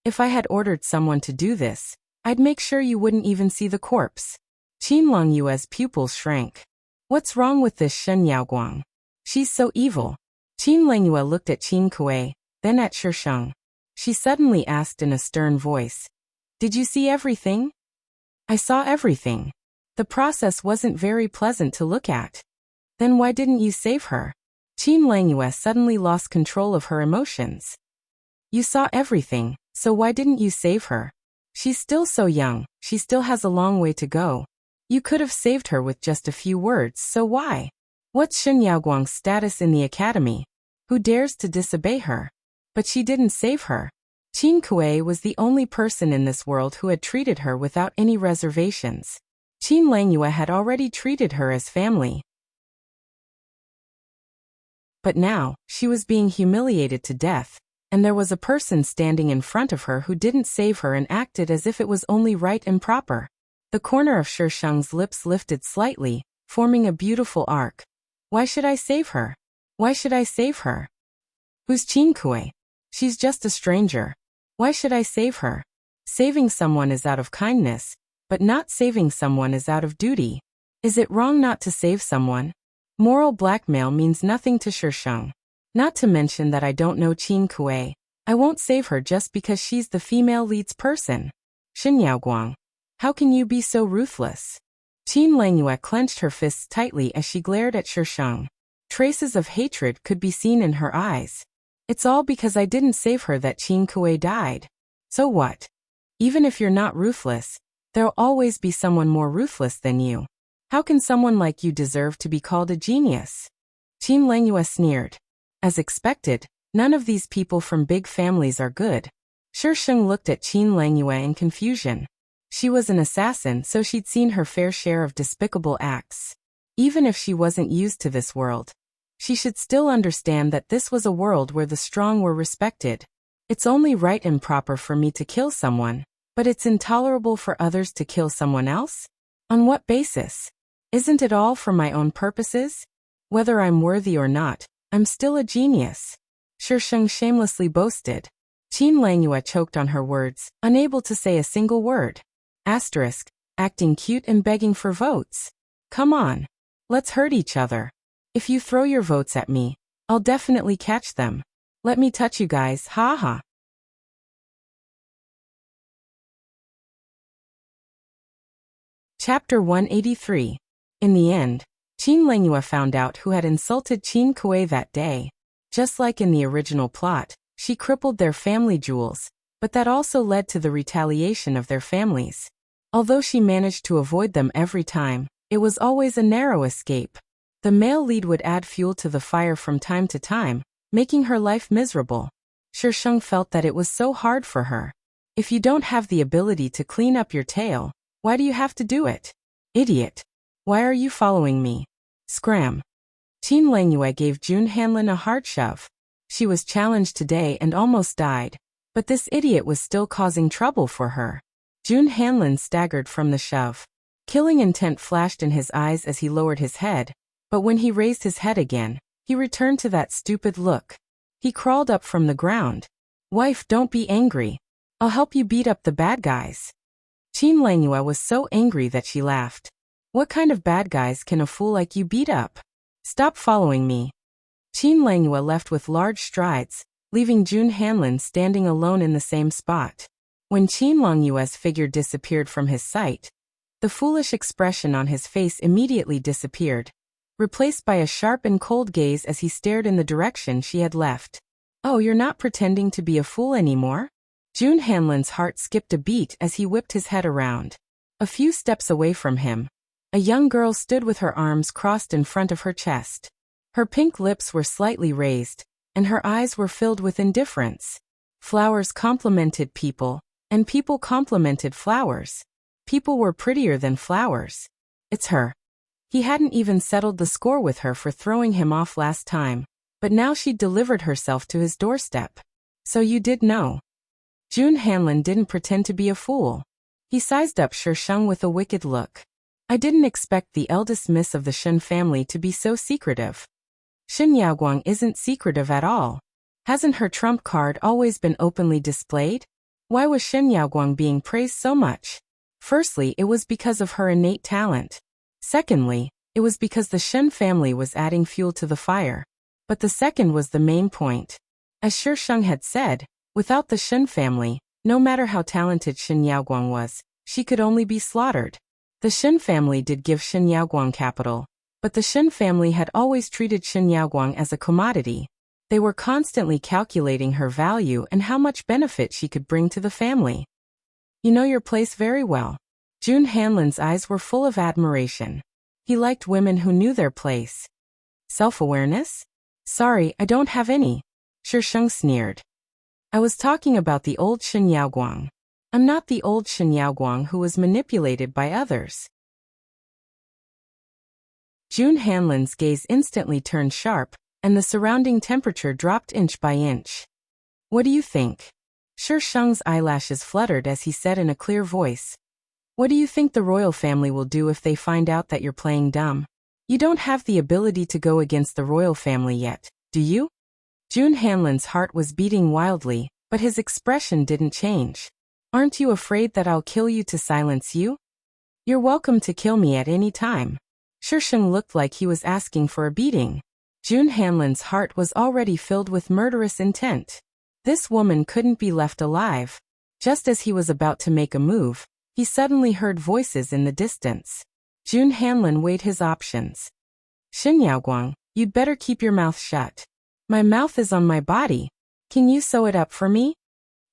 [SPEAKER 1] If I had ordered someone to do this, I'd make sure you wouldn't even see the corpse. Qin Langyue's pupils shrank. What's wrong with this Shen Yaoguang? She's so evil. Qin Langyue looked at Qin Kuei, then at Shisheng. She suddenly asked in a stern voice. Did you see everything? I saw everything. The process wasn't very pleasant to look at. Then why didn't you save her? Qin Langyue suddenly lost control of her emotions. You saw everything, so why didn't you save her? She's still so young, she still has a long way to go. You could have saved her with just a few words, so why? What's Shen Yaoguang's status in the academy? Who dares to disobey her? But she didn't save her. Qin Kuei was the only person in this world who had treated her without any reservations. Qin Langyue had already treated her as family. But now, she was being humiliated to death, and there was a person standing in front of her who didn't save her and acted as if it was only right and proper. The corner of Shisheng's lips lifted slightly, forming a beautiful arc. Why should I save her? Why should I save her? Who's Qin Kuei? She's just a stranger. Why should I save her? Saving someone is out of kindness, but not saving someone is out of duty. Is it wrong not to save someone? Moral blackmail means nothing to Shisheng. Not to mention that I don't know Qin Kuei. I won't save her just because she's the female lead's person. Shen Yaoguang. How can you be so ruthless? Qin Langyue clenched her fists tightly as she glared at Shisheng. Traces of hatred could be seen in her eyes. It's all because I didn't save her that Qin Kuei died. So what? Even if you're not ruthless, there'll always be someone more ruthless than you. How can someone like you deserve to be called a genius? Qin Langyue sneered. As expected, none of these people from big families are good. Shisheng looked at Qin Langyue in confusion. She was an assassin, so she'd seen her fair share of despicable acts. Even if she wasn't used to this world, she should still understand that this was a world where the strong were respected. It's only right and proper for me to kill someone, but it's intolerable for others to kill someone else? On what basis? Isn't it all for my own purposes? Whether I'm worthy or not, I'm still a genius. Shisheng shamelessly boasted. Qin Langyue choked on her words, unable to say a single word. Asterisk, acting cute and begging for votes. Come on. Let's hurt each other. If you throw your votes at me, I'll definitely catch them. Let me touch you guys, ha ha. Chapter 183. In the end, Qin Langyue found out who had insulted Qin Kuei that day. Just like in the original plot, she crippled their family jewels, but that also led to the retaliation of their families. Although she managed to avoid them every time, it was always a narrow escape. The male lead would add fuel to the fire from time to time, making her life miserable. Shisheng felt that it was so hard for her. If you don't have the ability to clean up your tail, why do you have to do it? Idiot. Why are you following me? Scram. Qin Langyue gave Jun Hanlin a hard shove. She was challenged today and almost died, but this idiot was still causing trouble for her. Jun Hanlin staggered from the shove. Killing intent flashed in his eyes as he lowered his head, but when he raised his head again, he returned to that stupid look. He crawled up from the ground. Wife, don't be angry. I'll help you beat up the bad guys. Qin Langyue was so angry that she laughed. What kind of bad guys can a fool like you beat up? Stop following me. Qin Langyue left with large strides, leaving Jun Hanlin standing alone in the same spot. When Qin Langyue's figure disappeared from his sight, the foolish expression on his face immediately disappeared, replaced by a sharp and cold gaze as he stared in the direction she had left. Oh, you're not pretending to be a fool anymore? Jun Hanlin's heart skipped a beat as he whipped his head around. A few steps away from him, a young girl stood with her arms crossed in front of her chest. Her pink lips were slightly raised, and her eyes were filled with indifference. Flowers complimented people, and people complimented flowers. People were prettier than flowers. It's her. He hadn't even settled the score with her for throwing him off last time, but now she'd delivered herself to his doorstep. So you did know. Jun Hanlin didn't pretend to be a fool. He sized up Shisheng with a wicked look. I didn't expect the eldest miss of the Shen family to be so secretive. Shen Yaoguang isn't secretive at all. Hasn't her trump card always been openly displayed? Why was Shen Yaoguang being praised so much? Firstly, it was because of her innate talent. Secondly, it was because the Shen family was adding fuel to the fire. But the second was the main point. As Shisheng had said, without the Shen family, no matter how talented Shen Yaoguang was, she could only be slaughtered. The Shen family did give Shen Yaoguang capital, but the Shen family had always treated Shen Yaoguang as a commodity. They were constantly calculating her value and how much benefit she could bring to the family. You know your place very well. Jun Hanlin's eyes were full of admiration. He liked women who knew their place. Self-awareness? Sorry, I don't have any. Shisheng sneered. I was talking about the old Shen Yaoguang. I'm not the old Shen Yaoguang who was manipulated by others. Jun Hanlin's gaze instantly turned sharp, and the surrounding temperature dropped inch by inch. What do you think? Shi Sheng's eyelashes fluttered as he said in a clear voice. What do you think the royal family will do if they find out that you're playing dumb? You don't have the ability to go against the royal family yet, do you? Jun Hanlin's heart was beating wildly, but his expression didn't change. Aren't you afraid that I'll kill you to silence you? You're welcome to kill me at any time. Shi Sheng looked like he was asking for a beating. Jun Hanlin's heart was already filled with murderous intent. This woman couldn't be left alive. Just as he was about to make a move, he suddenly heard voices in the distance. Jun Hanlin weighed his options. Xin Yaoguang, you'd better keep your mouth shut. My mouth is on my body. Can you sew it up for me?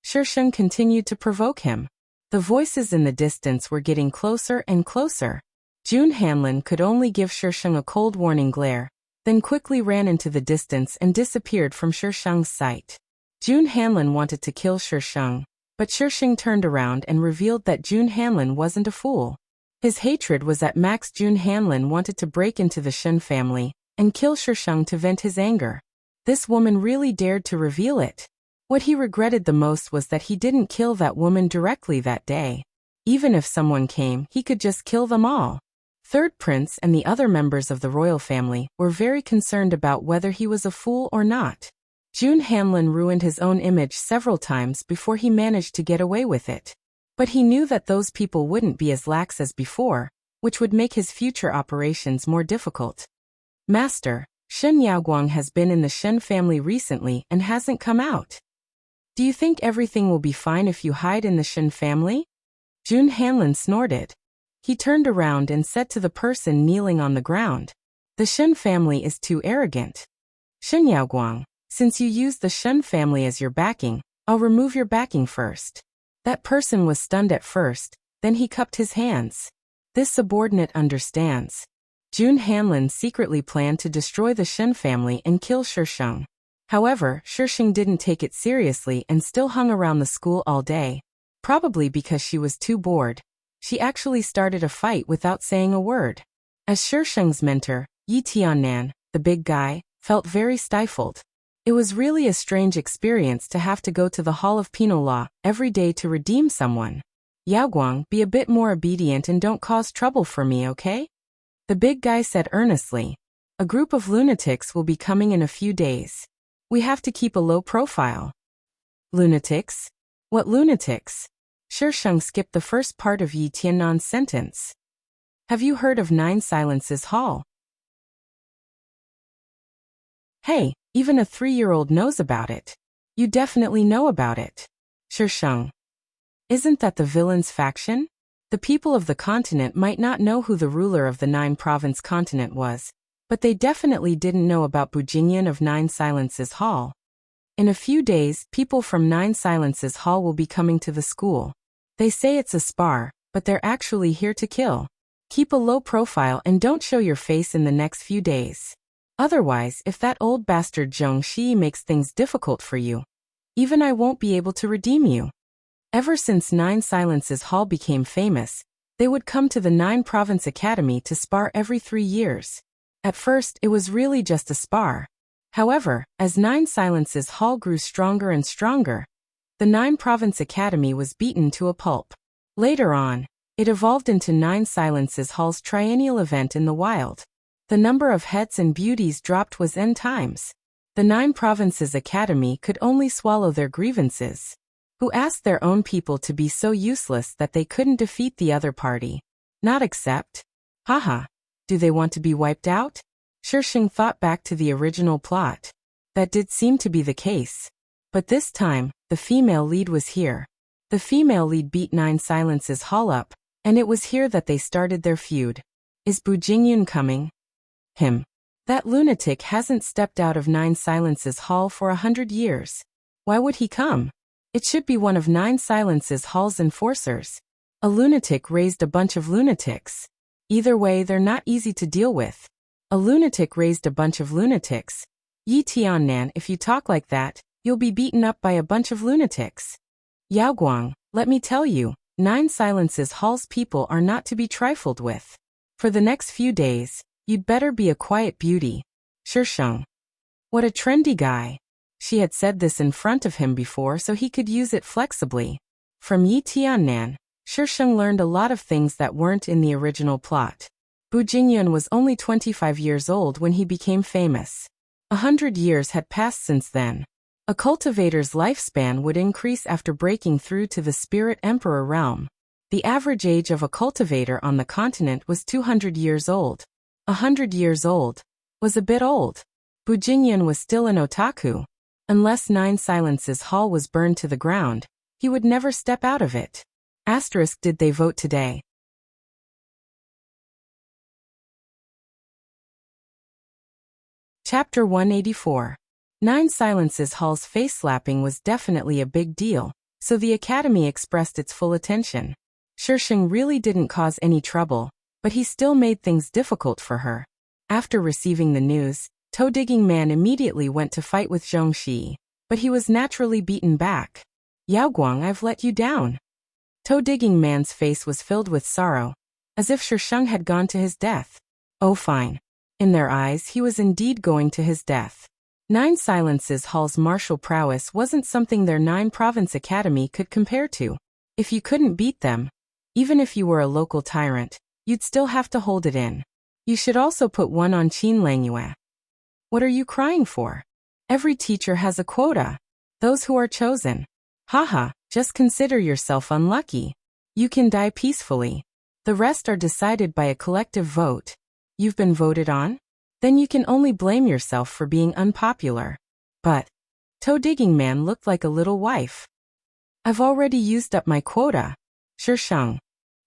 [SPEAKER 1] Shi Sheng continued to provoke him. The voices in the distance were getting closer and closer. Jun Hanlin could only give Shi Sheng a cold warning glare, then quickly ran into the distance and disappeared from Shi Sheng's sight. Jun Hanlin wanted to kill Shi Sheng, but Shi Sheng turned around and revealed that Jun Hanlin wasn't a fool. His hatred was at max. Jun Hanlin wanted to break into the Shen family and kill Shi Sheng to vent his anger. This woman really dared to reveal it. What he regretted the most was that he didn't kill that woman directly that day. Even if someone came, he could just kill them all. Third Prince and the other members of the royal family were very concerned about whether he was a fool or not. Jun Hanlin ruined his own image several times before he managed to get away with it. But he knew that those people wouldn't be as lax as before, which would make his future operations more difficult. Master, Shen Yaoguang has been in the Shen family recently and hasn't come out. Do you think everything will be fine if you hide in the Shen family? Jun Hanlin snorted. He turned around and said to the person kneeling on the ground, the Shen family is too arrogant. Shen Yaoguang, since you use the Shen family as your backing, I'll remove your backing first. That person was stunned at first, then he cupped his hands. This subordinate understands. Jun Hanlin secretly planned to destroy the Shen family and kill Shi Sheng. However, Shi Sheng didn't take it seriously and still hung around the school all day. Probably because she was too bored. She actually started a fight without saying a word. As Shi Sheng's mentor, Yi Tiannan, the big guy, felt very stifled. It was really a strange experience to have to go to the Hall of Penal Law every day to redeem someone. Yaoguang, be a bit more obedient and don't cause trouble for me, okay? The big guy said earnestly. A group of lunatics will be coming in a few days. We have to keep a low profile. Lunatics? What lunatics? Shi Sheng skipped the first part of Yi Tiannan's sentence. Have you heard of Nine Silences Hall? Hey, even a 3-year-old knows about it. You definitely know about it. Shi Sheng. Isn't that the villain's faction? The people of the continent might not know who the ruler of the 9-province continent was, but they definitely didn't know about Bujingyan of Nine Silences Hall. In a few days, people from Nine Silences Hall will be coming to the school. They say it's a spar, but they're actually here to kill. Keep a low profile and don't show your face in the next few days. Otherwise, if that old bastard Zhong Shi makes things difficult for you, even I won't be able to redeem you. Ever since Nine Silences Hall became famous, they would come to the 9-province academy to spar every 3 years. At first, it was really just a spar. However, as Nine Silences Hall grew stronger and stronger, the 9-province academy was beaten to a pulp. Later on, it evolved into Nine Silences Hall's triennial event in the wild. The number of heads and beauties dropped was n times. The 9 provinces academy could only swallow their grievances. Who asked their own people to be so useless that they couldn't defeat the other party? Not accept? Haha. Do they want to be wiped out? Shi Sheng thought back to the original plot. That did seem to be the case. But this time, the female lead was here. The female lead beat Nine Silences Hall up, and it was here that they started their feud. Is Bu Jingyun coming? Him. That lunatic hasn't stepped out of Nine Silences Hall for 100 years. Why would he come? It should be one of Nine Silences Hall's enforcers. A lunatic raised a bunch of lunatics. Either way, they're not easy to deal with. A lunatic raised a bunch of lunatics. Yi Tiannan, if you talk like that, you'll be beaten up by a bunch of lunatics. Yaoguang, let me tell you, Nine Silences Hall's people are not to be trifled with. For the next few days, you'd better be a quiet beauty. Shi Sheng. What a trendy guy. She had said this in front of him before so he could use it flexibly. From Yi Tiannan, Shisheng learned a lot of things that weren't in the original plot. Bu Jingyun was only 25 years old when he became famous. 100 years had passed since then. A cultivator's lifespan would increase after breaking through to the Spirit Emperor realm. The average age of a cultivator on the continent was 200 years old. 100 years old was a bit old. Bu Jingyun was still an otaku. Unless Nine Silences Hall was burned to the ground, he would never step out of it. Asterisk, did they vote today? Chapter 184. Nine Silences Hall's face-slapping was definitely a big deal, so the Academy expressed its full attention. Shisheng really didn't cause any trouble, but he still made things difficult for her. After receiving the news, Toe-Digging Man immediately went to fight with Zhong Shi, but he was naturally beaten back. Yao Guang, I've let you down. Toe-Digging Man's face was filled with sorrow, as if Shisheng had gone to his death. Oh fine. In their eyes he was indeed going to his death. Nine Silences Hall's martial prowess wasn't something their 9-province academy could compare to. If you couldn't beat them, even if you were a local tyrant, you'd still have to hold it in. You should also put one on Qin Langyue. What are you crying for? Every teacher has a quota. Those who are chosen. Haha, just consider yourself unlucky. You can die peacefully. The rest are decided by a collective vote. You've been voted on? Then you can only blame yourself for being unpopular. But Toe-Digging Man looked like a little wife. I've already used up my quota. Shisheng.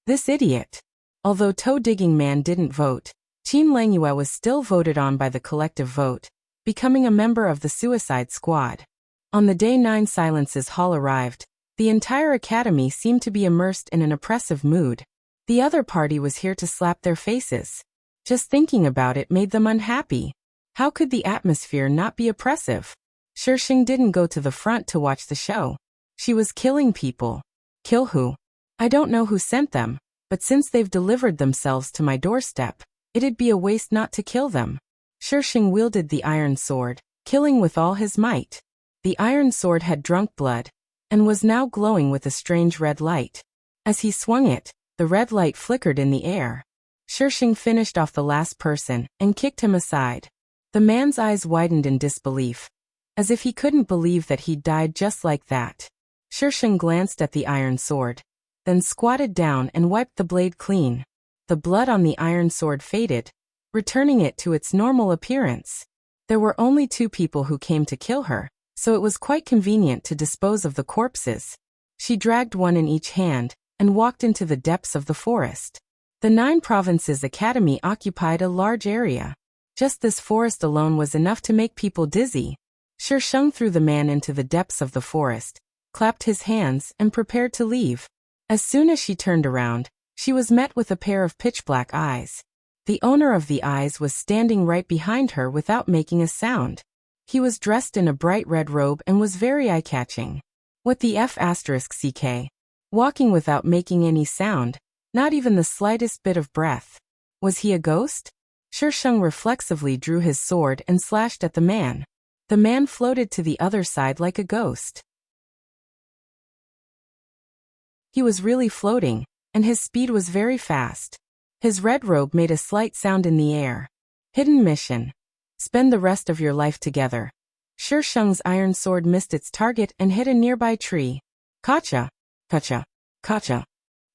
[SPEAKER 1] This idiot. Although Toe-Digging Man didn't vote, Qin Langyue was still voted on by the collective vote, becoming a member of the Suicide Squad. On the day Nine Silences Hall arrived, the entire academy seemed to be immersed in an oppressive mood. The other party was here to slap their faces. Just thinking about it made them unhappy. How could the atmosphere not be oppressive? Shisheng didn't go to the front to watch the show. She was killing people. Kill who? I don't know who sent them, but since they've delivered themselves to my doorstep, it'd be a waste not to kill them. Shisheng wielded the iron sword, killing with all his might. The iron sword had drunk blood, and was now glowing with a strange red light. As he swung it, the red light flickered in the air. Shisheng finished off the last person and kicked him aside. The man's eyes widened in disbelief, as if he couldn't believe that he'd died just like that. Shisheng glanced at the iron sword, then squatted down and wiped the blade clean. The blood on the iron sword faded, returning it to its normal appearance. There were only 2 people who came to kill her, so it was quite convenient to dispose of the corpses. She dragged one in each hand and walked into the depths of the forest. The 9 provinces academy occupied a large area. Just this forest alone was enough to make people dizzy. Shisheng threw the man into the depths of the forest, clapped his hands, and prepared to leave. As soon as she turned around, she was met with a pair of pitch-black eyes. The owner of the eyes was standing right behind her without making a sound. He was dressed in a bright red robe and was very eye-catching. What the F***ck? Walking without making any sound, not even the slightest bit of breath. Was he a ghost? Shisheng reflexively drew his sword and slashed at the man. The man floated to the other side like a ghost. He was really floating, and his speed was very fast. His red robe made a slight sound in the air. Hidden mission. Spend the rest of your life together. Shisheng's iron sword missed its target and hit a nearby tree. Kacha! Kacha! Kacha!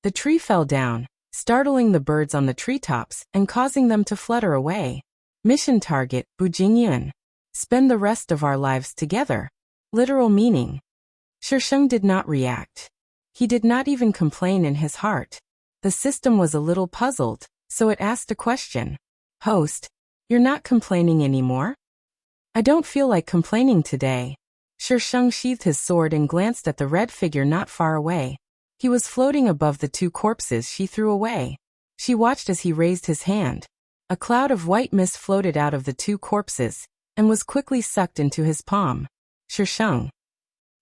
[SPEAKER 1] The tree fell down, startling the birds on the treetops and causing them to flutter away. Mission target, Bu Jingyun. Spend the rest of our lives together. Literal meaning. Shisheng did not react. He did not even complain in his heart. The system was a little puzzled, so it asked a question. Host, you're not complaining anymore? I don't feel like complaining today. Shisheng sheathed his sword and glanced at the red figure not far away. He was floating above the 2 corpses she threw away. She watched as he raised his hand. A cloud of white mist floated out of the 2 corpses, and was quickly sucked into his palm. Shisheng.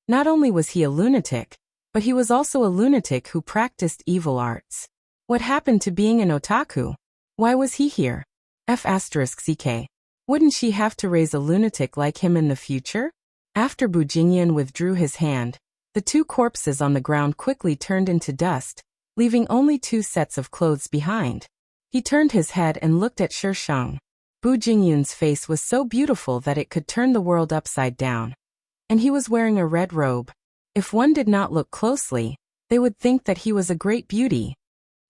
[SPEAKER 1] Not only was he a lunatic, but he was also a lunatic who practiced evil arts. What happened to being an otaku? Why was he here? F***ck. Wouldn't she have to raise a lunatic like him in the future? After Bu Jingyan withdrew his hand, the two corpses on the ground quickly turned into dust, leaving only 2 sets of clothes behind. He turned his head and looked at Shisheng. Bu Jingyun's face was so beautiful that it could turn the world upside down. And he was wearing a red robe. If one did not look closely, they would think that he was a great beauty.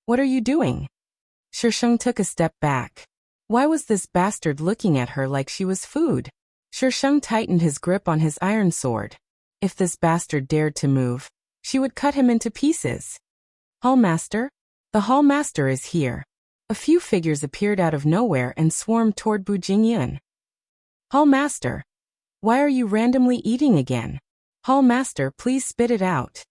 [SPEAKER 1] What are you doing? Shisheng took a step back. Why was this bastard looking at her like she was food? Shisheng tightened his grip on his iron sword. If this bastard dared to move, she would cut him into pieces. Hallmaster? The Hallmaster is here. A few figures appeared out of nowhere and swarmed toward Bu Jingyun. Hallmaster, why are you randomly eating again? Hallmaster, please spit it out.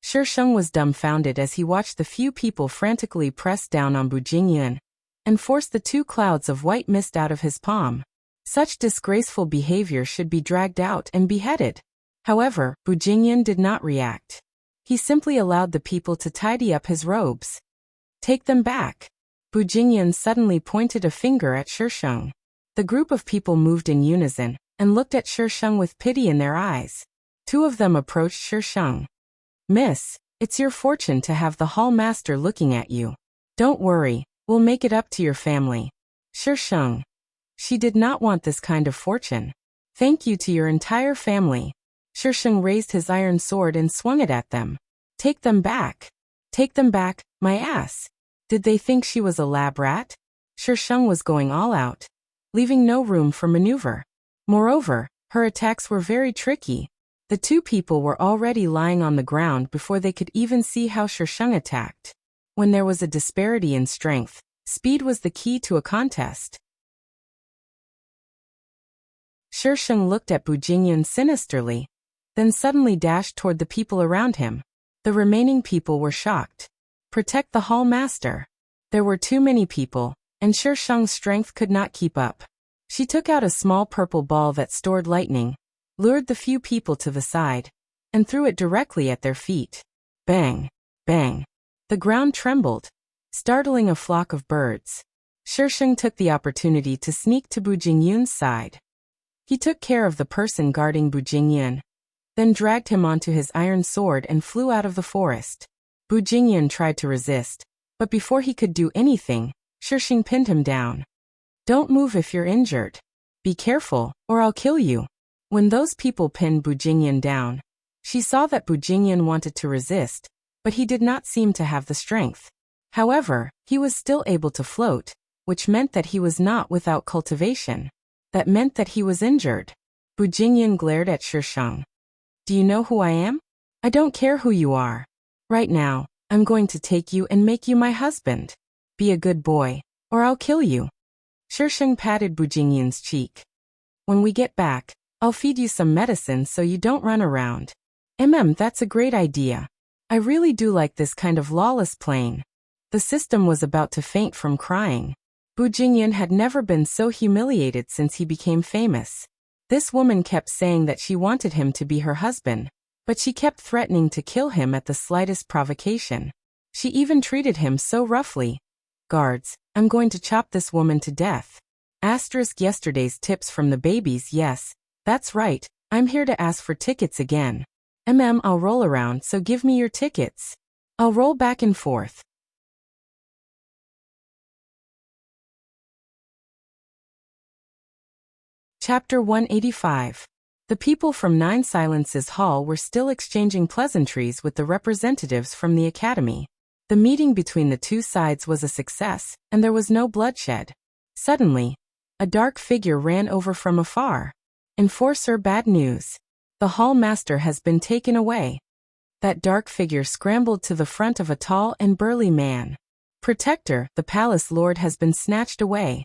[SPEAKER 1] Shisheng was dumbfounded as he watched the few people frantically press down on Bu Jingyun and force the 2 clouds of white mist out of his palm. Such disgraceful behavior should be dragged out and beheaded. However, Bu Jingyun did not react. He simply allowed the people to tidy up his robes. Take them back. Bu Jingyun suddenly pointed a finger at Shisheng. The group of people moved in unison and looked at Shisheng with pity in their eyes. 2 of them approached Shisheng. Miss, it's your fortune to have the Hallmaster looking at you. Don't worry, we'll make it up to your family. Shisheng. She did not want this kind of fortune. Thank you to your entire family. Shisheng raised his iron sword and swung it at them. Take them back. Take them back, my ass. Did they think she was a lab rat? Shisheng was going all out, leaving no room for maneuver. Moreover, her attacks were very tricky. The 2 people were already lying on the ground before they could even see how Shisheng attacked. When there was a disparity in strength, speed was the key to a contest. Shisheng looked at Bu Jingyun sinisterly, then suddenly dashed toward the people around him. The remaining people were shocked. Protect the Hallmaster. There were too many people, and Shisheng's strength could not keep up. She took out a small purple ball that stored lightning, lured the few people to the side, and threw it directly at their feet. Bang! Bang! The ground trembled, startling a flock of birds. Shisheng took the opportunity to sneak to Bu Jingyun's side. He took care of the person guarding Bu Jingyun, then dragged him onto his iron sword and flew out of the forest. Bu Jingyun tried to resist, but before he could do anything, Shisheng pinned him down. Don't move if you're injured. Be careful, or I'll kill you. When those people pinned Bu Jingyun down, she saw that Bu Jingyun wanted to resist, but he did not seem to have the strength. However, he was still able to float, which meant that he was not without cultivation. That meant that he was injured. Bu Jingyun glared at Shisheng. Do you know who I am? I don't care who you are. Right now, I'm going to take you and make you my husband. Be a good boy, or I'll kill you. Shisheng patted Bu Jingyun's cheek. When we get back, I'll feed you some medicine so you don't run around. That's a great idea. I really do like this kind of lawless playing. The system was about to faint from crying. Bu Jingyun had never been so humiliated since he became famous. This woman kept saying that she wanted him to be her husband, but she kept threatening to kill him at the slightest provocation. She even treated him so roughly. Guards, I'm going to chop this woman to death. Yesterday's tips from the babies. Yes, that's right, I'm here to ask for tickets again. I'll roll around, so give me your tickets. I'll roll back and forth. Chapter 185. The people from Nine Silences Hall were still exchanging pleasantries with the representatives from the academy. The meeting between the two sides was a success, and there was no bloodshed. Suddenly, a dark figure ran over from afar. Enforcer, bad news. The hall master has been taken away. That dark figure scrambled to the front of a tall and burly man. Protector, the palace lord has been snatched away.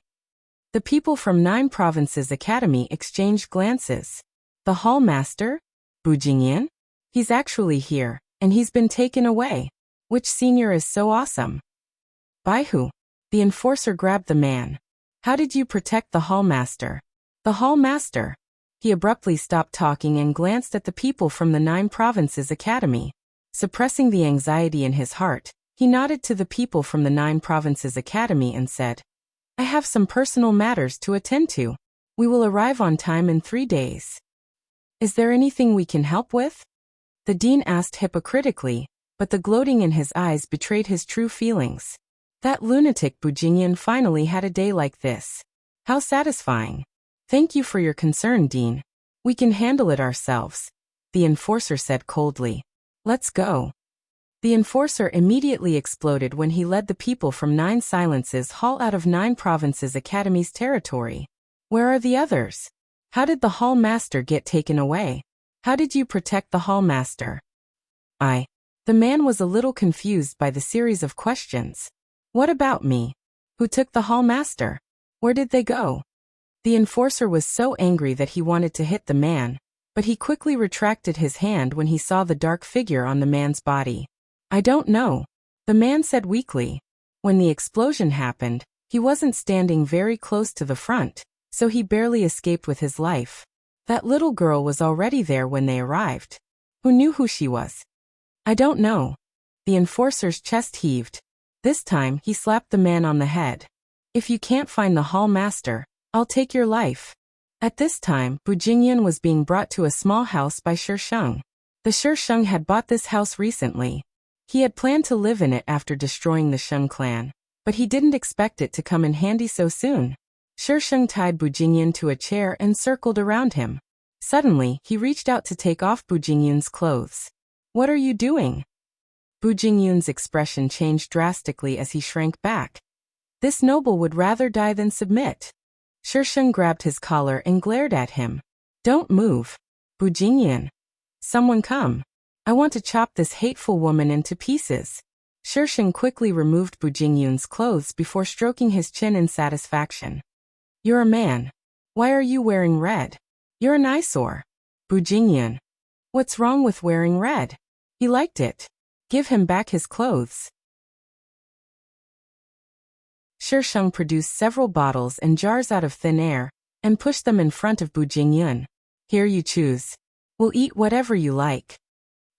[SPEAKER 1] The people from 9 Provinces Academy exchanged glances. The hall master? Bu Jingyan? He's actually here, and he's been taken away. Which senior is so awesome? By who? The enforcer grabbed the man. How did you protect the hall master? The hall master. He abruptly stopped talking and glanced at the people from the 9 Provinces Academy. Suppressing the anxiety in his heart, he nodded to the people from the 9 Provinces Academy and said, I have some personal matters to attend to. We will arrive on time in 3 days. Is there anything we can help with? The dean asked hypocritically, but the gloating in his eyes betrayed his true feelings. That lunatic Bujingyan finally had a day like this. How satisfying. Thank you for your concern, Dean. We can handle it ourselves, the enforcer said coldly. Let's go. The enforcer immediately exploded when he led the people from 9 Silences Hall out of 9 Provinces Academy's territory. Where are the others? How did the hall master get taken away? How did you protect the hall master? The man was a little confused by the series of questions. What about me? Who took the hall master? Where did they go? The enforcer was so angry that he wanted to hit the man, but he quickly retracted his hand when he saw the dark figure on the man's body. I don't know, the man said weakly. When the explosion happened, he wasn't standing very close to the front, so he barely escaped with his life. That little girl was already there when they arrived. Who knew who she was? I don't know. The enforcer's chest heaved. This time, he slapped the man on the head. If you can't find the hall master, I'll take your life. At this time, Bujingyan was being brought to a small house by Shisheng. The Shisheng had bought this house recently. He had planned to live in it after destroying the Sheng clan, but he didn't expect it to come in handy so soon. Shisheng tied Bujingyan to a chair and circled around him. Suddenly, he reached out to take off Bujingyan's clothes. What are you doing? Bujingyan's expression changed drastically as he shrank back. This noble would rather die than submit. Shisheng grabbed his collar and glared at him. Don't move. Bujingyan. Someone come. I want to chop this hateful woman into pieces. Shisheng quickly removed Bujingyan's clothes before stroking his chin in satisfaction. You're a man. Why are you wearing red? You're an eyesore. Bujingyan. What's wrong with wearing red? He liked it. Give him back his clothes. Shisheng produced several bottles and jars out of thin air, and pushed them in front of Bujingyan. Here you choose. We'll eat whatever you like.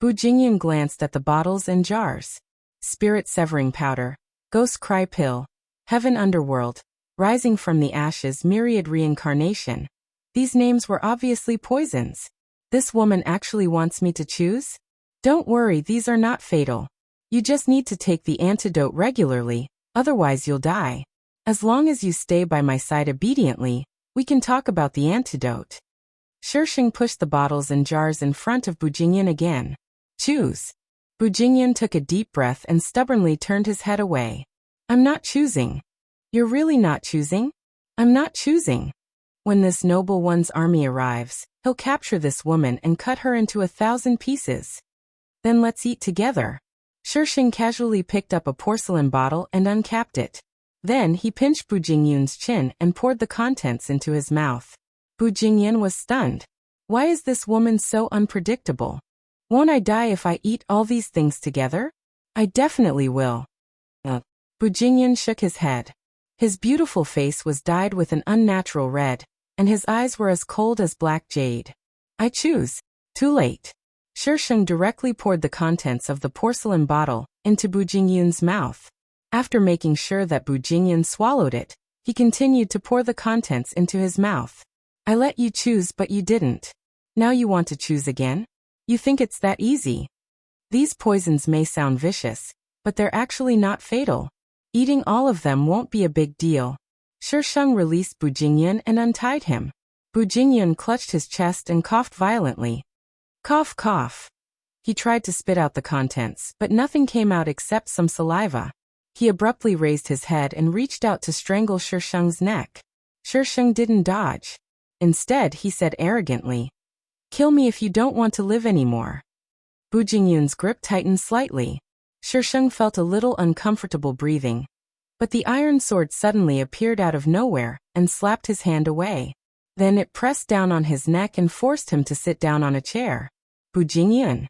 [SPEAKER 1] Bujingyan glanced at the bottles and jars. Spirit-severing powder, ghost cry pill, heaven underworld, rising from the ashes myriad reincarnation. These names were obviously poisons. This woman actually wants me to choose? Don't worry, these are not fatal. You just need to take the antidote regularly, otherwise you'll die. As long as you stay by my side obediently, we can talk about the antidote. Shisheng pushed the bottles and jars in front of Bujingyan again. Choose. Bujingyan took a deep breath and stubbornly turned his head away. I'm not choosing. You're really not choosing? I'm not choosing. When this noble one's army arrives, he'll capture this woman and cut her into 1,000 pieces. Then let's eat together. Shisheng casually picked up a porcelain bottle and uncapped it. Then he pinched Bujingyan's chin and poured the contents into his mouth. Bujingyan was stunned. Why is this woman so unpredictable? Won't I die if I eat all these things together? I definitely will. Bujingyan shook his head. His beautiful face was dyed with an unnatural red, and his eyes were as cold as black jade. I choose. Too late. Shisheng directly poured the contents of the porcelain bottle into Bujingyan's mouth. After making sure that Bujingyan swallowed it, he continued to pour the contents into his mouth. I let you choose but you didn't. Now you want to choose again? You think it's that easy? These poisons may sound vicious, but they're actually not fatal. Eating all of them won't be a big deal. Shisheng released Bujingyan and untied him. Bujingyan clutched his chest and coughed violently. Cough, cough. He tried to spit out the contents, but nothing came out except some saliva. He abruptly raised his head and reached out to strangle Shisheng's neck. Shisheng didn't dodge. Instead, he said arrogantly, Kill me if you don't want to live anymore. Bujingyan's grip tightened slightly. Shisheng felt a little uncomfortable breathing. But the iron sword suddenly appeared out of nowhere and slapped his hand away. Then it pressed down on his neck and forced him to sit down on a chair. Bujingyan.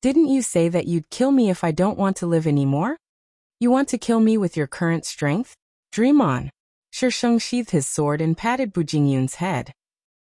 [SPEAKER 1] Didn't you say that you'd kill me if I don't want to live anymore? You want to kill me with your current strength? Dream on. Shisheng sheathed his sword and patted Bujingyan's head.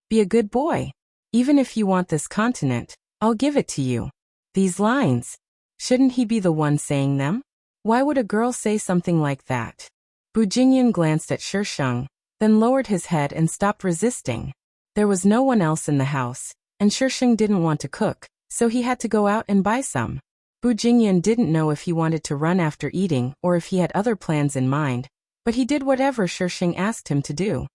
[SPEAKER 1] Be a good boy. Even if you want this continent, I'll give it to you. These lines. Shouldn't he be the one saying them? Why would a girl say something like that? Bujingyan glanced at Shisheng, then lowered his head and stopped resisting. There was no one else in the house, and Shisheng didn't want to cook, so he had to go out and buy some. Bu Jingyan didn't know if he wanted to run after eating or if he had other plans in mind, but he did whatever Shisheng asked him to do.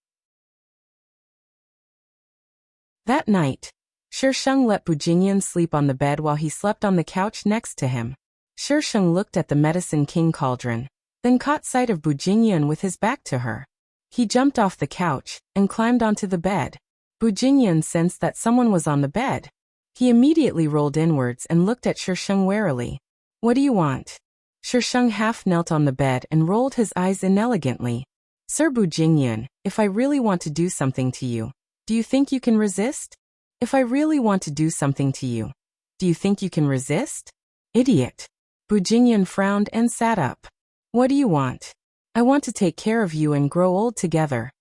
[SPEAKER 1] That night, Shisheng let Bu Jingyan sleep on the bed while he slept on the couch next to him. Shisheng looked at the Medicine King cauldron, then caught sight of Bu Jingyan with his back to her. He jumped off the couch and climbed onto the bed. Bu Jingyan sensed that someone was on the bed. He immediately rolled inwards and looked at Shisheng warily. "What do you want?" Shisheng half knelt on the bed and rolled his eyes inelegantly. "Sir Bu Jingyan, if I really want to do something to you, do you think you can resist? If I really want to do something to you, do you think you can resist?" "Idiot." Bu Jingyan frowned and sat up. "What do you want?" "I want to take care of you and grow old together,"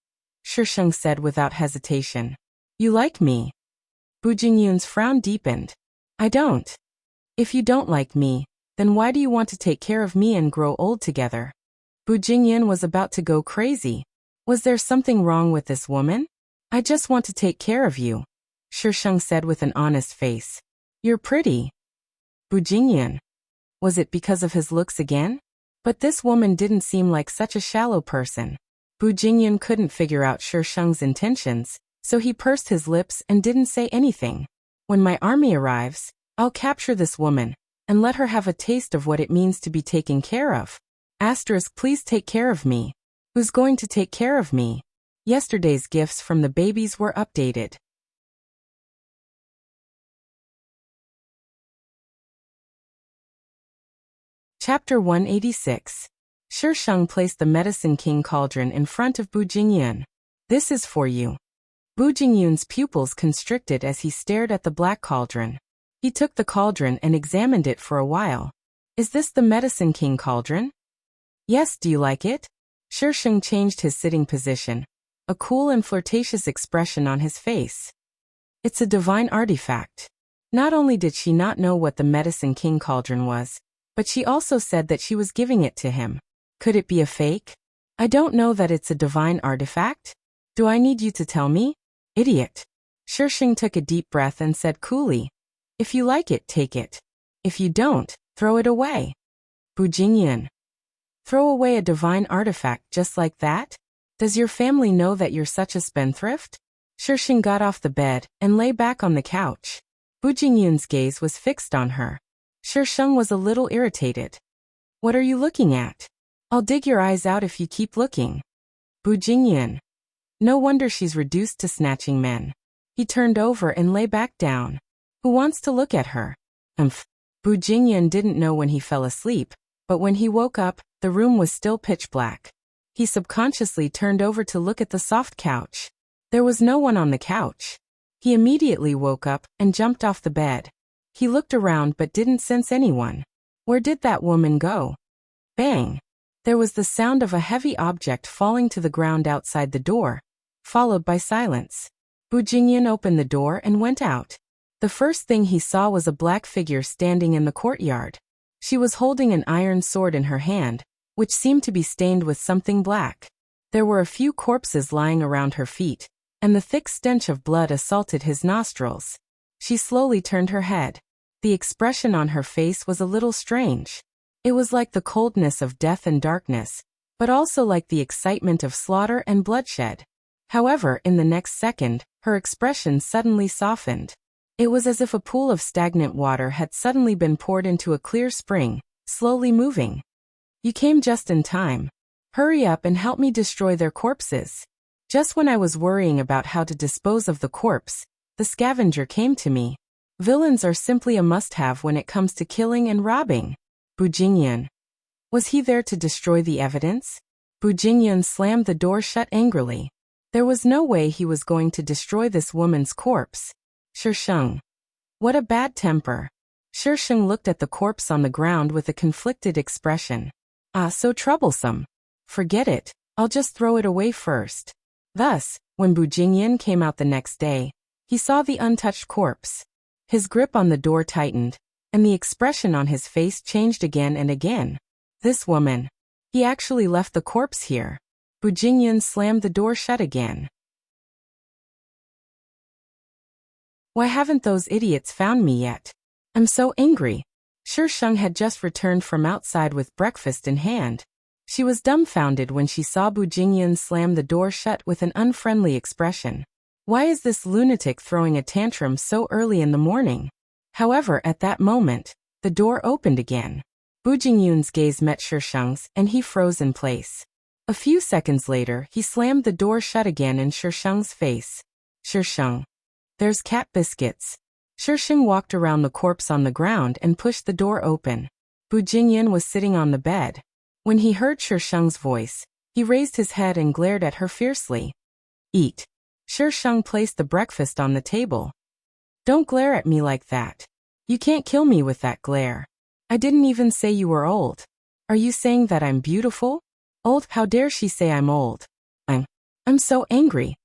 [SPEAKER 1] Shisheng said without hesitation. "You like me?" Bu Jingyan's frown deepened. "I don't." "If you don't like me, then why do you want to take care of me and grow old together?" Bu Jingyan was about to go crazy. Was there something wrong with this woman? "I just want to take care of you," Shisheng said with an honest face. "You're pretty." Bu Jingyan. Was it because of his looks again? But this woman didn't seem like such a shallow person. Bu Jingyan couldn't figure out Shisheng's intentions, so he pursed his lips and didn't say anything. "When my army arrives, I'll capture this woman and let her have a taste of what it means to be taken care of. Please take care of me." "Who's going to take care of me?" Yesterday's gifts from the babies were updated. Chapter 186. Shisheng placed the Medicine King cauldron in front of Bu Jingyan. "This is for you." Bu Jingyan's pupils constricted as he stared at the black cauldron. He took the cauldron and examined it for a while. "Is this the Medicine King cauldron?" "Yes, do you like it?" Shisheng changed his sitting position, a cool and flirtatious expression on his face. "It's a divine artifact." Not only did she not know what the Medicine King cauldron was, but she also said that she was giving it to him. Could it be a fake? "I don't know that it's a divine artifact. Do I need you to tell me?" "Idiot." Shisheng took a deep breath and said coolly, "If you like it, take it. If you don't, throw it away." Bu Jingyan. Throw away a divine artifact just like that? Does your family know that you're such a spendthrift? Shisheng got off the bed and lay back on the couch. Bu Jingyan's gaze was fixed on her. Shisheng was a little irritated. "What are you looking at? I'll dig your eyes out if you keep looking." Bu Jingyan. No wonder she's reduced to snatching men. He turned over and lay back down. "Who wants to look at her?" Bu Jingyan didn't know when he fell asleep, but when he woke up, the room was still pitch black. He subconsciously turned over to look at the soft couch. There was no one on the couch. He immediately woke up and jumped off the bed. He looked around but didn't sense anyone. Where did that woman go? Bang! There was the sound of a heavy object falling to the ground outside the door, followed by silence. Bu Jingyan opened the door and went out. The first thing he saw was a black figure standing in the courtyard. She was holding an iron sword in her hand, which seemed to be stained with something black. There were a few corpses lying around her feet, and the thick stench of blood assaulted his nostrils. She slowly turned her head. The expression on her face was a little strange. It was like the coldness of death and darkness, but also like the excitement of slaughter and bloodshed. However, in the next second, her expression suddenly softened. It was as if a pool of stagnant water had suddenly been poured into a clear spring, slowly moving. "You came just in time. Hurry up and help me destroy their corpses." Just when I was worrying about how to dispose of the corpse, the scavenger came to me. Villains are simply a must-have when it comes to killing and robbing. Bu Jingyan. Was he there to destroy the evidence? Bu Jingyan slammed the door shut angrily. There was no way he was going to destroy this woman's corpse. Shisheng. What a bad temper. Shisheng looked at the corpse on the ground with a conflicted expression. "Ah, so troublesome. Forget it, I'll just throw it away first." Thus, when Bu Jingyan came out the next day, he saw the untouched corpse. His grip on the door tightened, and the expression on his face changed again and again. This woman. He actually left the corpse here. Bu Jingyun slammed the door shut again. Why haven't those idiots found me yet? I'm so angry. Shisheng had just returned from outside with breakfast in hand. She was dumbfounded when she saw Bu Jingyun slam the door shut with an unfriendly expression. Why is this lunatic throwing a tantrum so early in the morning? However, at that moment, the door opened again. Bu Jingyun's gaze met Shisheng's, and he froze in place. A few seconds later, he slammed the door shut again in Shisheng's face. Shisheng. There's cat biscuits. Shisheng walked around the corpse on the ground and pushed the door open. Bu Jingyun was sitting on the bed. When he heard Shisheng's voice, he raised his head and glared at her fiercely. Eat. Shisheng placed the breakfast on the table. Don't glare at me like that. You can't kill me with that glare. I didn't even say you were old. Are you saying that I'm beautiful? Old? How dare she say I'm old? I'm so angry.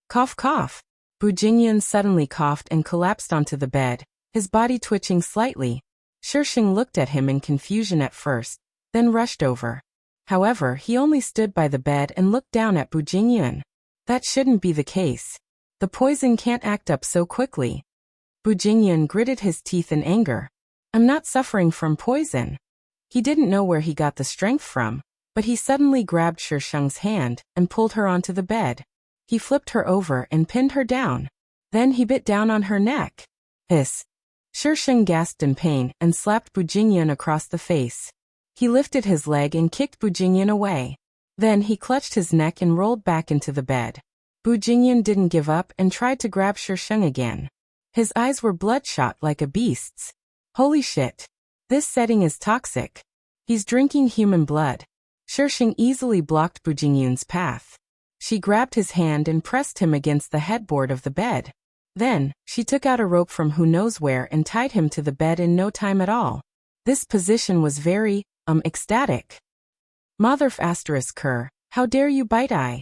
[SPEAKER 1] Cough cough. Bu Jingyun suddenly coughed and collapsed onto the bed, his body twitching slightly. Shisheng looked at him in confusion at first, then rushed over. However, he only stood by the bed and looked down at Bu Jingyun. That shouldn't be the case. The poison can't act up so quickly. Bu Jingyun gritted his teeth in anger. I'm not suffering from poison. He didn't know where he got the strength from, but he suddenly grabbed Shisheng's hand and pulled her onto the bed. He flipped her over and pinned her down. Then he bit down on her neck. Hiss. Shisheng gasped in pain and slapped Bu Jingyun across the face. He lifted his leg and kicked Bu Jingyun away. Then he clutched his neck and rolled back into the bed. Bu Jingyun didn't give up and tried to grab Shisheng again. His eyes were bloodshot like a beast's. Holy shit. This setting is toxic. He's drinking human blood. Shisheng easily blocked Bu Jingyun's path. She grabbed his hand and pressed him against the headboard of the bed. Then, she took out a rope from who knows where and tied him to the bed in no time at all. This position was very, ecstatic. Mother****, how dare you bite I?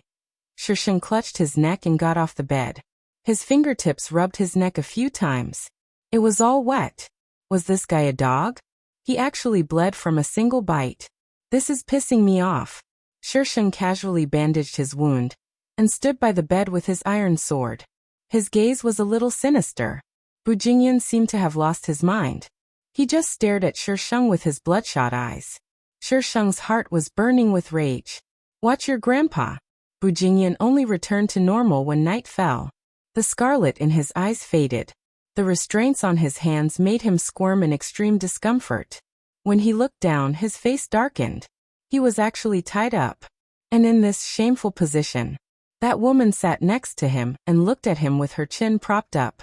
[SPEAKER 1] Shisheng clutched his neck and got off the bed. His fingertips rubbed his neck a few times. It was all wet. Was this guy a dog? He actually bled from a single bite. This is pissing me off. Shisheng casually bandaged his wound and stood by the bed with his iron sword. His gaze was a little sinister. Bu Jingyun seemed to have lost his mind. He just stared at Shisheng with his bloodshot eyes. Shisheng's heart was burning with rage. Watch your grandpa. Bu Jingyun only returned to normal when night fell. The scarlet in his eyes faded. The restraints on his hands made him squirm in extreme discomfort. When he looked down, his face darkened. He was actually tied up. And in this shameful position, that woman sat next to him and looked at him with her chin propped up.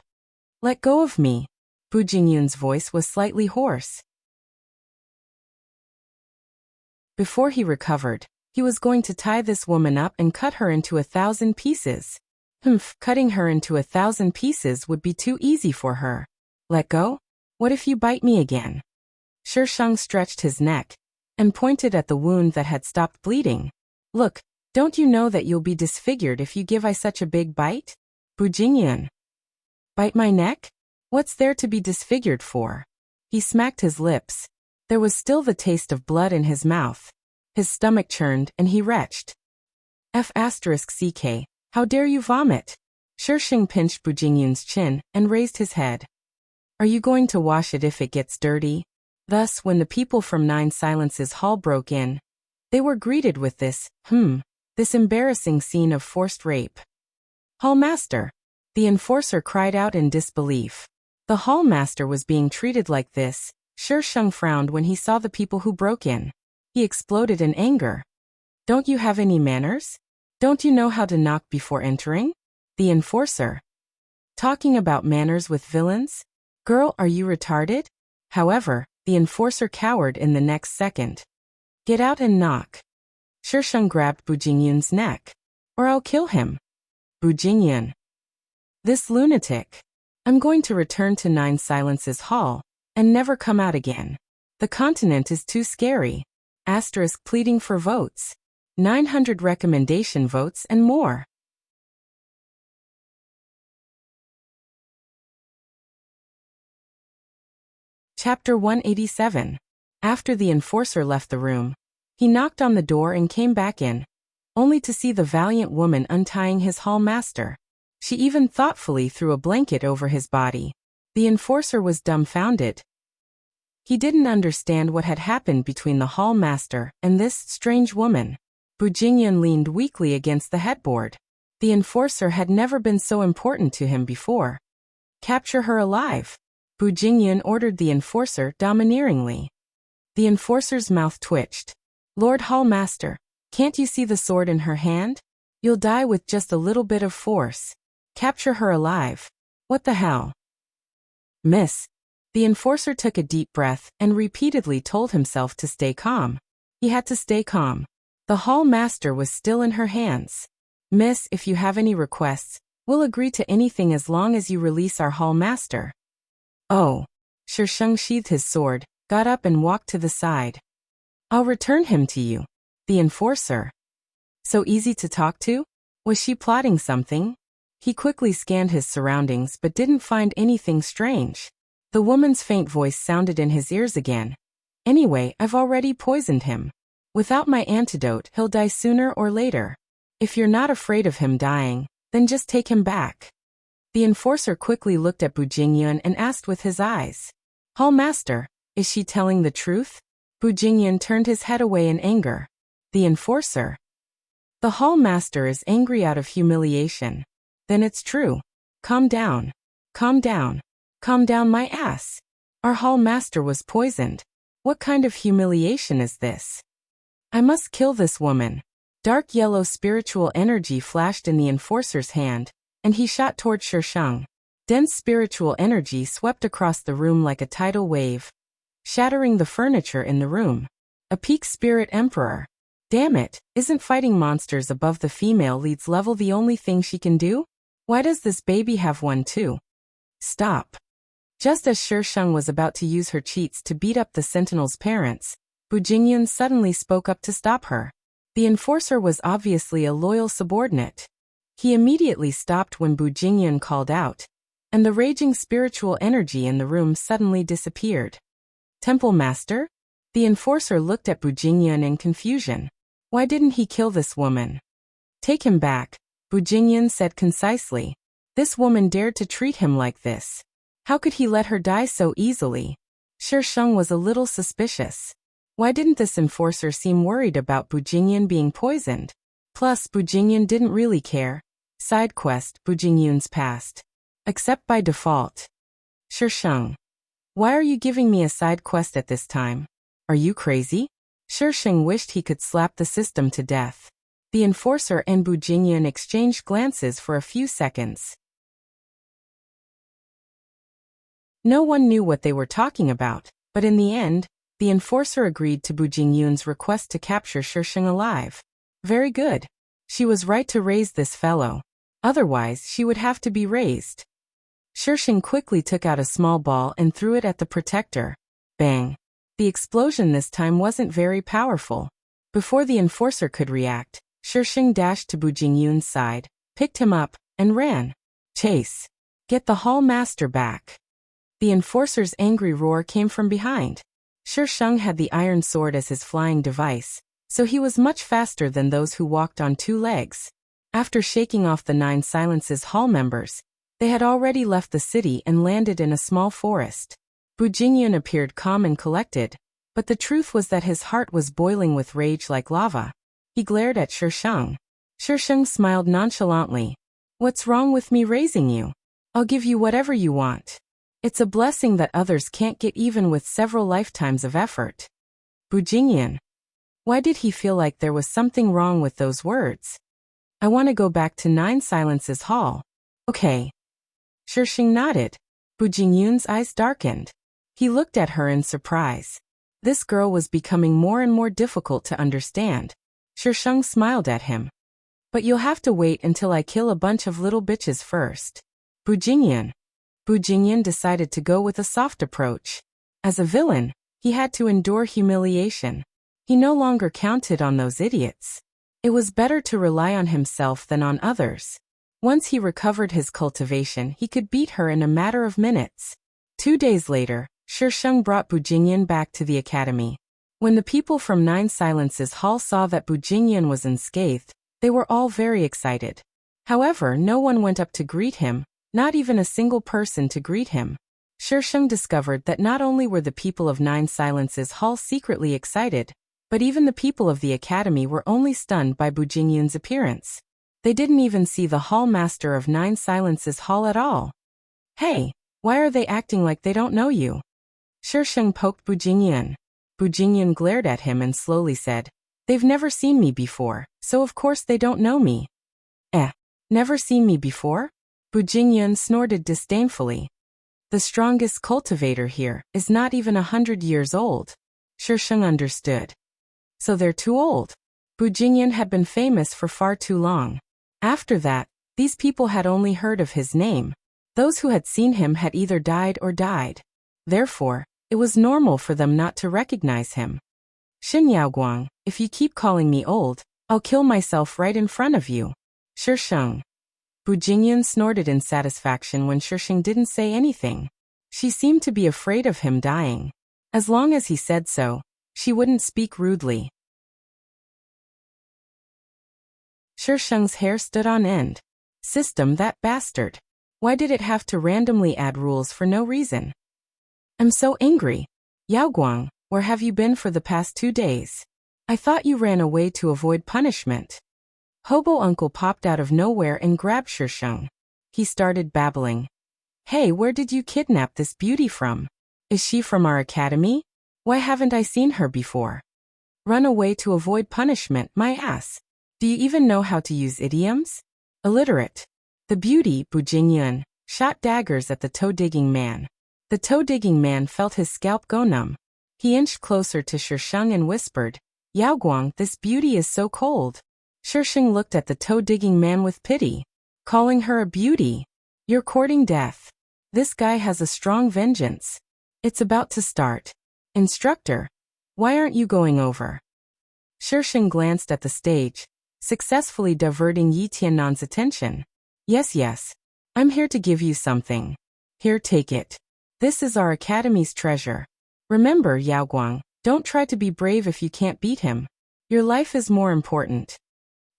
[SPEAKER 1] Let go of me. Bu Jingyun's voice was slightly hoarse. Before he recovered, he was going to tie this woman up and cut her into 1,000 pieces. Cutting her into 1,000 pieces would be too easy for her. Let go? What if you bite me again? Shisheng stretched his neck and pointed at the wound that had stopped bleeding. Look, don't you know that you'll be disfigured if you give I such a big bite? Bu Jingyun. Bite my neck? What's there to be disfigured for? He smacked his lips. There was still the taste of blood in his mouth. His stomach churned and he retched. F***ck, how dare you vomit? Shisheng pinched Bu Jingyun's chin and raised his head. Are you going to wash it if it gets dirty? Thus, when the people from Nine Silences Hall broke in, they were greeted with this embarrassing scene of forced rape. Hallmaster. The enforcer cried out in disbelief. The hallmaster was being treated like this. Shisheng frowned when he saw the people who broke in. He exploded in anger. Don't you have any manners? Don't you know how to knock before entering? The enforcer. Talking about manners with villains? Girl, are you retarded? However, the enforcer cowered in the next second. Get out and knock. Shisheng grabbed Bu Jingyun's neck. Or I'll kill him. Bu Jingyun. This lunatic. I'm going to return to Nine Silences Hall and never come out again. The continent is too scary. Asterisk pleading for votes. 900 recommendation votes and more. Chapter 187. After the enforcer left the room, he knocked on the door and came back in. only to see the valiant woman untying his hall master. She even thoughtfully threw a blanket over his body. The enforcer was dumbfounded. He didn't understand what had happened between the hall master and this strange woman. Bu Jingyan leaned weakly against the headboard. The enforcer had never been so important to him before. Capture her alive. Bu Jingyan ordered the enforcer domineeringly. The enforcer's mouth twitched. Lord Hall Master, can't you see the sword in her hand? You'll die with just a little bit of force. Capture her alive. What the hell? Miss. The enforcer took a deep breath and repeatedly told himself to stay calm. He had to stay calm. The hall master was still in her hands. Miss, if you have any requests, we'll agree to anything as long as you release our hall master. Oh. Shisheng sheathed his sword, got up and walked to the side. I'll return him to you. The enforcer. So easy to talk to? Was she plotting something? He quickly scanned his surroundings but didn't find anything strange. The woman's faint voice sounded in his ears again. Anyway, I've already poisoned him. Without my antidote, he'll die sooner or later. If you're not afraid of him dying, then just take him back. The enforcer quickly looked at Bu Jingyan and asked with his eyes. Hall Master, is she telling the truth? Bu Jingyan turned his head away in anger. The enforcer. The hall master is angry out of humiliation. Then it's true. Calm down. Calm down. Calm down my ass. Our hall master was poisoned. What kind of humiliation is this? I must kill this woman. Dark yellow spiritual energy flashed in the enforcer's hand, and he shot toward Shisheng. Dense spiritual energy swept across the room like a tidal wave, shattering the furniture in the room. A peak spirit emperor. Damn it, isn't fighting monsters above the female lead's level the only thing she can do? Why does this baby have one too? Stop. Just as Shisheng was about to use her cheats to beat up the sentinel's parents, Bu Jingyan suddenly spoke up to stop her. The enforcer was obviously a loyal subordinate. He immediately stopped when Bu Jingyan called out, and the raging spiritual energy in the room suddenly disappeared. Temple Master? The enforcer looked at Bu Jingyan in confusion. Why didn't he kill this woman? Take him back, Bu Jingyan said concisely. This woman dared to treat him like this. How could he let her die so easily? Shisheng was a little suspicious. Why didn't this enforcer seem worried about Bu Jingyan being poisoned? Plus, Bu Jingyan didn't really care. Side quest, Bu Jingyan's past. Accept by default. Shisheng. Why are you giving me a side quest at this time? Are you crazy? Shisheng wished he could slap the system to death. The enforcer and Bu Jingyan exchanged glances for a few seconds. No one knew what they were talking about, but in the end, the enforcer agreed to Bu Jingyan's request to capture Shisheng alive. Very good. She was right to raise this fellow. Otherwise, she would have to be raised. Shisheng quickly took out a small ball and threw it at the protector. Bang. The explosion this time wasn't very powerful. Before the enforcer could react, Shisheng dashed to Bu Jingyan's side, picked him up, and ran. Chase. Get the hall master back. The enforcer's angry roar came from behind. Shisheng had the iron sword as his flying device, so he was much faster than those who walked on two legs. After shaking off the 9 Silences hall members, they had already left the city and landed in a small forest. Bu Jingyan appeared calm and collected, but the truth was that his heart was boiling with rage like lava. He glared at Shisheng. Shisheng smiled nonchalantly. What's wrong with me raising you? I'll give you whatever you want. It's a blessing that others can't get even with several lifetimes of effort. Bu Jingyan. Why did he feel like there was something wrong with those words? I want to go back to 9 Silences Hall. Okay. Shisheng nodded. Bu Jingyan's eyes darkened. He looked at her in surprise. This girl was becoming more and more difficult to understand. Shisheng smiled at him. But you'll have to wait until I kill a bunch of little bitches first. Bu Jingyan. Bu Jingyan decided to go with a soft approach. As a villain, he had to endure humiliation. He no longer counted on those idiots. It was better to rely on himself than on others. Once he recovered his cultivation, he could beat her in a matter of minutes. 2 days later, Shisheng brought Bu Jingyan back to the academy. When the people from 9 Silences Hall saw that Bu Jingyan was unscathed, They were all very excited. However, no one went up to greet him, not even a single person to greet him. Shisheng discovered that not only were the people of Nine Silences Hall secretly excited, but even the people of the academy were only stunned by Bu Jingyun's appearance. They didn't even see the hall master of Nine Silences Hall at all. Hey, why are they acting like they don't know you? Shisheng poked Bu Jingyun. Bu Jingyun glared at him and slowly said, they've never seen me before, so of course they don't know me. Never seen me before? Bu Jingyun snorted disdainfully. The strongest cultivator here is not even 100 years old. Shisheng understood. So they're too old. Bu Jingyun had been famous for far too long. After that, these people had only heard of his name. Those who had seen him had either died or died. Therefore, it was normal for them not to recognize him. Xin Yaoguang, if you keep calling me old, I'll kill myself right in front of you. Shisheng. Bu Jingyun snorted in satisfaction when Shisheng didn't say anything. She seemed to be afraid of him dying. As long as he said so, she wouldn't speak rudely. Shisheng's hair stood on end. System, that bastard. Why did it have to randomly add rules for no reason? I'm so angry. Yaoguang, where have you been for the past 2 days? I thought you ran away to avoid punishment. Hobo Uncle popped out of nowhere and grabbed Shisheng. He started babbling. Hey, where did you kidnap this beauty from? Is she from our academy? Why haven't I seen her before? Run away to avoid punishment, my ass. Do you even know how to use idioms? Illiterate. The beauty, Bu Jingyun, shot daggers at the toe-digging man. The toe-digging man felt his scalp go numb. He inched closer to Shisheng and whispered, Yaoguang, this beauty is so cold. Shisheng looked at the toe-digging man with pity. Calling her a beauty? You're courting death. This guy has a strong vengeance. It's about to start. Instructor, why aren't you going over? Shisheng glanced at the stage, successfully diverting Yi Tiannan's attention. Yes. I'm here to give you something. Here, take it. This is our academy's treasure. Remember, Yaoguang, don't try to be brave if you can't beat him. Your life is more important.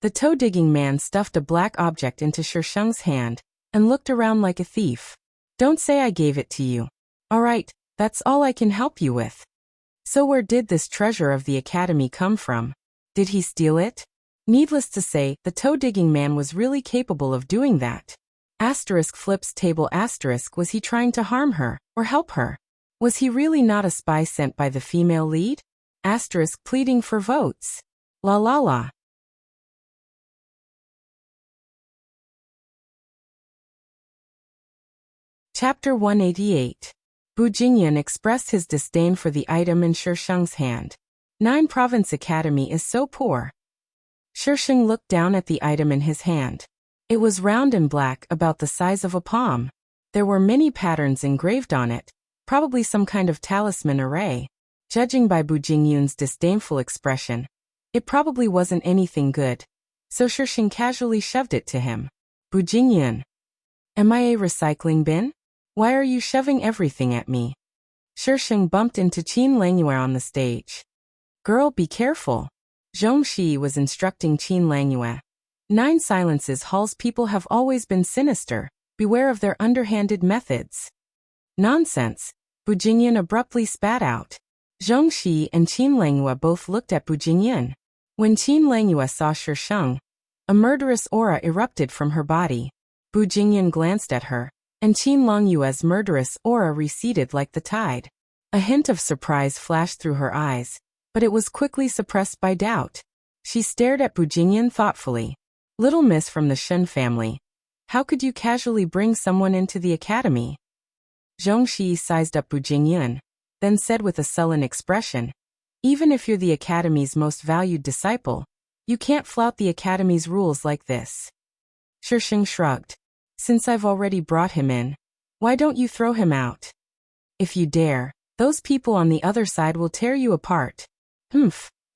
[SPEAKER 1] The toe-digging man stuffed a black object into Shisheng's hand and looked around like a thief. Don't say I gave it to you. All right, that's all I can help you with. So where did this treasure of the academy come from? Did he steal it? Needless to say, the toe-digging man was really capable of doing that. Asterisk flips table asterisk, was he trying to harm her or help her? Was he really not a spy sent by the female lead? Asterisk pleading for votes. La la la. Chapter 188. Bu Jingyun expressed his disdain for the item in Shisheng's hand. Nine Province Academy is so poor. Shisheng looked down at the item in his hand. It was round and black, about the size of a palm. There were many patterns engraved on it, probably some kind of talisman array. Judging by Bu Jingyun's disdainful expression, it probably wasn't anything good. So Shisheng casually shoved it to him. Bu Jingyun. Am I a recycling bin? Why are you shoving everything at me? Shisheng bumped into Qin Langyue on the stage. Girl, be careful. Zhongxi was instructing Qin Langyue. Nine Silences Hall's people have always been sinister. Beware of their underhanded methods. Nonsense. Bu Jingyun abruptly spat out. Zhongxi and Qin Langyue both looked at Bu Jingyun. When Qin Langyue saw Shisheng, a murderous aura erupted from her body. Bu Jingyun glanced at her, and Qin Langyue's murderous aura receded like the tide. A hint of surprise flashed through her eyes, but it was quickly suppressed by doubt. She stared at Bu Jingyun thoughtfully. Little miss from the Shen family. How could you casually bring someone into the academy? Zhongxi sized up Bu Jingyun, then said with a sullen expression, even if you're the academy's most valued disciple, you can't flout the academy's rules like this. Shisheng shrugged. Since I've already brought him in, why don't you throw him out? If you dare, those people on the other side will tear you apart.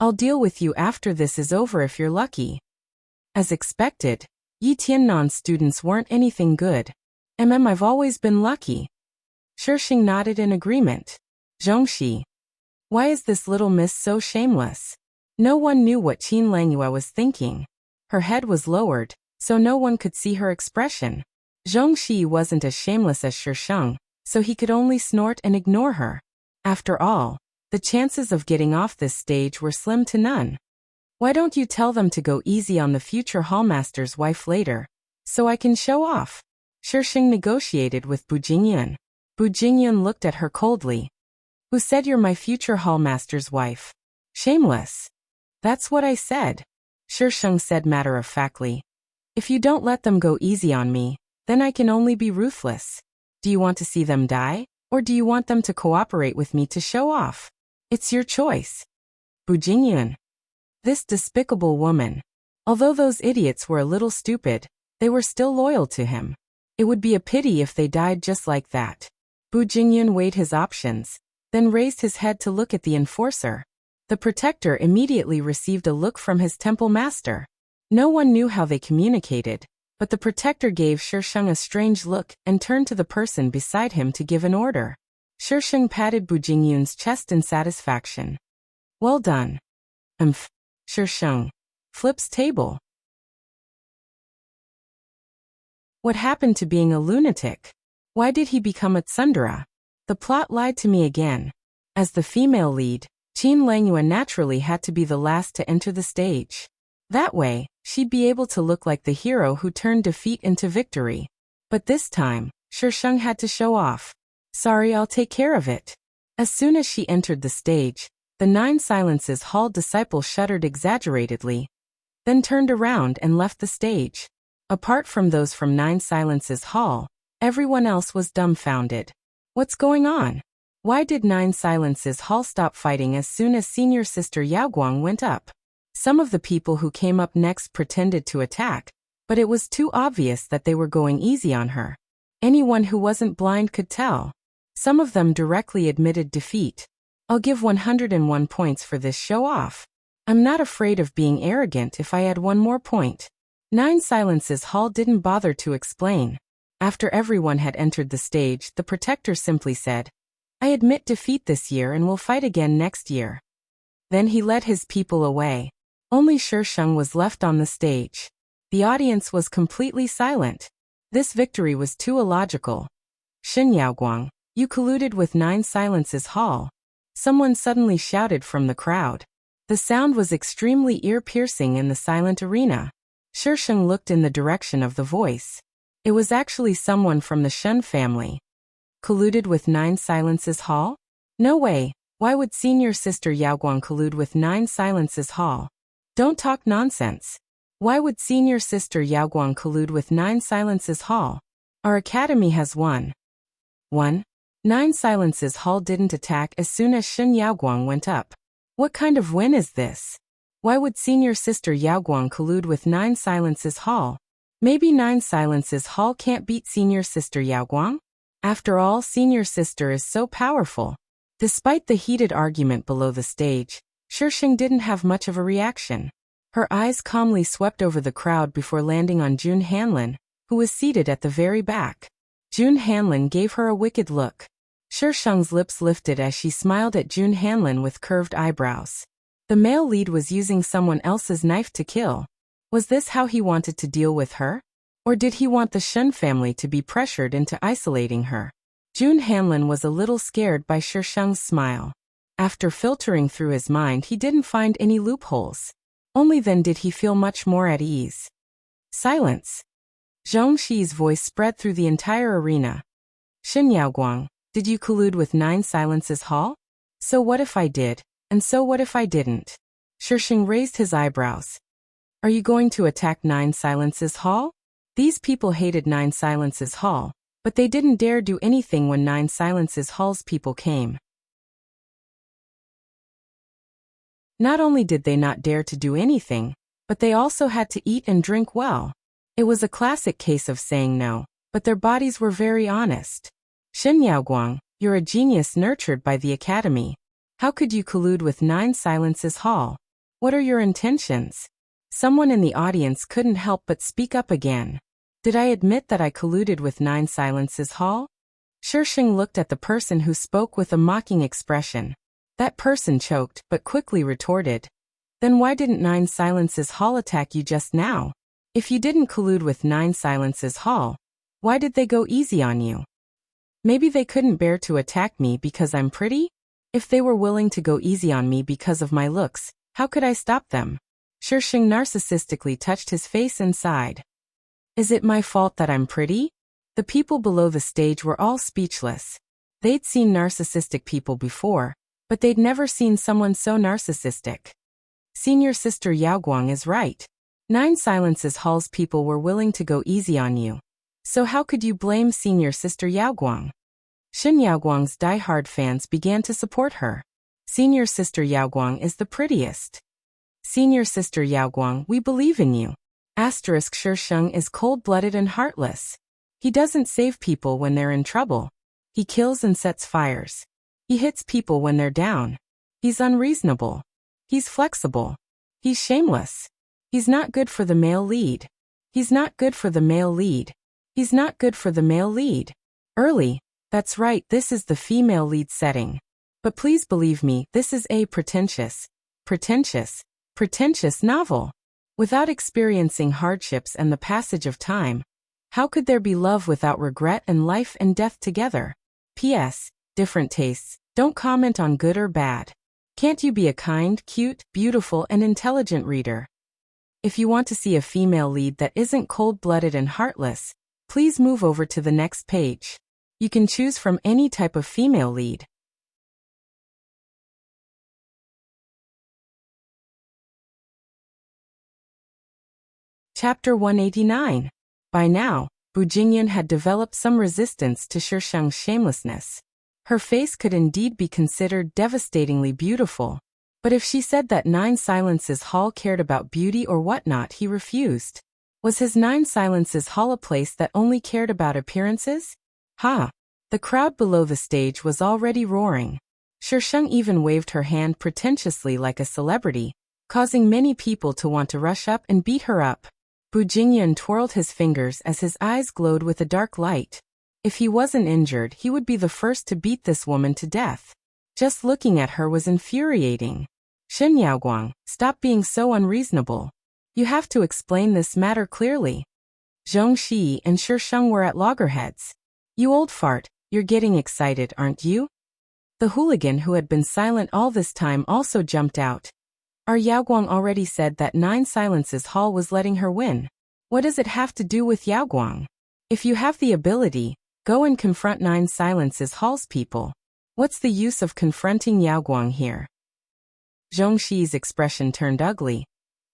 [SPEAKER 1] I'll deal with you after this is over if you're lucky. As expected, Yi Tiannan's students weren't anything good. I've always been lucky. Shisheng nodded in agreement. Zhongxi. Why is this little miss so shameless? No one knew what Qin Langyue was thinking. Her head was lowered, so no one could see her expression. Zhongxi wasn't as shameless as Shisheng, so he could only snort and ignore her. After all, the chances of getting off this stage were slim to none. Why don't you tell them to go easy on the future hallmaster's wife later, so I can show off? Shisheng negotiated with Bu Jingyun. Bu Jingyun looked at her coldly. Who said you're my future hallmaster's wife? Shameless. That's what I said. Shisheng said matter-of-factly. If you don't let them go easy on me, then I can only be ruthless. Do you want to see them die, or do you want them to cooperate with me to show off? It's your choice. Bu Jingyun. This despicable woman. Although those idiots were a little stupid, they were still loyal to him. It would be a pity if they died just like that. Bu Jingyun weighed his options, then raised his head to look at the enforcer. The protector immediately received a look from his temple master. No one knew how they communicated, but the protector gave Shisheng a strange look and turned to the person beside him to give an order. Shisheng patted Bu Jingyun's chest in satisfaction. Well done. Shisheng. Flips table. What happened to being a lunatic? Why did he become a tsundere? The plot lied to me again. As the female lead, Qin Langyue naturally had to be the last to enter the stage. That way, she'd be able to look like the hero who turned defeat into victory. But this time, Shisheng had to show off. Sorry, I'll take care of it. As soon as she entered the stage, the 9 Silences Hall disciple shuddered exaggeratedly, then turned around and left the stage. Apart from those from 9 Silences Hall, everyone else was dumbfounded. What's going on? Why did 9 Silences Hall stop fighting as soon as senior sister Yaoguang went up? Some of the people who came up next pretended to attack, but it was too obvious that they were going easy on her. Anyone who wasn't blind could tell. Some of them directly admitted defeat. I'll give 101 points for this show-off. I'm not afraid of being arrogant if I add one more point. 9 Silences Hall didn't bother to explain. After everyone had entered the stage, the protector simply said, I admit defeat this year and will fight again next year. Then he led his people away. Only Shisheng was left on the stage. The audience was completely silent. This victory was too illogical. Xin Yaoguang, you colluded with 9 Silences Hall. Someone suddenly shouted from the crowd. The sound was extremely ear-piercing in the silent arena. Shisheng looked in the direction of the voice. It was actually someone from the Shen family. Colluded with 9 Silences Hall? No way. Why would senior sister Yaoguang collude with 9 Silences Hall? Don't talk nonsense. Why would senior sister Yaoguang collude with 9 Silences Hall? Our academy has won. 1. 9 Silences Hall didn't attack as soon as Shen Yaoguang went up. What kind of win is this? Why would senior sister Yaoguang collude with 9 Silences Hall? Maybe 9 Silences Hall can't beat senior sister Yaoguang? After all, senior sister is so powerful. Despite the heated argument below the stage, Shisheng didn't have much of a reaction. Her eyes calmly swept over the crowd before landing on Jun Hanlin, who was seated at the very back. Jun Hanlin gave her a wicked look. Shisheng's lips lifted as she smiled at Jun Hanlin with curved eyebrows. The male lead was using someone else's knife to kill. Was this how he wanted to deal with her? Or did he want the Shen family to be pressured into isolating her? Jun Hanlin was a little scared by Shisheng's smile. After filtering through his mind, he didn't find any loopholes. Only then did he feel much more at ease. Silence. Zhongxi's voice spread through the entire arena. Xin Yaoguang, did you collude with 9 Silences Hall? So what if I did, and so what if I didn't? Shisheng raised his eyebrows. Are you going to attack 9 Silences Hall? These people hated 9 Silences Hall, but they didn't dare do anything when 9 Silences Hall's people came. Not only did they not dare to do anything, but they also had to eat and drink well. It was a classic case of saying no, but their bodies were very honest. Shen Yaoguang, you're a genius nurtured by the academy. How could you collude with 9 Silences Hall? What are your intentions? Someone in the audience couldn't help but speak up again. Did I admit that I colluded with 9 Silences Hall? Shisheng looked at the person who spoke with a mocking expression. That person choked, but quickly retorted. Then why didn't Nine Silences Hall attack you just now? If you didn't collude with Nine Silences Hall, why did they go easy on you? Maybe they couldn't bear to attack me because I'm pretty? If they were willing to go easy on me because of my looks, how could I stop them? Shisheng narcissistically touched his face and sighed. Is it my fault that I'm pretty? The people below the stage were all speechless. They'd seen narcissistic people before, but they'd never seen someone so narcissistic. Senior Sister Yaoguang is right. Nine Silences Hall's people were willing to go easy on you. So how could you blame Senior Sister Yaoguang? Shin Yaoguang's die-hard fans began to support her. Senior Sister Yaoguang is the prettiest. Senior Sister Yaoguang, we believe in you. Shisheng is cold-blooded and heartless. He doesn't save people when they're in trouble. He kills and sets fires. He hits people when they're down. He's unreasonable. He's flexible. He's shameless. He's not good for the male lead. He's not good for the male lead. He's not good for the male lead. Early. That's right, this is the female lead setting. But please believe me, this is a pretentious novel. Without experiencing hardships and the passage of time, how could there be love without regret and life and death together? P.S. Different tastes. Don't comment on good or bad. Can't you be a kind, cute, beautiful, and intelligent reader? If you want to see a female lead that isn't cold-blooded and heartless, please move over to the next page. You can choose from any type of female lead. Chapter 189. By now, Bu Jingyan had developed some resistance to Shisheng's shamelessness. Her face could indeed be considered devastatingly beautiful, but if she said that Nine Silences Hall cared about beauty or whatnot, he refused. Was his Nine Silences Hall a place that only cared about appearances? Ha! The crowd below the stage was already roaring. Shisheng even waved her hand pretentiously like a celebrity, causing many people to want to rush up and beat her up. Bu Jingyan twirled his fingers as his eyes glowed with a dark light. If he wasn't injured, he would be the first to beat this woman to death. Just looking at her was infuriating. Shin Yaoguang, stop being so unreasonable. You have to explain this matter clearly. Zhong Shi and Shisheng were at loggerheads. You old fart, you're getting excited, aren't you? The hooligan who had been silent all this time also jumped out. Our Yaoguang already said that Nine Silences Hall was letting her win. What does it have to do with Yaoguang? If you have the ability, go and confront Nine Silences Hall's people. What's the use of confronting Yaoguang here? Zhong Shi's expression turned ugly.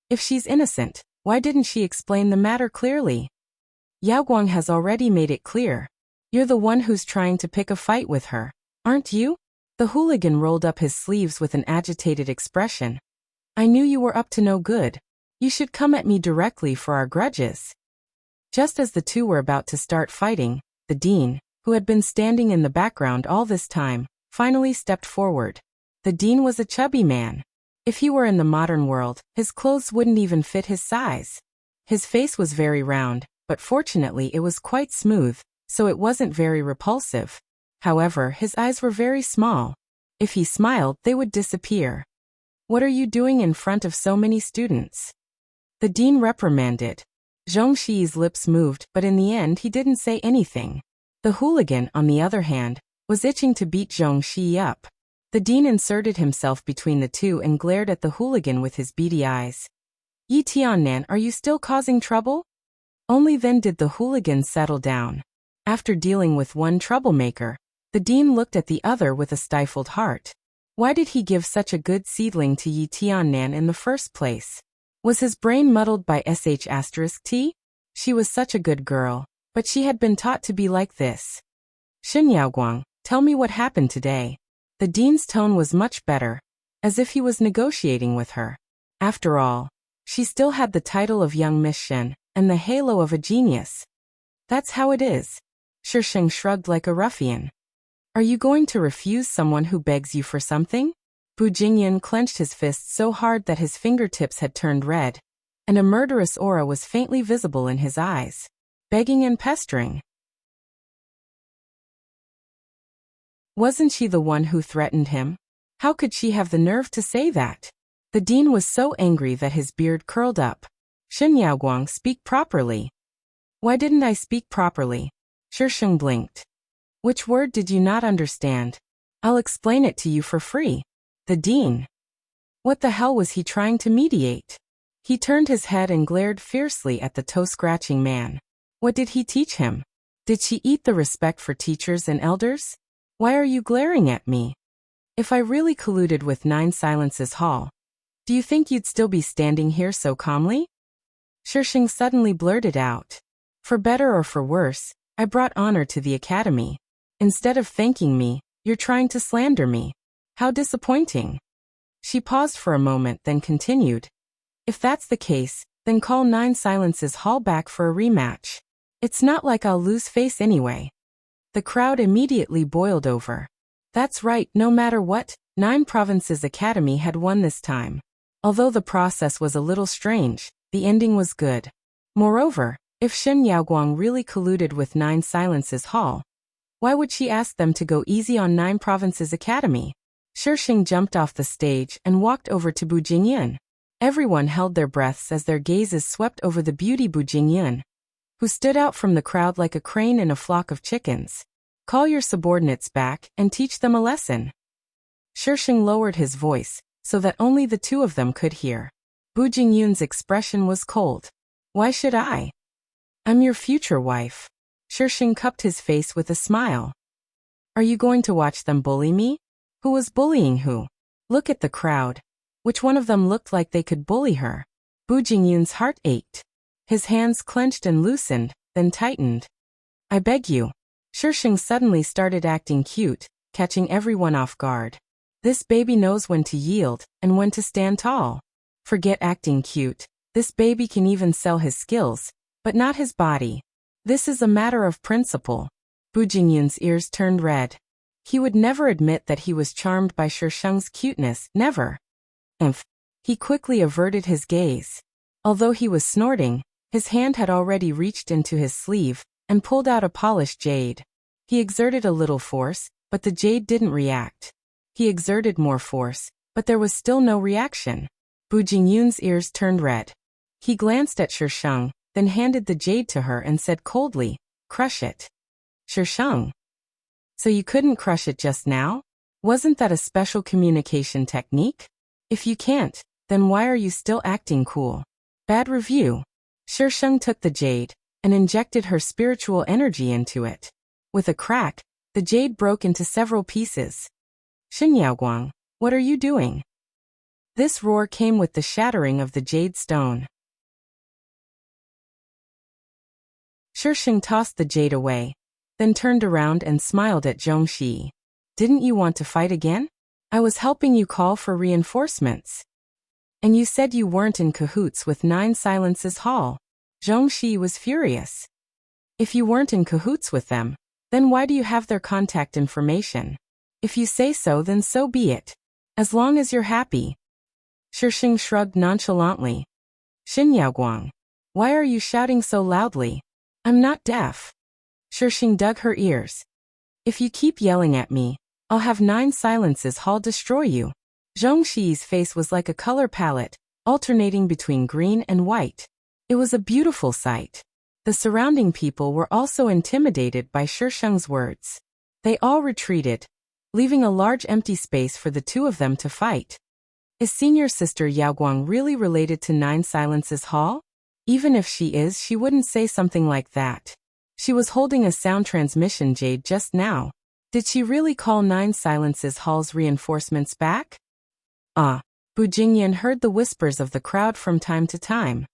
[SPEAKER 1] If she's innocent, why didn't she explain the matter clearly? Yaoguang has already made it clear. You're the one who's trying to pick a fight with her, aren't you? The hooligan rolled up his sleeves with an agitated expression. I knew you were up to no good. You should come at me directly for our grudges. Just as the two were about to start fighting, the dean, who had been standing in the background all this time, finally stepped forward. The dean was a chubby man. If he were in the modern world, his clothes wouldn't even fit his size. His face was very round, but fortunately it was quite smooth, so it wasn't very repulsive. However, his eyes were very small. If he smiled, they would disappear. What are you doing in front of so many students? The dean reprimanded. Zhong Shi's lips moved, but in the end he didn't say anything. The hooligan, on the other hand, was itching to beat Zhong Shi up. The dean inserted himself between the two and glared at the hooligan with his beady eyes. Yi Tiannan, are you still causing trouble? Only then did the hooligan settle down. After dealing with one troublemaker, the dean looked at the other with a stifled heart. Why did he give such a good seedling to Yi Tiannan in the first place? Was his brain muddled by sh*t? She was such a good girl, but she had been taught to be like this. Shin Yaoguang, tell me what happened today. The dean's tone was much better, as if he was negotiating with her. After all, she still had the title of young Miss Shen, and the halo of a genius. That's how it is. Shisheng shrugged like a ruffian. Are you going to refuse someone who begs you for something? Bu Jingyan clenched his fists so hard that his fingertips had turned red, and a murderous aura was faintly visible in his eyes. Begging and pestering. Wasn't she the one who threatened him? How could she have the nerve to say that? The dean was so angry that his beard curled up. Shen Yaoguang, speak properly. Why didn't I speak properly? Shisheng blinked. Which word did you not understand? I'll explain it to you for free. The dean. What the hell was he trying to mediate? He turned his head and glared fiercely at the toe-scratching man. What did he teach him? Did she eat the respect for teachers and elders? Why are you glaring at me? If I really colluded with 9 Silences Hall, do you think you'd still be standing here so calmly? Shisheng suddenly blurted out. For better or for worse, I brought honor to the academy. Instead of thanking me, you're trying to slander me. How disappointing. She paused for a moment, then continued. If that's the case, then call 9 Silences Hall back for a rematch. It's not like I'll lose face anyway. The crowd immediately boiled over. That's right, no matter what, 9 Provinces Academy had won this time. Although the process was a little strange, the ending was good. Moreover, if Shen Yaoguang really colluded with 9 Silences Hall, why would she ask them to go easy on 9 Provinces Academy? Shisheng jumped off the stage and walked over to Bu Jingyan. Everyone held their breaths as their gazes swept over the beauty Bu Jingyan, who stood out from the crowd like a crane in a flock of chickens. Call your subordinates back and teach them a lesson. Shisheng lowered his voice so that only the 2 of them could hear. Bu Jingyun's expression was cold. Why should I? I'm your future wife. Shisheng cupped his face with a smile. Are you going to watch them bully me? Who was bullying who? Look at the crowd. Which one of them looked like they could bully her? Bu Jingyun's heart ached. His hands clenched and loosened, then tightened. I beg you. Shisheng suddenly started acting cute, catching everyone off guard. This baby knows when to yield and when to stand tall. Forget acting cute. This baby can even sell his skills, but not his body. This is a matter of principle. Bu Jingyun's ears turned red. He would never admit that he was charmed by Shisheng's cuteness, never. He quickly averted his gaze. Although he was snorting, his hand had already reached into his sleeve and pulled out a polished jade. He exerted a little force, but the jade didn't react. He exerted more force, but there was still no reaction. Bu Jingyun's ears turned red. He glanced at Shisheng, then handed the jade to her and said coldly, crush it. Shisheng. So you couldn't crush it just now? Wasn't that a special communication technique? If you can't, then why are you still acting cool? Bad review. Shisheng took the jade and injected her spiritual energy into it. With a crack, the jade broke into several pieces. Shen Yaoguang, what are you doing? This roar came with the shattering of the jade stone. Shisheng tossed the jade away, then turned around and smiled at Zhongxi. Didn't you want to fight again? I was helping you call for reinforcements. And you said you weren't in cahoots with 9 Silences Hall. Zhongxi was furious. If you weren't in cahoots with them, then why do you have their contact information? If you say so, then so be it. As long as you're happy. Shisheng shrugged nonchalantly. Shen Yaoguang, why are you shouting so loudly? I'm not deaf. Shisheng dug her ears. If you keep yelling at me, I'll have 9 Silences Hall destroy you. Zhongxi's face was like a color palette, alternating between green and white. It was a beautiful sight. The surrounding people were also intimidated by Shisheng's words. They all retreated, leaving a large empty space for the 2 of them to fight. Is senior sister Yaoguang really related to 9 Silences Hall? Even if she is, she wouldn't say something like that. She was holding a sound transmission jade just now. Did she really call 9 Silences Hall's reinforcements back? Bu Jingyan heard the whispers of the crowd from time to time.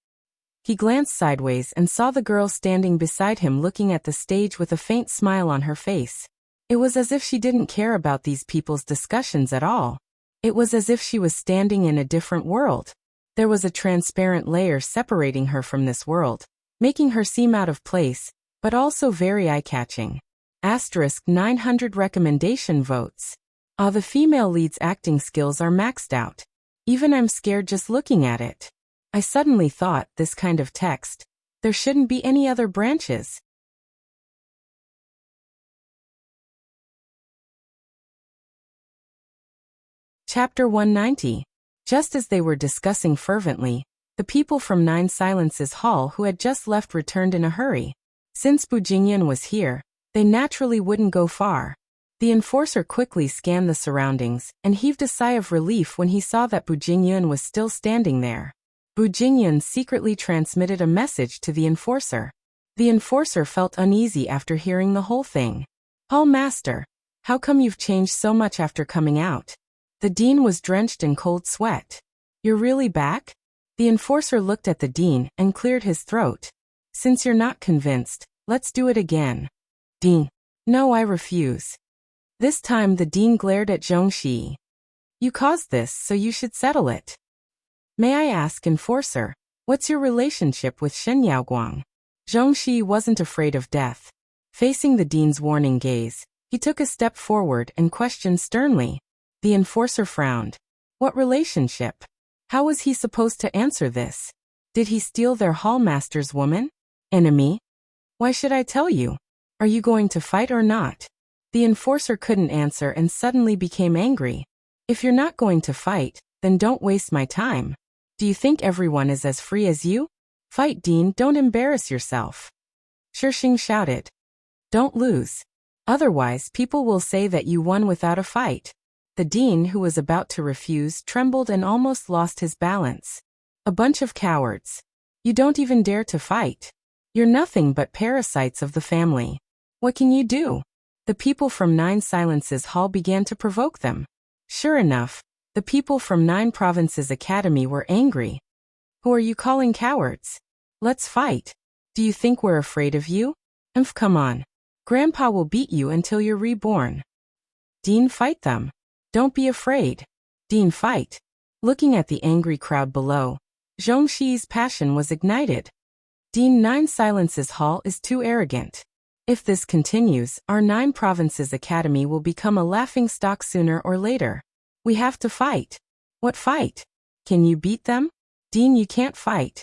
[SPEAKER 1] He glanced sideways and saw the girl standing beside him looking at the stage with a faint smile on her face. It was as if she didn't care about these people's discussions at all. It was as if she was standing in a different world. There was a transparent layer separating her from this world, making her seem out of place, but also very eye-catching. Asterisk 900 recommendation votes. The female lead's acting skills are maxed out. Even I'm scared just looking at it. I suddenly thought, this kind of text, there shouldn't be any other branches. Chapter 190. Just as they were discussing fervently, the people from Nine Silences Hall who had just left returned in a hurry. Since Bu Jingyan was here, they naturally wouldn't go far. The enforcer quickly scanned the surroundings and heaved a sigh of relief when he saw that Bu Jingyan was still standing there. Bu Jingyan secretly transmitted a message to the enforcer. The enforcer felt uneasy after hearing the whole thing. "Hall Master, how come you've changed so much after coming out?" The dean was drenched in cold sweat. "You're really back?" The enforcer looked at the dean and cleared his throat. "Since you're not convinced, let's do it again." "Dean, no, I refuse." This time the dean glared at Zhongxi. "You caused this, so you should settle it." "May I ask, enforcer, what's your relationship with Shen Yaoguang?" Zhongxi wasn't afraid of death. Facing the dean's warning gaze, he took a step forward and questioned sternly. The enforcer frowned. What relationship? How was he supposed to answer this? Did he steal their hall master's woman? Enemy? Why should I tell you? Are you going to fight or not? The enforcer couldn't answer and suddenly became angry. If you're not going to fight, then don't waste my time. Do you think everyone is as free as you? Fight, Dean, don't embarrass yourself. Shisheng shouted. Don't lose. Otherwise, people will say that you won without a fight. The dean, who was about to refuse, trembled and almost lost his balance. A bunch of cowards. You don't even dare to fight. You're nothing but parasites of the family. What can you do? The people from Nine Silences Hall began to provoke them. Sure enough, the people from Nine Provinces Academy were angry. Who are you calling cowards? Let's fight. Do you think we're afraid of you? Come on. Grandpa will beat you until you're reborn. Dean, fight them. Don't be afraid. Dean, fight. Looking at the angry crowd below, Zhongxi's passion was ignited. Dean, Nine Silences Hall is too arrogant. If this continues, our Nine Provinces Academy will become a laughingstock sooner or later. We have to fight. What fight? Can you beat them? Dean, you can't fight.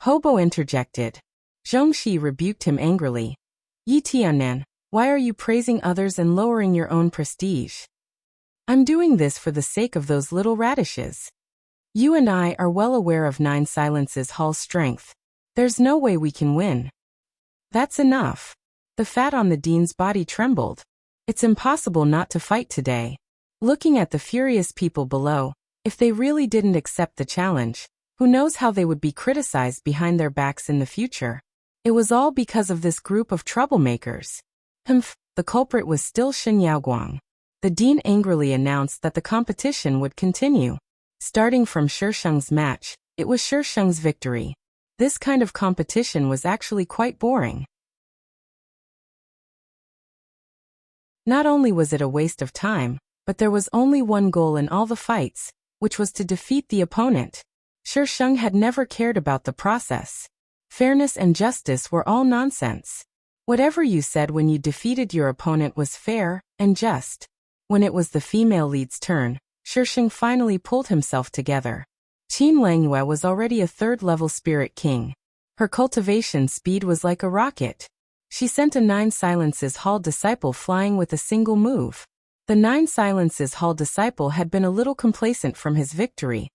[SPEAKER 1] Hobo interjected. Zhongxi rebuked him angrily. Yi Tianan, why are you praising others and lowering your own prestige? I'm doing this for the sake of those little radishes. You and I are well aware of Nine Silences Hall's strength. There's no way we can win. That's enough. The fat on the dean's body trembled. It's impossible not to fight today. Looking at the furious people below, if they really didn't accept the challenge, who knows how they would be criticized behind their backs in the future. It was all because of this group of troublemakers. The culprit was still Shen Yaoguang. The dean angrily announced that the competition would continue. Starting from Shisheng's match, it was Shisheng's victory. This kind of competition was actually quite boring. Not only was it a waste of time, but there was only one goal in all the fights, which was to defeat the opponent. Shisheng had never cared about the process. Fairness and justice were all nonsense. Whatever you said when you defeated your opponent was fair and just. When it was the female lead's turn, Shisheng finally pulled himself together. Qin Langyue was already a third-level spirit king. Her cultivation speed was like a rocket. She sent a Nine Silences Hall disciple flying with a single move. The Nine Silences Hall disciple had been a little complacent from his victory,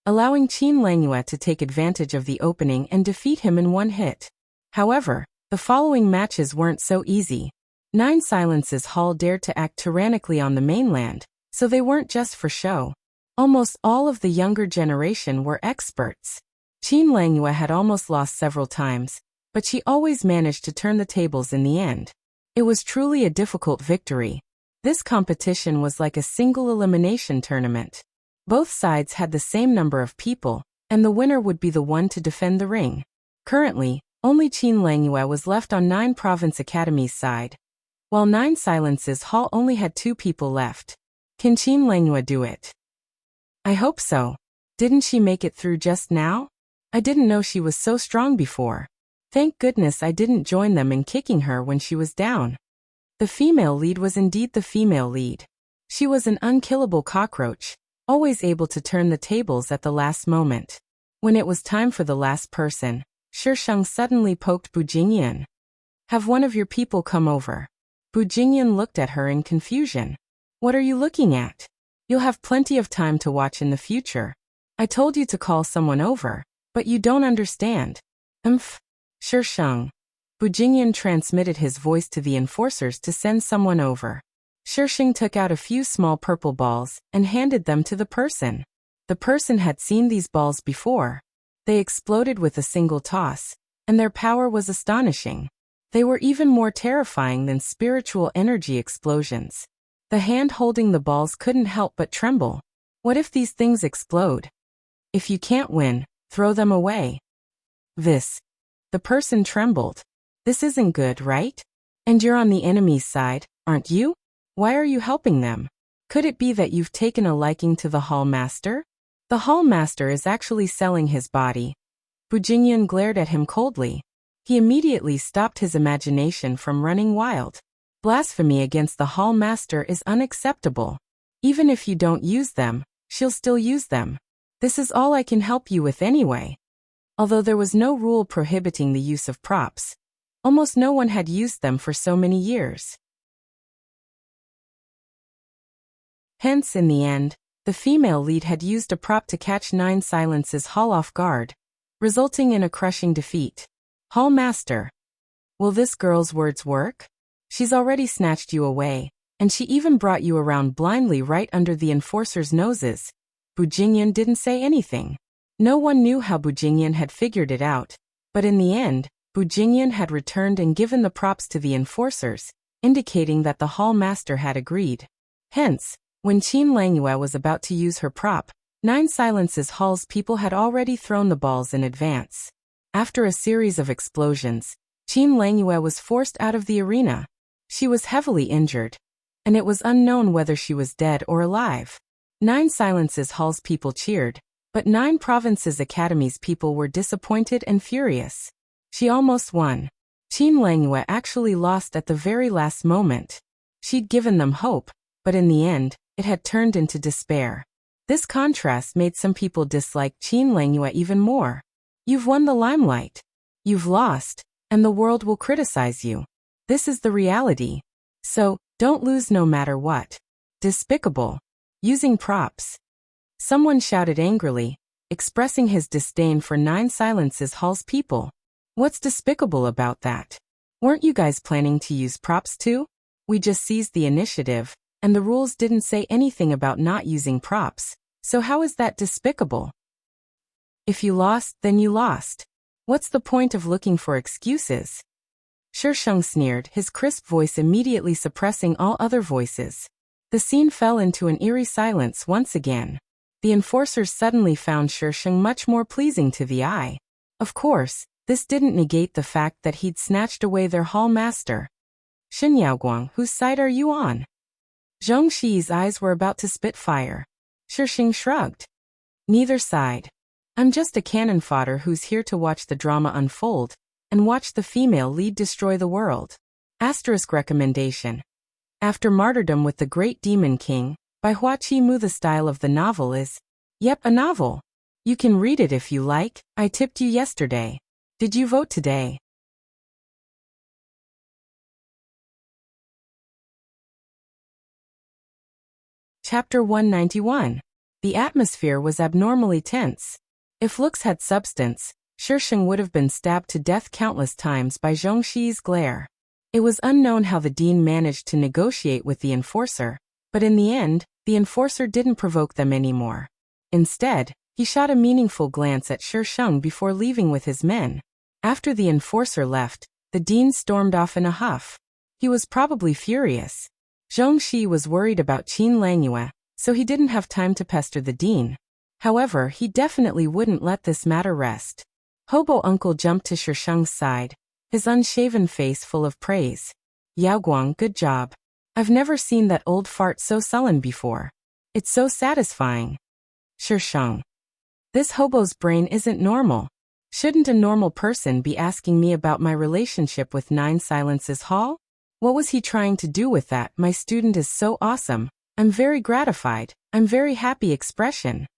[SPEAKER 1] allowing Qin Langyue to take advantage of the opening and defeat him in one hit. However, the following matches weren't so easy. Nine Silences Hall dared to act tyrannically on the mainland, so they weren't just for show. Almost all of the younger generation were experts. Qin Langyue had almost lost several times, but she always managed to turn the tables in the end. It was truly a difficult victory. This competition was like a single elimination tournament. Both sides had the same number of people, and the winner would be the one to defend the ring. Currently, only Qin Langyue was left on Nine Province Academy's side, while Nine Silences Hall only had 2 people left. Can Qin Langyue do it? I hope so. Didn't she make it through just now? I didn't know she was so strong before. Thank goodness I didn't join them in kicking her when she was down. The female lead was indeed the female lead. She was an unkillable cockroach, always able to turn the tables at the last moment. When it was time for the last person, Shisheng suddenly poked Bu Jingyan. Have one of your people come over. Bu Jingyan looked at her in confusion. What are you looking at? You'll have plenty of time to watch in the future. I told you to call someone over, but you don't understand. Shisheng. Bujingyan transmitted his voice to the enforcers to send someone over. Shisheng took out a few small purple balls and handed them to the person. The person had seen these balls before. They exploded with a single toss, and their power was astonishing. They were even more terrifying than spiritual energy explosions. The hand holding the balls couldn't help but tremble. What if these things explode? If you can't win, throw them away. The person trembled. This isn't good, right? And you're on the enemy's side, aren't you? Why are you helping them? Could it be that you've taken a liking to the Hall Master? The Hall Master is actually selling his body. Bujingyan glared at him coldly. He immediately stopped his imagination from running wild. Blasphemy against the Hall Master is unacceptable. Even if you don't use them, she'll still use them. This is all I can help you with anyway. Although there was no rule prohibiting the use of props, almost no one had used them for so many years. Hence, in the end, the female lead had used a prop to catch Nine Silence's Hall off guard, resulting in a crushing defeat. Hall Master. Will this girl's words work? She's already snatched you away, and she even brought you around blindly right under the enforcers' noses. Bujingyan didn't say anything. No one knew how Bujingyan had figured it out, but in the end, Bujingyan had returned and given the props to the enforcers, indicating that the Hall Master had agreed. Hence, when Qin Langyue was about to use her prop, Nine Silence's Hall's people had already thrown the balls in advance. After a series of explosions, Qin Langyue was forced out of the arena. She was heavily injured, and it was unknown whether she was dead or alive. Nine Silence's Hall's people cheered, but Nine Provinces Academy's people were disappointed and furious. She almost won. Qin Langyue actually lost at the very last moment. She'd given them hope, but in the end, it had turned into despair. This contrast made some people dislike Qin Langyue even more. You've won the limelight. You've lost, and the world will criticize you. This is the reality. So, don't lose no matter what. Despicable. Using props. Someone shouted angrily, expressing his disdain for Nine Silence's Hall's people. What's despicable about that? Weren't you guys planning to use props too? We just seized the initiative, and the rules didn't say anything about not using props, so how is that despicable? If you lost, then you lost. What's the point of looking for excuses? Shisheng sneered, his crisp voice immediately suppressing all other voices. The scene fell into an eerie silence once again. The enforcers suddenly found Shisheng much more pleasing to the eye. Of course, this didn't negate the fact that he'd snatched away their Hall Master. Shin Yaoguang, whose side are you on? Zhong Shi's eyes were about to spit fire. Shisheng shrugged. Neither side. I'm just a cannon fodder who's here to watch the drama unfold, and watch the female lead destroy the world. Asterisk recommendation. After Martyrdom with the Great Demon King, by Hua Chi-mu. The style of the novel is, yep, a novel. You can read it if you like. I tipped you yesterday. Did you vote today? Chapter 191. The atmosphere was abnormally tense. If looks had substance, Shisheng would have been stabbed to death countless times by Zhong Shi's glare. It was unknown how the dean managed to negotiate with the enforcer, but in the end, the enforcer didn't provoke them anymore. Instead, he shot a meaningful glance at Shisheng before leaving with his men. After the enforcer left, the dean stormed off in a huff. He was probably furious. Zhong Shi was worried about Qin Langyue, so he didn't have time to pester the dean. However, he definitely wouldn't let this matter rest. Hobo Uncle jumped to Shisheng's side, his unshaven face full of praise. Yaoguang, good job. I've never seen that old fart so sullen before. It's so satisfying. Shisheng. This hobo's brain isn't normal. Shouldn't a normal person be asking me about my relationship with Nine Silence's Hall? What was he trying to do with that? My student is so awesome. I'm very gratified. I'm very happy expression.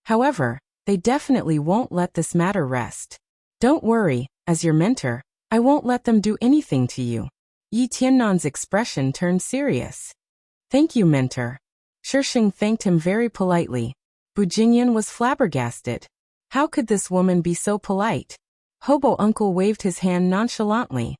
[SPEAKER 1] However, they definitely won't let this matter rest. Don't worry, as your mentor, I won't let them do anything to you. Yi Tiannan's expression turned serious. Thank you, mentor. Shisheng thanked him very politely. Bu Jingyan was flabbergasted. How could this woman be so polite? Hobo uncle waved his hand nonchalantly.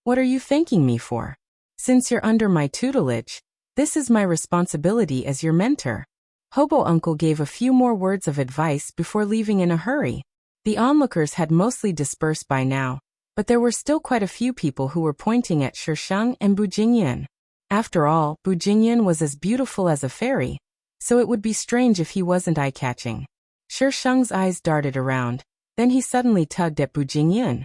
[SPEAKER 1] What are you thanking me for? Since you're under my tutelage, this is my responsibility as your mentor. Hobo uncle gave a few more words of advice before leaving in a hurry. The onlookers had mostly dispersed by now, but there were still quite a few people who were pointing at Shisheng and Bu Jingyan. After all, Bu Jingyan was as beautiful as a fairy, so it would be strange if he wasn't eye-catching. Shisheng's eyes darted around, then he suddenly tugged at Bu Jingyan.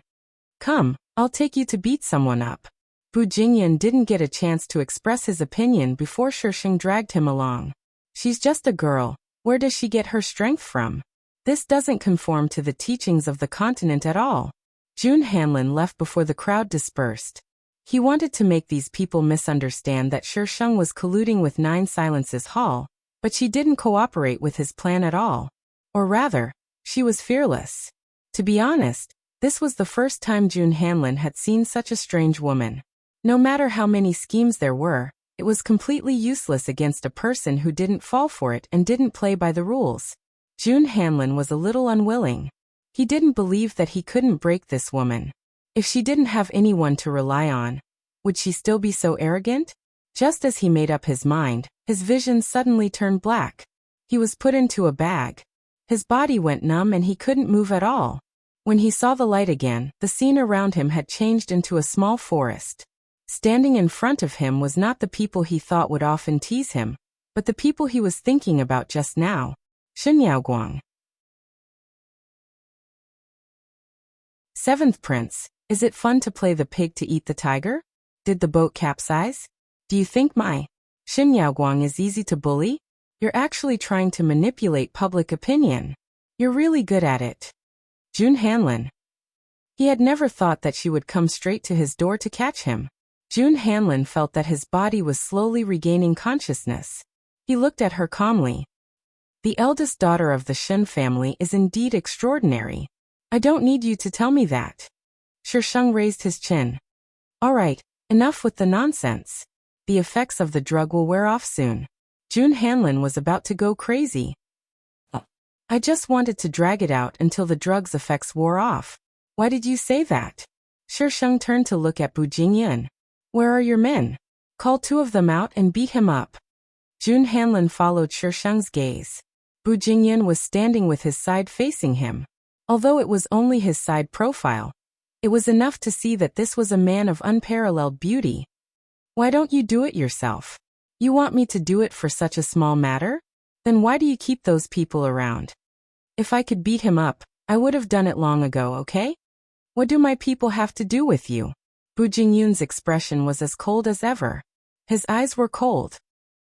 [SPEAKER 1] Come, I'll take you to beat someone up. Bu Jingyan didn't get a chance to express his opinion before Shisheng dragged him along. She's just a girl, where does she get her strength from? This doesn't conform to the teachings of the continent at all. Jun Hanlin left before the crowd dispersed. He wanted to make these people misunderstand that Shisheng was colluding with Nine Silences Hall, but she didn't cooperate with his plan at all. Or rather, she was fearless. To be honest, this was the first time Jun Hanlin had seen such a strange woman. No matter how many schemes there were, it was completely useless against a person who didn't fall for it and didn't play by the rules. Jun Hanlin was a little unwilling. He didn't believe that he couldn't break this woman. If she didn't have anyone to rely on, would she still be so arrogant? Just as he made up his mind, his vision suddenly turned black. He was put into a bag. His body went numb and he couldn't move at all. When he saw the light again, the scene around him had changed into a small forest. Standing in front of him was not the people he thought would often tease him, but the people he was thinking about just now. Shenyaoguang. Seventh Prince, is it fun to play the pig to eat the tiger? Did the boat capsize? Do you think my Shenyaoguang is easy to bully? You're actually trying to manipulate public opinion. You're really good at it. Jun Hanlin. He had never thought that she would come straight to his door to catch him. Jun Hanlin felt that his body was slowly regaining consciousness. He looked at her calmly. The eldest daughter of the Shen family is indeed extraordinary. I don't need you to tell me that. Shisheng raised his chin. All right, enough with the nonsense. The effects of the drug will wear off soon. Jun Hanlin was about to go crazy. I just wanted to drag it out until the drug's effects wore off. Why did you say that? Shisheng turned to look at Bu Jingyan. Where are your men? Call two of them out and beat him up. Jun Hanlin followed Shisheng's gaze. Bu Jingyan was standing with his side facing him. Although it was only his side profile, it was enough to see that this was a man of unparalleled beauty. Why don't you do it yourself? You want me to do it for such a small matter? Then why do you keep those people around? If I could beat him up, I would have done it long ago, okay? What do my people have to do with you? Bu Jingyan's expression was as cold as ever. His eyes were cold.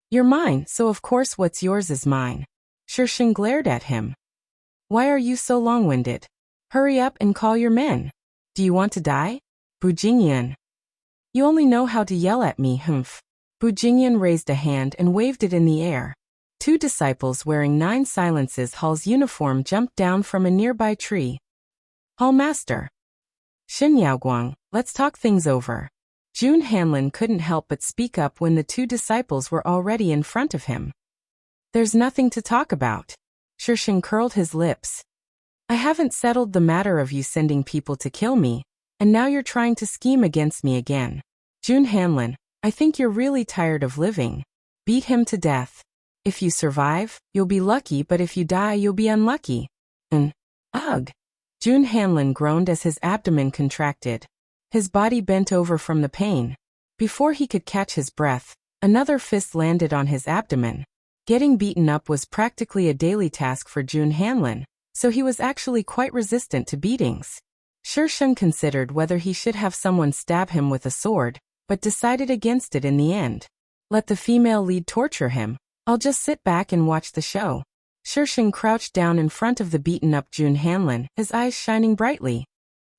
[SPEAKER 1] You're mine, so of course what's yours is mine. Shisheng glared at him. Why are you so long-winded? Hurry up and call your men. Do you want to die? Bu Jingyan. You only know how to yell at me, humph. Bu Jingyan raised a hand and waved it in the air. Two disciples wearing Nine Silences Hall's uniform jumped down from a nearby tree. Hall Master. Shenyaoguang, let's talk things over. Jun Hanlin couldn't help but speak up when the two disciples were already in front of him. There's nothing to talk about. Shisheng curled his lips. I haven't settled the matter of you sending people to kill me, and now you're trying to scheme against me again. Jun Hanlin, I think you're really tired of living. Beat him to death. If you survive, you'll be lucky, but if you die, you'll be unlucky. Ugh. Jun Hanlin groaned as his abdomen contracted. His body bent over from the pain. Before he could catch his breath, another fist landed on his abdomen. Getting beaten up was practically a daily task for Jun Hanlin, so he was actually quite resistant to beatings. Shisheng considered whether he should have someone stab him with a sword, but decided against it in the end. Let the female lead torture him. I'll just sit back and watch the show. Shisheng crouched down in front of the beaten-up Jun Hanlin, his eyes shining brightly.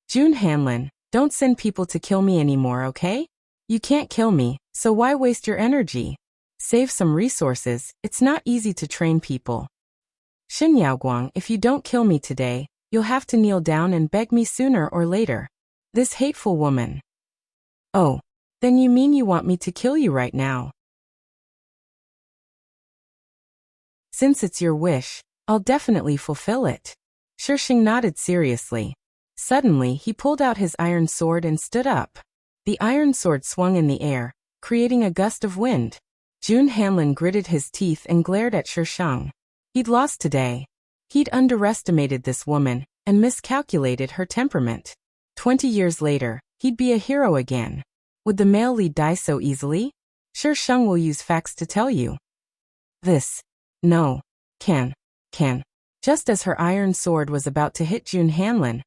[SPEAKER 1] Jun Hanlin, don't send people to kill me anymore, okay? You can't kill me, so why waste your energy? Save some resources, it's not easy to train people. Shenyaoguang, if you don't kill me today, you'll have to kneel down and beg me sooner or later. This hateful woman. Oh, then you mean you want me to kill you right now? Since it's your wish, I'll definitely fulfill it. Shisheng nodded seriously. Suddenly, he pulled out his iron sword and stood up. The iron sword swung in the air, creating a gust of wind. Jun Hanlin gritted his teeth and glared at Shisheng. He'd lost today. He'd underestimated this woman and miscalculated her temperament. 20 years later, he'd be a hero again. Would the male lead die so easily? Shisheng will use facts to tell you. This. No. Can. Just as her iron sword was about to hit Jun Hanlin,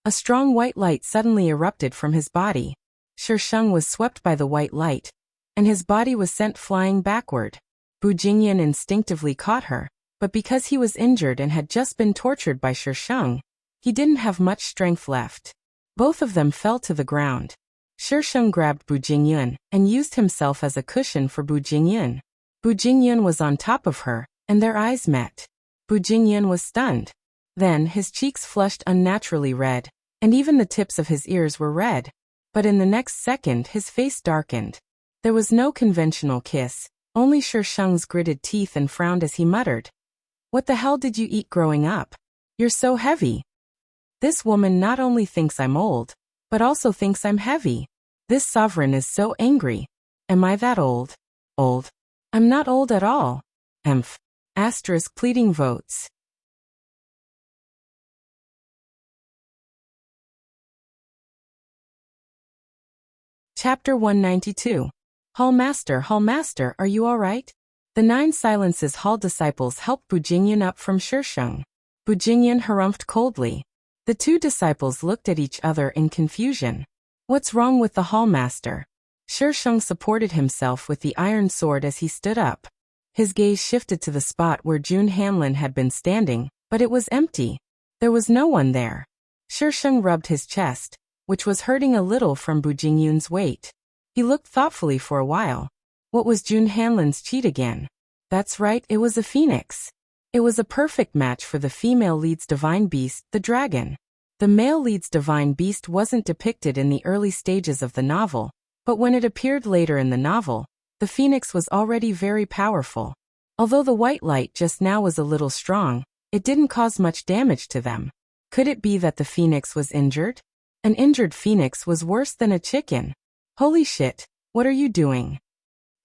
[SPEAKER 1] a strong white light suddenly erupted from his body. Shisheng was swept by the white light, and his body was sent flying backward. Bu Jingyan instinctively caught her, but because he was injured and had just been tortured by Shisheng, he didn't have much strength left. Both of them fell to the ground. Shisheng grabbed Bu Jingyan and used himself as a cushion for Bu Jingyan. Bu Jingyan was on top of her, and their eyes met. Bu Jingyan was stunned. Then his cheeks flushed unnaturally red, and even the tips of his ears were red. But in the next second his face darkened. There was no conventional kiss, only Shisheng's gritted teeth and frowned as he muttered. What the hell did you eat growing up? You're so heavy. This woman not only thinks I'm old, but also thinks I'm heavy. This sovereign is so angry. Am I that old? Old. I'm not old at all. Emph. Asterisk pleading votes. Chapter 192. Hall Master, are you all right? The 9 Silences Hall disciples helped Bu Jingyan up from Shisheng. Bu Jingyan harumphed coldly. The 2 disciples looked at each other in confusion. What's wrong with the Hall Master? Shisheng supported himself with the iron sword as he stood up. His gaze shifted to the spot where Jun Hanlin had been standing, but it was empty. There was no one there. Shisheng rubbed his chest, which was hurting a little from Bu Jingyan's weight. He looked thoughtfully for a while. What was Jun Hanlin's cheat again? That's right, it was a phoenix. It was a perfect match for the female lead's divine beast, the dragon. The male lead's divine beast wasn't depicted in the early stages of the novel, but when it appeared later in the novel, the phoenix was already very powerful. Although the white light just now was a little strong, it didn't cause much damage to them. Could it be that the phoenix was injured? An injured phoenix was worse than a chicken. Holy shit, what are you doing?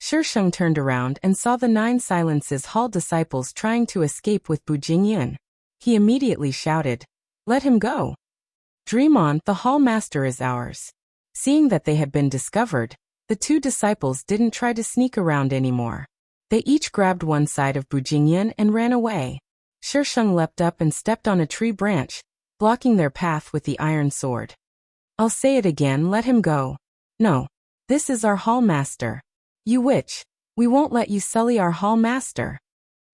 [SPEAKER 1] Shisheng turned around and saw the 9 Silences Hall disciples trying to escape with Bu Jingyan. He immediately shouted, "Let him go. Dream on, the Hall Master is ours." Seeing that they had been discovered, the 2 disciples didn't try to sneak around anymore. They each grabbed one side of Bu Jingyan and ran away. Shisheng leapt up and stepped on a tree branch, blocking their path with the iron sword. I'll say it again, let him go. No. This is our Hall Master. You witch. We won't let you sully our Hall Master.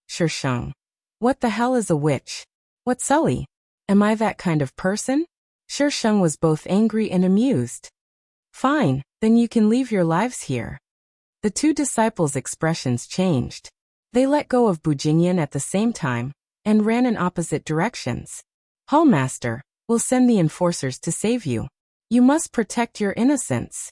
[SPEAKER 1] Shisheng. What the hell is a witch? What sully? Am I that kind of person? Shisheng was both angry and amused. Fine, then you can leave your lives here. The 2 disciples' expressions changed. They let go of Bu Jingyan at the same time, and ran in opposite directions. Hall Master, we'll send the enforcers to save you. You must protect your innocence.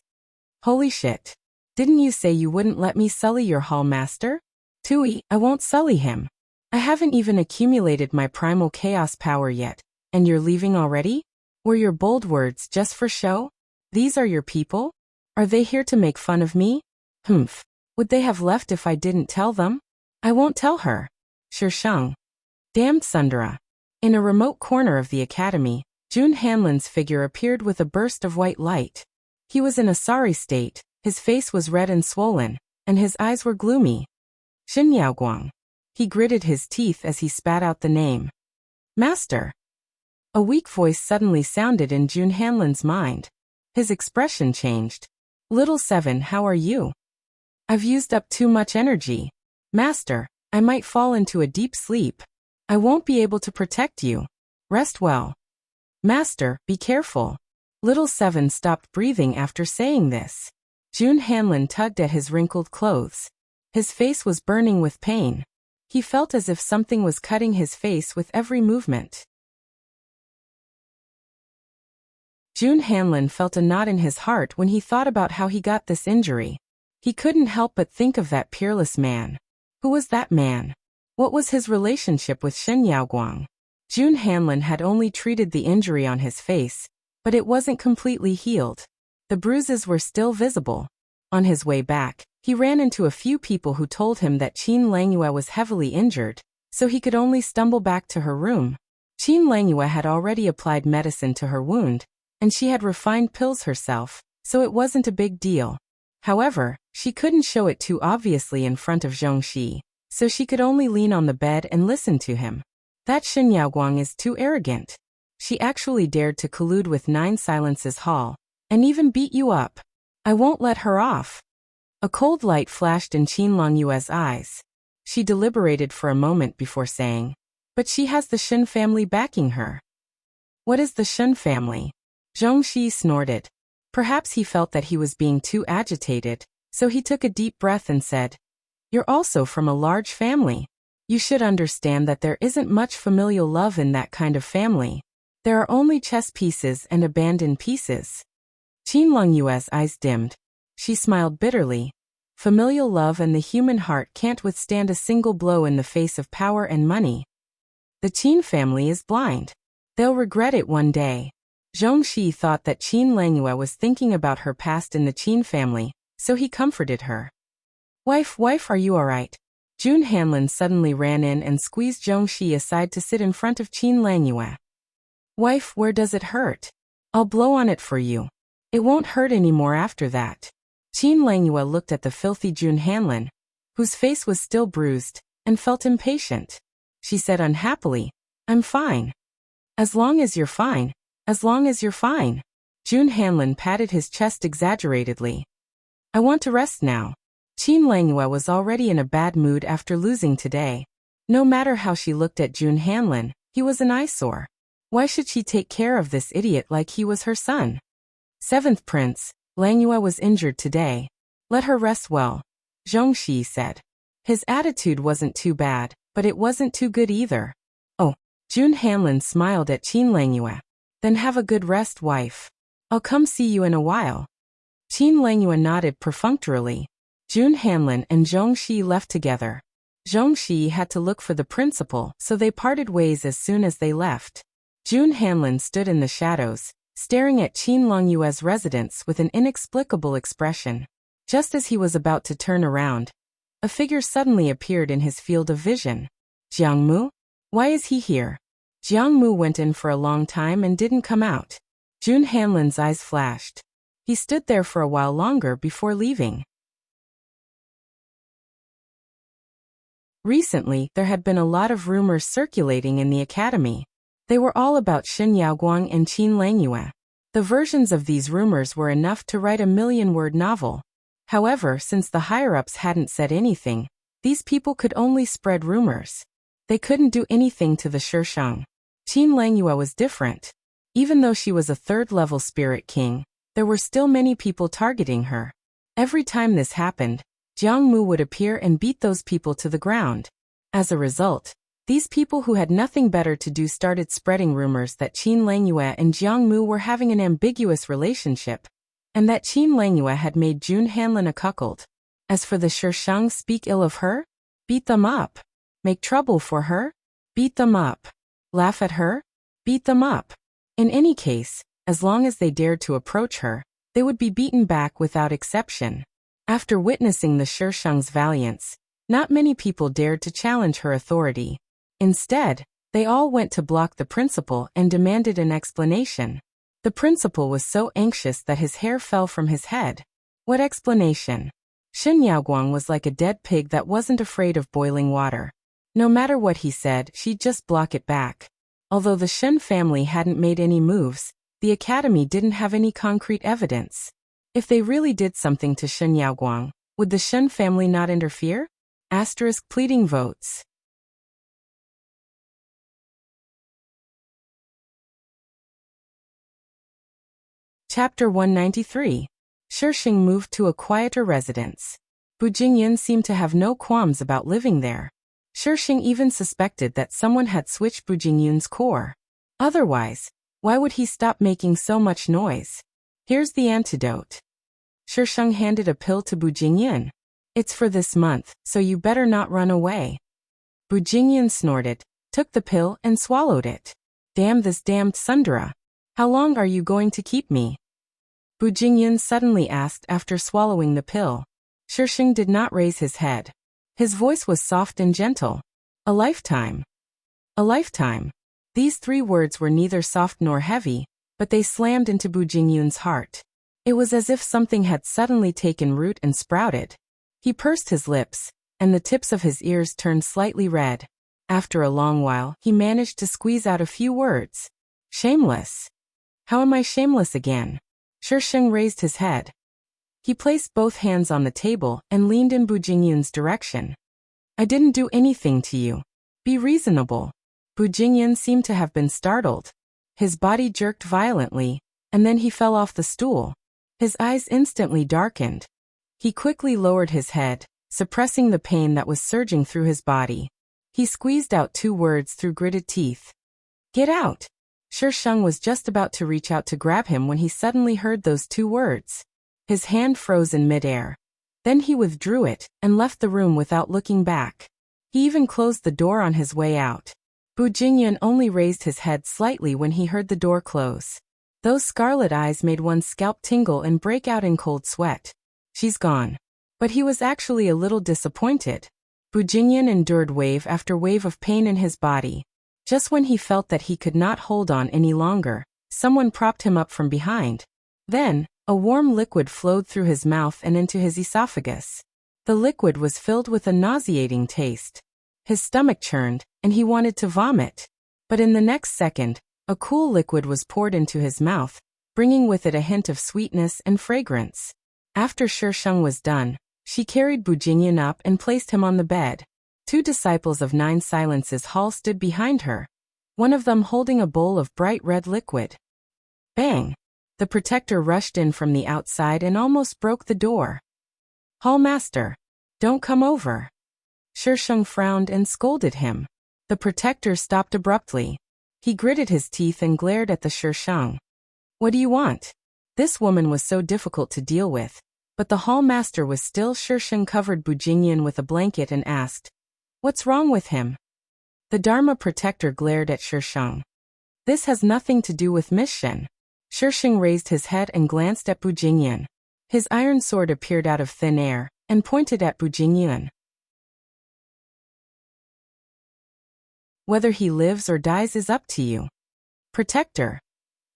[SPEAKER 1] Holy shit. Didn't you say you wouldn't let me sully your Hall Master? Tui, I won't sully him. I haven't even accumulated my primal chaos power yet, and you're leaving already? Were your bold words just for show? These are your people? Are they here to make fun of me? Humph. Would they have left if I didn't tell them? I won't tell her. Shisheng. Damned Sundara. In a remote corner of the academy, Jun Hanlin's figure appeared with a burst of white light. He was in a sorry state, his face was red and swollen, and his eyes were gloomy. Xin Yaoguang. He gritted his teeth as he spat out the name. Master. A weak voice suddenly sounded in Jun Hanlin's mind. His expression changed. Little Seven, how are you? I've used up too much energy. Master, I might fall into a deep sleep. I won't be able to protect you. Rest well. Master, be careful. Little Seven stopped breathing after saying this. Jun Hanlin tugged at his wrinkled clothes. His face was burning with pain. He felt as if something was cutting his face with every movement. Jun Hanlin felt a knot in his heart when he thought about how he got this injury. He couldn't help but think of that peerless man. Who was that man? What was his relationship with Shen Yaoguang? Jun Hanlin had only treated the injury on his face, but it wasn't completely healed. The bruises were still visible. On his way back, he ran into a few people who told him that Qin Langyue was heavily injured, so he could only stumble back to her room. Qin Langyue had already applied medicine to her wound, and she had refined pills herself, so it wasn't a big deal. However, she couldn't show it too obviously in front of Zhongxi, so she could only lean on the bed and listen to him. That Shen Yaoguang is too arrogant. She actually dared to collude with 9 Silences Hall, and even beat you up. I won't let her off. A cold light flashed in Qin Langyue's eyes. She deliberated for a moment before saying, but she has the Shen family backing her. What is the Shen family? Zhongxi snorted. Perhaps he felt that he was being too agitated, so he took a deep breath and said, you're also from a large family. You should understand that there isn't much familial love in that kind of family. There are only chess pieces and abandoned pieces. Qin Langyue's eyes dimmed. She smiled bitterly. Familial love and the human heart can't withstand a single blow in the face of power and money. The Qin family is blind. They'll regret it one day. Zhongxi thought that Qin Langyue was thinking about her past in the Qin family, so he comforted her. Wife, are you alright? Jun Hanlin suddenly ran in and squeezed Zhongxi aside to sit in front of Qin Langyue. Wife, where does it hurt? I'll blow on it for you. It won't hurt anymore after that. Qin Langyue looked at the filthy Jun Hanlin, whose face was still bruised, and felt impatient. She said unhappily, I'm fine. As long as you're fine. As long as you're fine. Jun Hanlin patted his chest exaggeratedly. I want to rest now. Qin Langyue was already in a bad mood after losing today. No matter how she looked at Jun Hanlin, he was an eyesore. Why should she take care of this idiot like he was her son? 7th Prince, Langyue was injured today. Let her rest well, Zhongxi said. His attitude wasn't too bad, but it wasn't too good either. Oh, Jun Hanlin smiled at Qin Langyue. Then have a good rest, wife. I'll come see you in a while. Qin Langyue nodded perfunctorily. Jun Hanlin and Zhongxi left together. Zhongxi had to look for the principal, so they parted ways as soon as they left. Jun Hanlin stood in the shadows, staring at Qin Langyue's residence with an inexplicable expression. Just as he was about to turn around, a figure suddenly appeared in his field of vision. Jiangmu? Why is he here? Jiangmu went in for a long time and didn't come out. Jun Hanlin's eyes flashed. He stood there for a while longer before leaving. Recently, there had been a lot of rumors circulating in the academy. They were all about Shen Yaoguang and Qin Langyue. The versions of these rumors were enough to write a 1,000,000-word novel. However, since the higher-ups hadn't said anything, these people could only spread rumors. They couldn't do anything to the Shisheng. Qin Langyue was different. Even though she was a 3rd-level spirit king, there were still many people targeting her. Every time this happened, Jiangmu would appear and beat those people to the ground. As a result, these people who had nothing better to do started spreading rumors that Qin Langyue and Jiangmu were having an ambiguous relationship, and that Qin Langyue had made Jun Hanlin a cuckold. As for the Shisheng, speak ill of her? Beat them up. Make trouble for her? Beat them up. Laugh at her? Beat them up. In any case, as long as they dared to approach her, they would be beaten back without exception. After witnessing the Shisheng's valiance, not many people dared to challenge her authority. Instead, they all went to block the principal and demanded an explanation. The principal was so anxious that his hair fell from his head. What explanation? Shen Yaoguang was like a dead pig that wasn't afraid of boiling water. No matter what he said, she'd just block it back. Although the Shen family hadn't made any moves, the academy didn't have any concrete evidence. If they really did something to Shen Yaoguang, would the Shen family not interfere? Pleading votes. Chapter 193. Shisheng moved to a quieter residence. Bu Jingyan seemed to have no qualms about living there. Shisheng even suspected that someone had switched Bu Jingyun's core. Otherwise, why would he stop making so much noise? Here's the antidote. Shisheng handed a pill to Bu Jingyan. It's for this month, so you better not run away. Bu Jingyan snorted, took the pill and swallowed it. Damn this damned Sundara. How long are you going to keep me? Bu Jingyan suddenly asked after swallowing the pill. Shisheng did not raise his head. His voice was soft and gentle. A lifetime. A lifetime. These 3 words were neither soft nor heavy, but they slammed into Bu Jingyan's heart. It was as if something had suddenly taken root and sprouted. He pursed his lips, and the tips of his ears turned slightly red. After a long while, he managed to squeeze out a few words. Shameless. How am I shameless again? Shisheng raised his head. He placed both hands on the table and leaned in Bu Jingyan's direction. I didn't do anything to you. Be reasonable. Bu Jingyan seemed to have been startled. His body jerked violently, and then he fell off the stool. His eyes instantly darkened. He quickly lowered his head, suppressing the pain that was surging through his body. He squeezed out 2 words through gritted teeth. Get out! Shisheng was just about to reach out to grab him when he suddenly heard those 2 words. His hand froze in midair. Then he withdrew it and left the room without looking back. He even closed the door on his way out. Bu Jingyan only raised his head slightly when he heard the door close. Those scarlet eyes made one's scalp tingle and break out in cold sweat. She's gone. But he was actually a little disappointed. Bu Jingyan endured wave after wave of pain in his body. Just when he felt that he could not hold on any longer, someone propped him up from behind. Then, a warm liquid flowed through his mouth and into his esophagus. The liquid was filled with a nauseating taste. His stomach churned, and he wanted to vomit. But in the next second, a cool liquid was poured into his mouth, bringing with it a hint of sweetness and fragrance. After Shisheng was done, she carried Bu Jingyan up and placed him on the bed. 2 disciples of 9 Silences Hall stood behind her, one of them holding a bowl of bright red liquid. Bang! The protector rushed in from the outside and almost broke the door. Hall Master, don't come over. Shisheng frowned and scolded him. The protector stopped abruptly. He gritted his teeth and glared at the Shisheng. What do you want? This woman was so difficult to deal with, but the hall master was still. Shisheng covered Bu Jingyan with a blanket and asked, What's wrong with him? The Dharma protector glared at Shisheng. This has nothing to do with Miss Shen. Shisheng raised his head and glanced at Bu Jingyan. His iron sword appeared out of thin air and pointed at Bu Jingyan. Whether he lives or dies is up to you. Protector.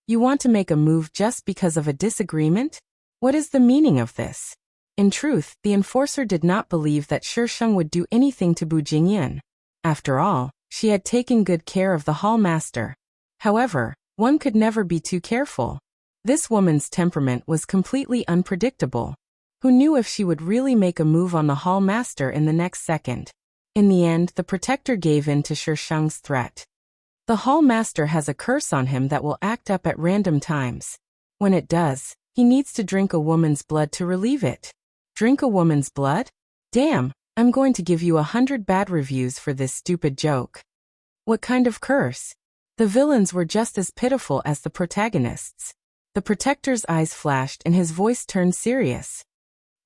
[SPEAKER 1] You want to make a move just because of a disagreement? What is the meaning of this? In truth, the enforcer did not believe that Shisheng would do anything to Bu Jingyan. After all, she had taken good care of the hall master. However, one could never be too careful. This woman's temperament was completely unpredictable. Who knew if she would really make a move on the hall master in the next second? In the end, the protector gave in to Shisheng's threat. The hall master has a curse on him that will act up at random times. When it does, he needs to drink a woman's blood to relieve it. Drink a woman's blood? Damn, I'm going to give you 100 bad reviews for this stupid joke. What kind of curse? The villains were just as pitiful as the protagonists. The protector's eyes flashed and his voice turned serious.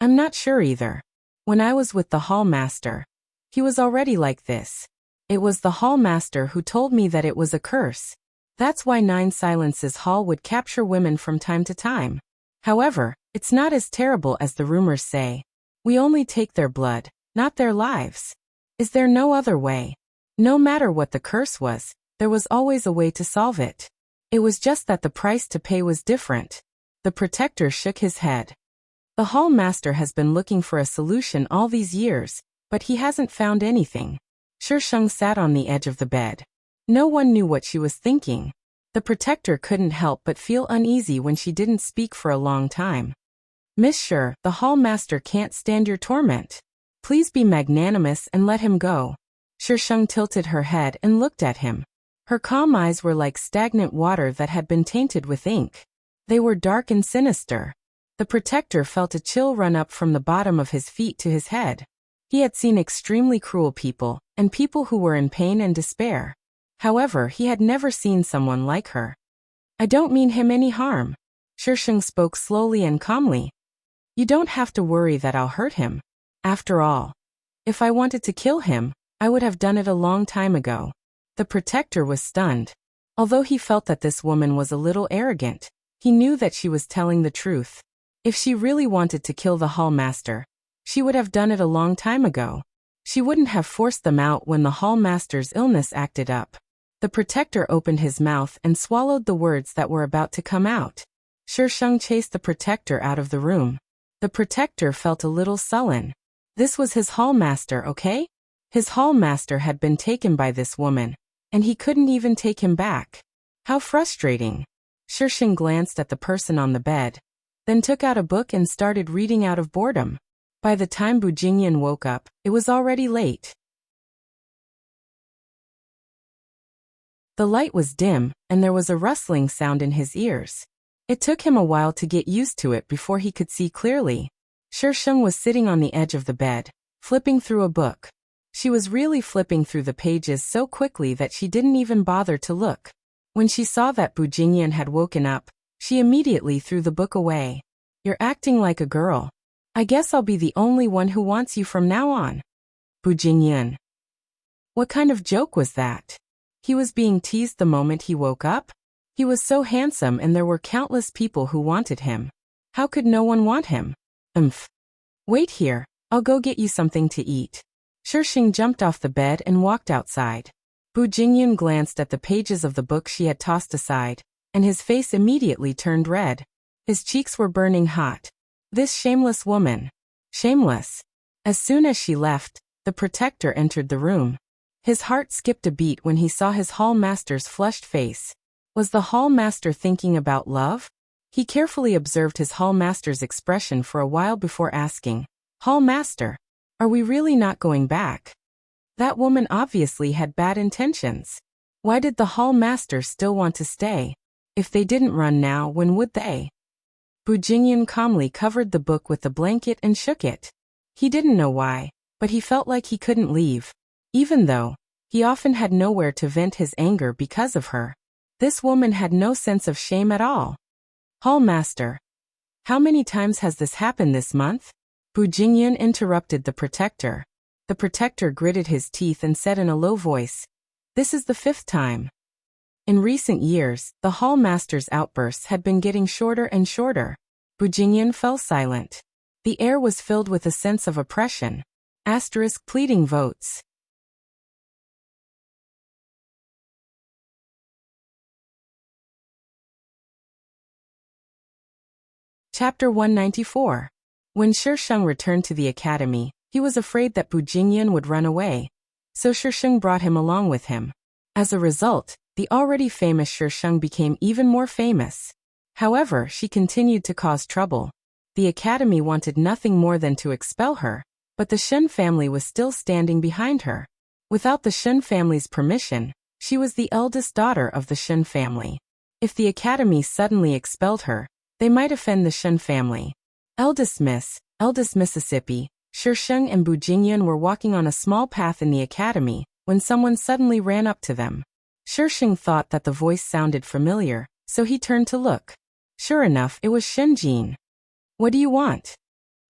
[SPEAKER 1] I'm not sure either. When I was with the hall master, he was already like this. It was the hall master who told me that it was a curse. That's why 9 Silences Hall would capture women from time to time. However, it's not as terrible as the rumors say. We only take their blood, not their lives. Is there no other way? No matter what the curse was, there was always a way to solve it. It was just that the price to pay was different. The protector shook his head. The hall master has been looking for a solution all these years, but he hasn't found anything. Shisheng sat on the edge of the bed. No one knew what she was thinking. The protector couldn't help but feel uneasy when she didn't speak for a long time. Miss Sher, the hall master can't stand your torment. Please be magnanimous and let him go. Shisheng tilted her head and looked at him. Her calm eyes were like stagnant water that had been tainted with ink. They were dark and sinister. The protector felt a chill run up from the bottom of his feet to his head. He had seen extremely cruel people, and people who were in pain and despair. However, he had never seen someone like her. I don't mean him any harm. Shisheng spoke slowly and calmly. You don't have to worry that I'll hurt him. After all, if I wanted to kill him, I would have done it a long time ago. The protector was stunned. Although he felt that this woman was a little arrogant, he knew that she was telling the truth. If she really wanted to kill the hall master, she would have done it a long time ago. She wouldn't have forced them out when the hall master's illness acted up. The protector opened his mouth and swallowed the words that were about to come out. Shisheng chased the protector out of the room. The protector felt a little sullen. This was his hall master, okay? His hall master had been taken by this woman, and he couldn't even take him back. How frustrating. Shisheng glanced at the person on the bed, then took out a book and started reading out of boredom. By the time Bu Jingyan woke up, it was already late. The light was dim, and there was a rustling sound in his ears. It took him a while to get used to it before he could see clearly. Shisheng was sitting on the edge of the bed, flipping through a book. She was really flipping through the pages so quickly that she didn't even bother to look. When she saw that Bu Jingyan had woken up, she immediately threw the book away. You're acting like a girl. I guess I'll be the only one who wants you from now on. Bu Jingyan. What kind of joke was that? He was being teased the moment he woke up? He was so handsome and there were countless people who wanted him. How could no one want him? Wait here, I'll go get you something to eat. Shisheng jumped off the bed and walked outside. Bu Jingyan glanced at the pages of the book she had tossed aside, and his face immediately turned red. His cheeks were burning hot. This shameless woman. Shameless. As soon as she left, the protector entered the room. His heart skipped a beat when he saw his hall master's flushed face. Was the hall master thinking about love? He carefully observed his hall master's expression for a while before asking, Hall master, are we really not going back? That woman obviously had bad intentions. Why did the hall master still want to stay? If they didn't run now, when would they? Bu Jingyan calmly covered the book with the blanket and shook it. He didn't know why, but he felt like he couldn't leave. Even though he often had nowhere to vent his anger because of her. This woman had no sense of shame at all. Hall master. How many times has this happened this month? Bu Jingyan interrupted the protector. The protector gritted his teeth and said in a low voice, This is the 5th time. In recent years, the hall master's outbursts had been getting shorter and shorter. Bu Jingyan fell silent. The air was filled with a sense of oppression. Pleading votes. Chapter 194. When Shisheng returned to the academy, he was afraid that Bu Jingyan would run away. So Shisheng brought him along with him. As a result, the already famous Shisheng became even more famous. However, she continued to cause trouble. The academy wanted nothing more than to expel her, but the Shen family was still standing behind her. Without the Shen family's permission, she was the eldest daughter of the Shen family. If the academy suddenly expelled her, they might offend the Shen family. Eldest Mississippi, Shisheng and Bu Jingyan were walking on a small path in the academy, when someone suddenly ran up to them. Shisheng thought that the voice sounded familiar, so he turned to look. Sure enough, it was Shinjin. What do you want?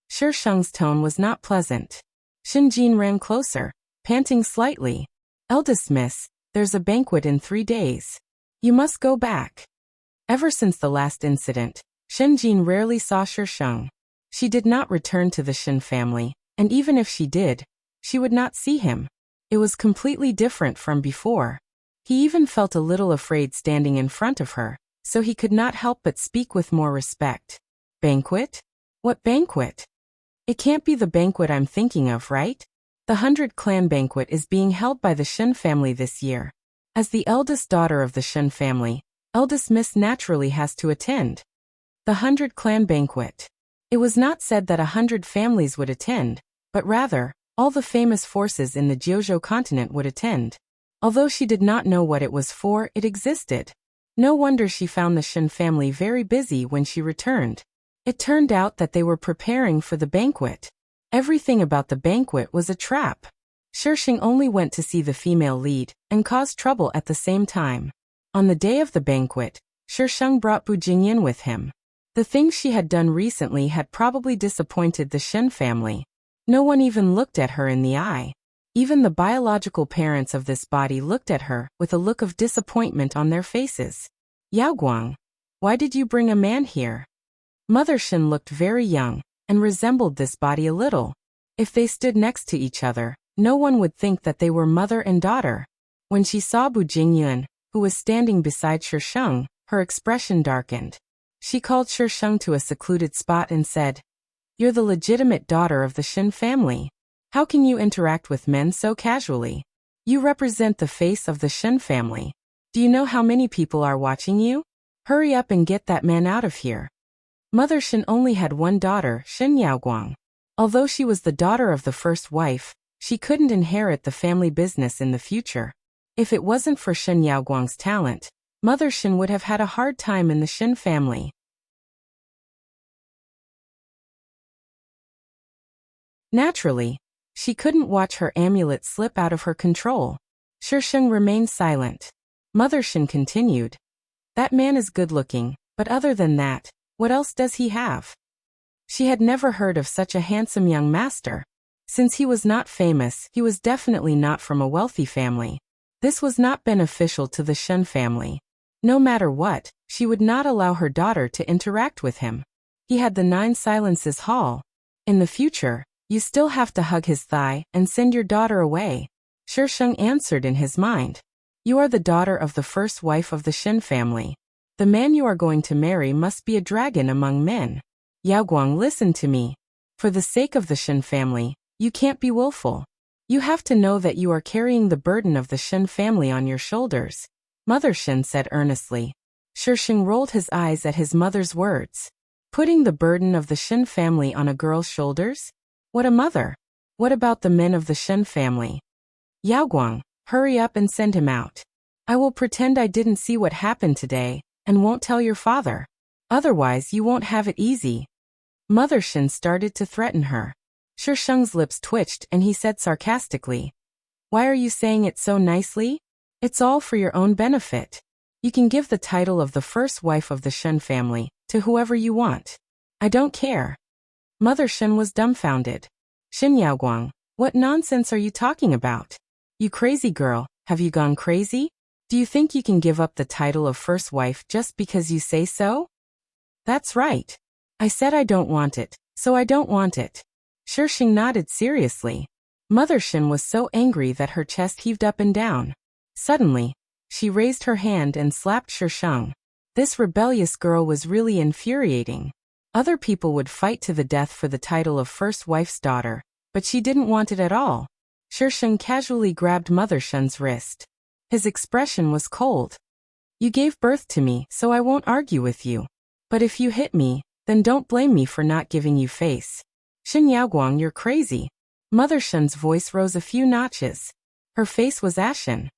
[SPEAKER 1] Shisheng's tone was not pleasant. Shinjin ran closer, panting slightly. Eldest miss, there's a banquet in 3 days. You must go back. Ever since the last incident, Shinjin rarely saw Shisheng. She did not return to the Shen family, and even if she did, she would not see him. It was completely different from before. He even felt a little afraid standing in front of her, so he could not help but speak with more respect. Banquet? What banquet? It can't be the banquet I'm thinking of, right? The 100 Clan banquet is being held by the Shen family this year. As the eldest daughter of the Shen family, eldest miss naturally has to attend. The 100 Clan banquet. It was not said that 100 families would attend, but rather, all the famous forces in the Jiuzhou continent would attend. Although she did not know what it was for, it existed. No wonder she found the Shen family very busy when she returned. It turned out that they were preparing for the banquet. Everything about the banquet was a trap. Shisheng only went to see the female lead, and caused trouble at the same time. On the day of the banquet, Shisheng brought Bu Jingyan with him. The things she had done recently had probably disappointed the Shen family. No one even looked at her in the eye. Even the biological parents of this body looked at her with a look of disappointment on their faces. Yao Guang, why did you bring a man here? Mother Shen looked very young and resembled this body a little. If they stood next to each other, no one would think that they were mother and daughter. When she saw Bu Jingyuan, who was standing beside Shisheng, her expression darkened. She called Shisheng to a secluded spot and said, "You're the legitimate daughter of the Shen family. How can you interact with men so casually? You represent the face of the Shen family. Do you know how many people are watching you? Hurry up and get that man out of here." Mother Shen only had one daughter, Shen Yaoguang. Although she was the daughter of the first wife, she couldn't inherit the family business in the future. If it wasn't for Shen Yaoguang's talent, Mother Shen would have had a hard time in the Shen family. Naturally, she couldn't watch her amulet slip out of her control. Shisheng remained silent. Mother Shen continued, "That man is good-looking, but other than that, what else does he have?" She had never heard of such a handsome young master. Since he was not famous, he was definitely not from a wealthy family. This was not beneficial to the Shen family. No matter what, she would not allow her daughter to interact with him. He had the 9 silences hall. In the future, you still have to hug his thigh and send your daughter away. Shisheng answered in his mind. You are the daughter of the first wife of the Shen family. The man you are going to marry must be a dragon among men. Yao Guang, listen to me. For the sake of the Shen family, you can't be willful. You have to know that you are carrying the burden of the Shen family on your shoulders. Mother Shen said earnestly. Shisheng rolled his eyes at his mother's words. Putting the burden of the Shen family on a girl's shoulders? What a mother! What about the men of the Shen family? Yao Guang, hurry up and send him out. I will pretend I didn't see what happened today, and won't tell your father. Otherwise you won't have it easy. Mother Shen started to threaten her. Shisheng's lips twitched and he said sarcastically, "Why are you saying it so nicely? It's all for your own benefit. You can give the title of the first wife of the Shen family to whoever you want. I don't care." Mother Shen was dumbfounded. Shen Yaoguang, what nonsense are you talking about? You crazy girl, have you gone crazy? Do you think you can give up the title of first wife just because you say so? That's right. I said I don't want it, so I don't want it. Shisheng nodded seriously. Mother Shen was so angry that her chest heaved up and down. Suddenly, she raised her hand and slapped Shisheng. This rebellious girl was really infuriating. Other people would fight to the death for the title of first wife's daughter, but she didn't want it at all. Shisheng casually grabbed Mother Shen's wrist. His expression was cold. You gave birth to me, so I won't argue with you. But if you hit me, then don't blame me for not giving you face. Shen Yaoguang, you're crazy. Mother Shen's voice rose a few notches. Her face was ashen.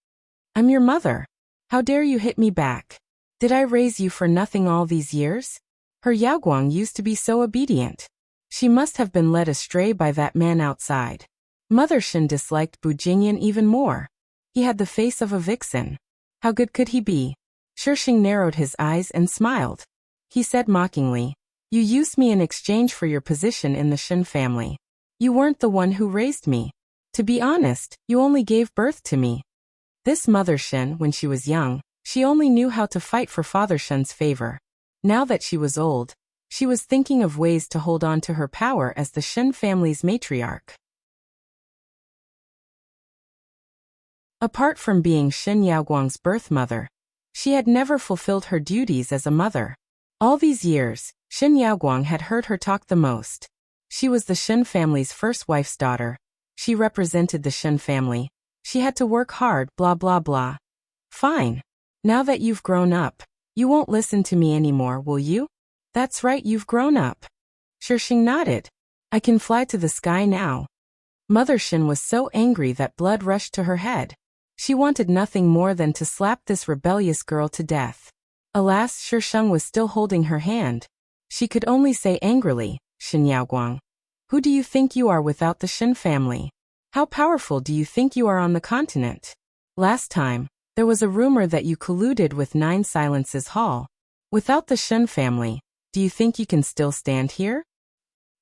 [SPEAKER 1] I'm your mother. How dare you hit me back? Did I raise you for nothing all these years? Her Yaoguang used to be so obedient. She must have been led astray by that man outside. Mother Shen disliked Bu Jingyan even more. He had the face of a vixen. How good could he be? Shisheng narrowed his eyes and smiled. He said mockingly, You used me in exchange for your position in the Shen family. You weren't the one who raised me. To be honest, you only gave birth to me. This Mother Shen, when she was young, she only knew how to fight for Father Shen's favor. Now that she was old, she was thinking of ways to hold on to her power as the Shen family's matriarch. Apart from being Shen Yaoguang's birth mother, she had never fulfilled her duties as a mother. All these years, Shen Yaoguang had heard her talk the most. She was the Shen family's first wife's daughter. She represented the Shen family. She had to work hard, blah blah blah. Fine. Now that you've grown up, you won't listen to me anymore, will you? That's right, you've grown up. Shisheng nodded. I can fly to the sky now. Mother Shen was so angry that blood rushed to her head. She wanted nothing more than to slap this rebellious girl to death. Alas, Shisheng was still holding her hand. She could only say angrily, Shen Yaoguang, who do you think you are without the Shen family? How powerful do you think you are on the continent? Last time, there was a rumor that you colluded with 9 Silences Hall. Without the Shen family, do you think you can still stand here?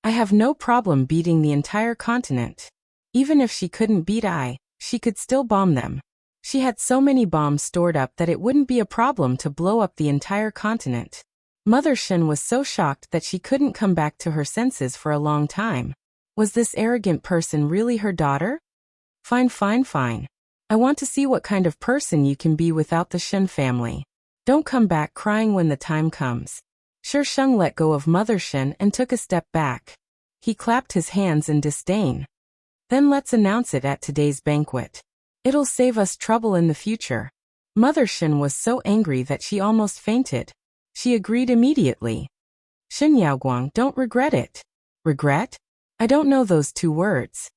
[SPEAKER 1] I have no problem beating the entire continent. Even if she couldn't beat Ai, she could still bomb them. She had so many bombs stored up that it wouldn't be a problem to blow up the entire continent. Mother Shin was so shocked that she couldn't come back to her senses for a long time. Was this arrogant person really her daughter? Fine, fine, fine. I want to see what kind of person you can be without the Shin family. Don't come back crying when the time comes. Shi Sheng let go of Mother Shin and took a step back. He clapped his hands in disdain. Then let's announce it at today's banquet. It'll save us trouble in the future. Mother Shin was so angry that she almost fainted. She agreed immediately. Shin Yaoguang, don't regret it. Regret? I don't know those two words.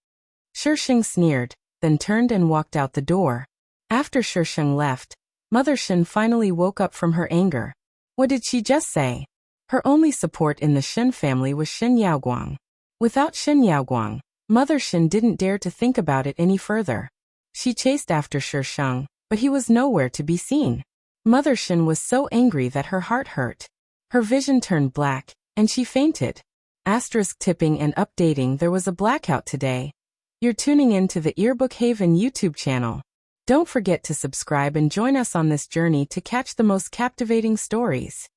[SPEAKER 1] Shi Sheng sneered, then turned and walked out the door. After Shi Sheng left, Mother Shin finally woke up from her anger. What did she just say? Her only support in the Shin family was Shin Yaoguang. Without Shin Yaoguang, Mother Shin didn't dare to think about it any further. She chased after Shi Sheng, but he was nowhere to be seen. Mother Shin was so angry that her heart hurt. Her vision turned black, and she fainted. Asterisk tipping and updating. There was a blackout today. You're tuning in to the Earbook Haven YouTube channel. Don't forget to subscribe and join us on this journey to catch the most captivating stories.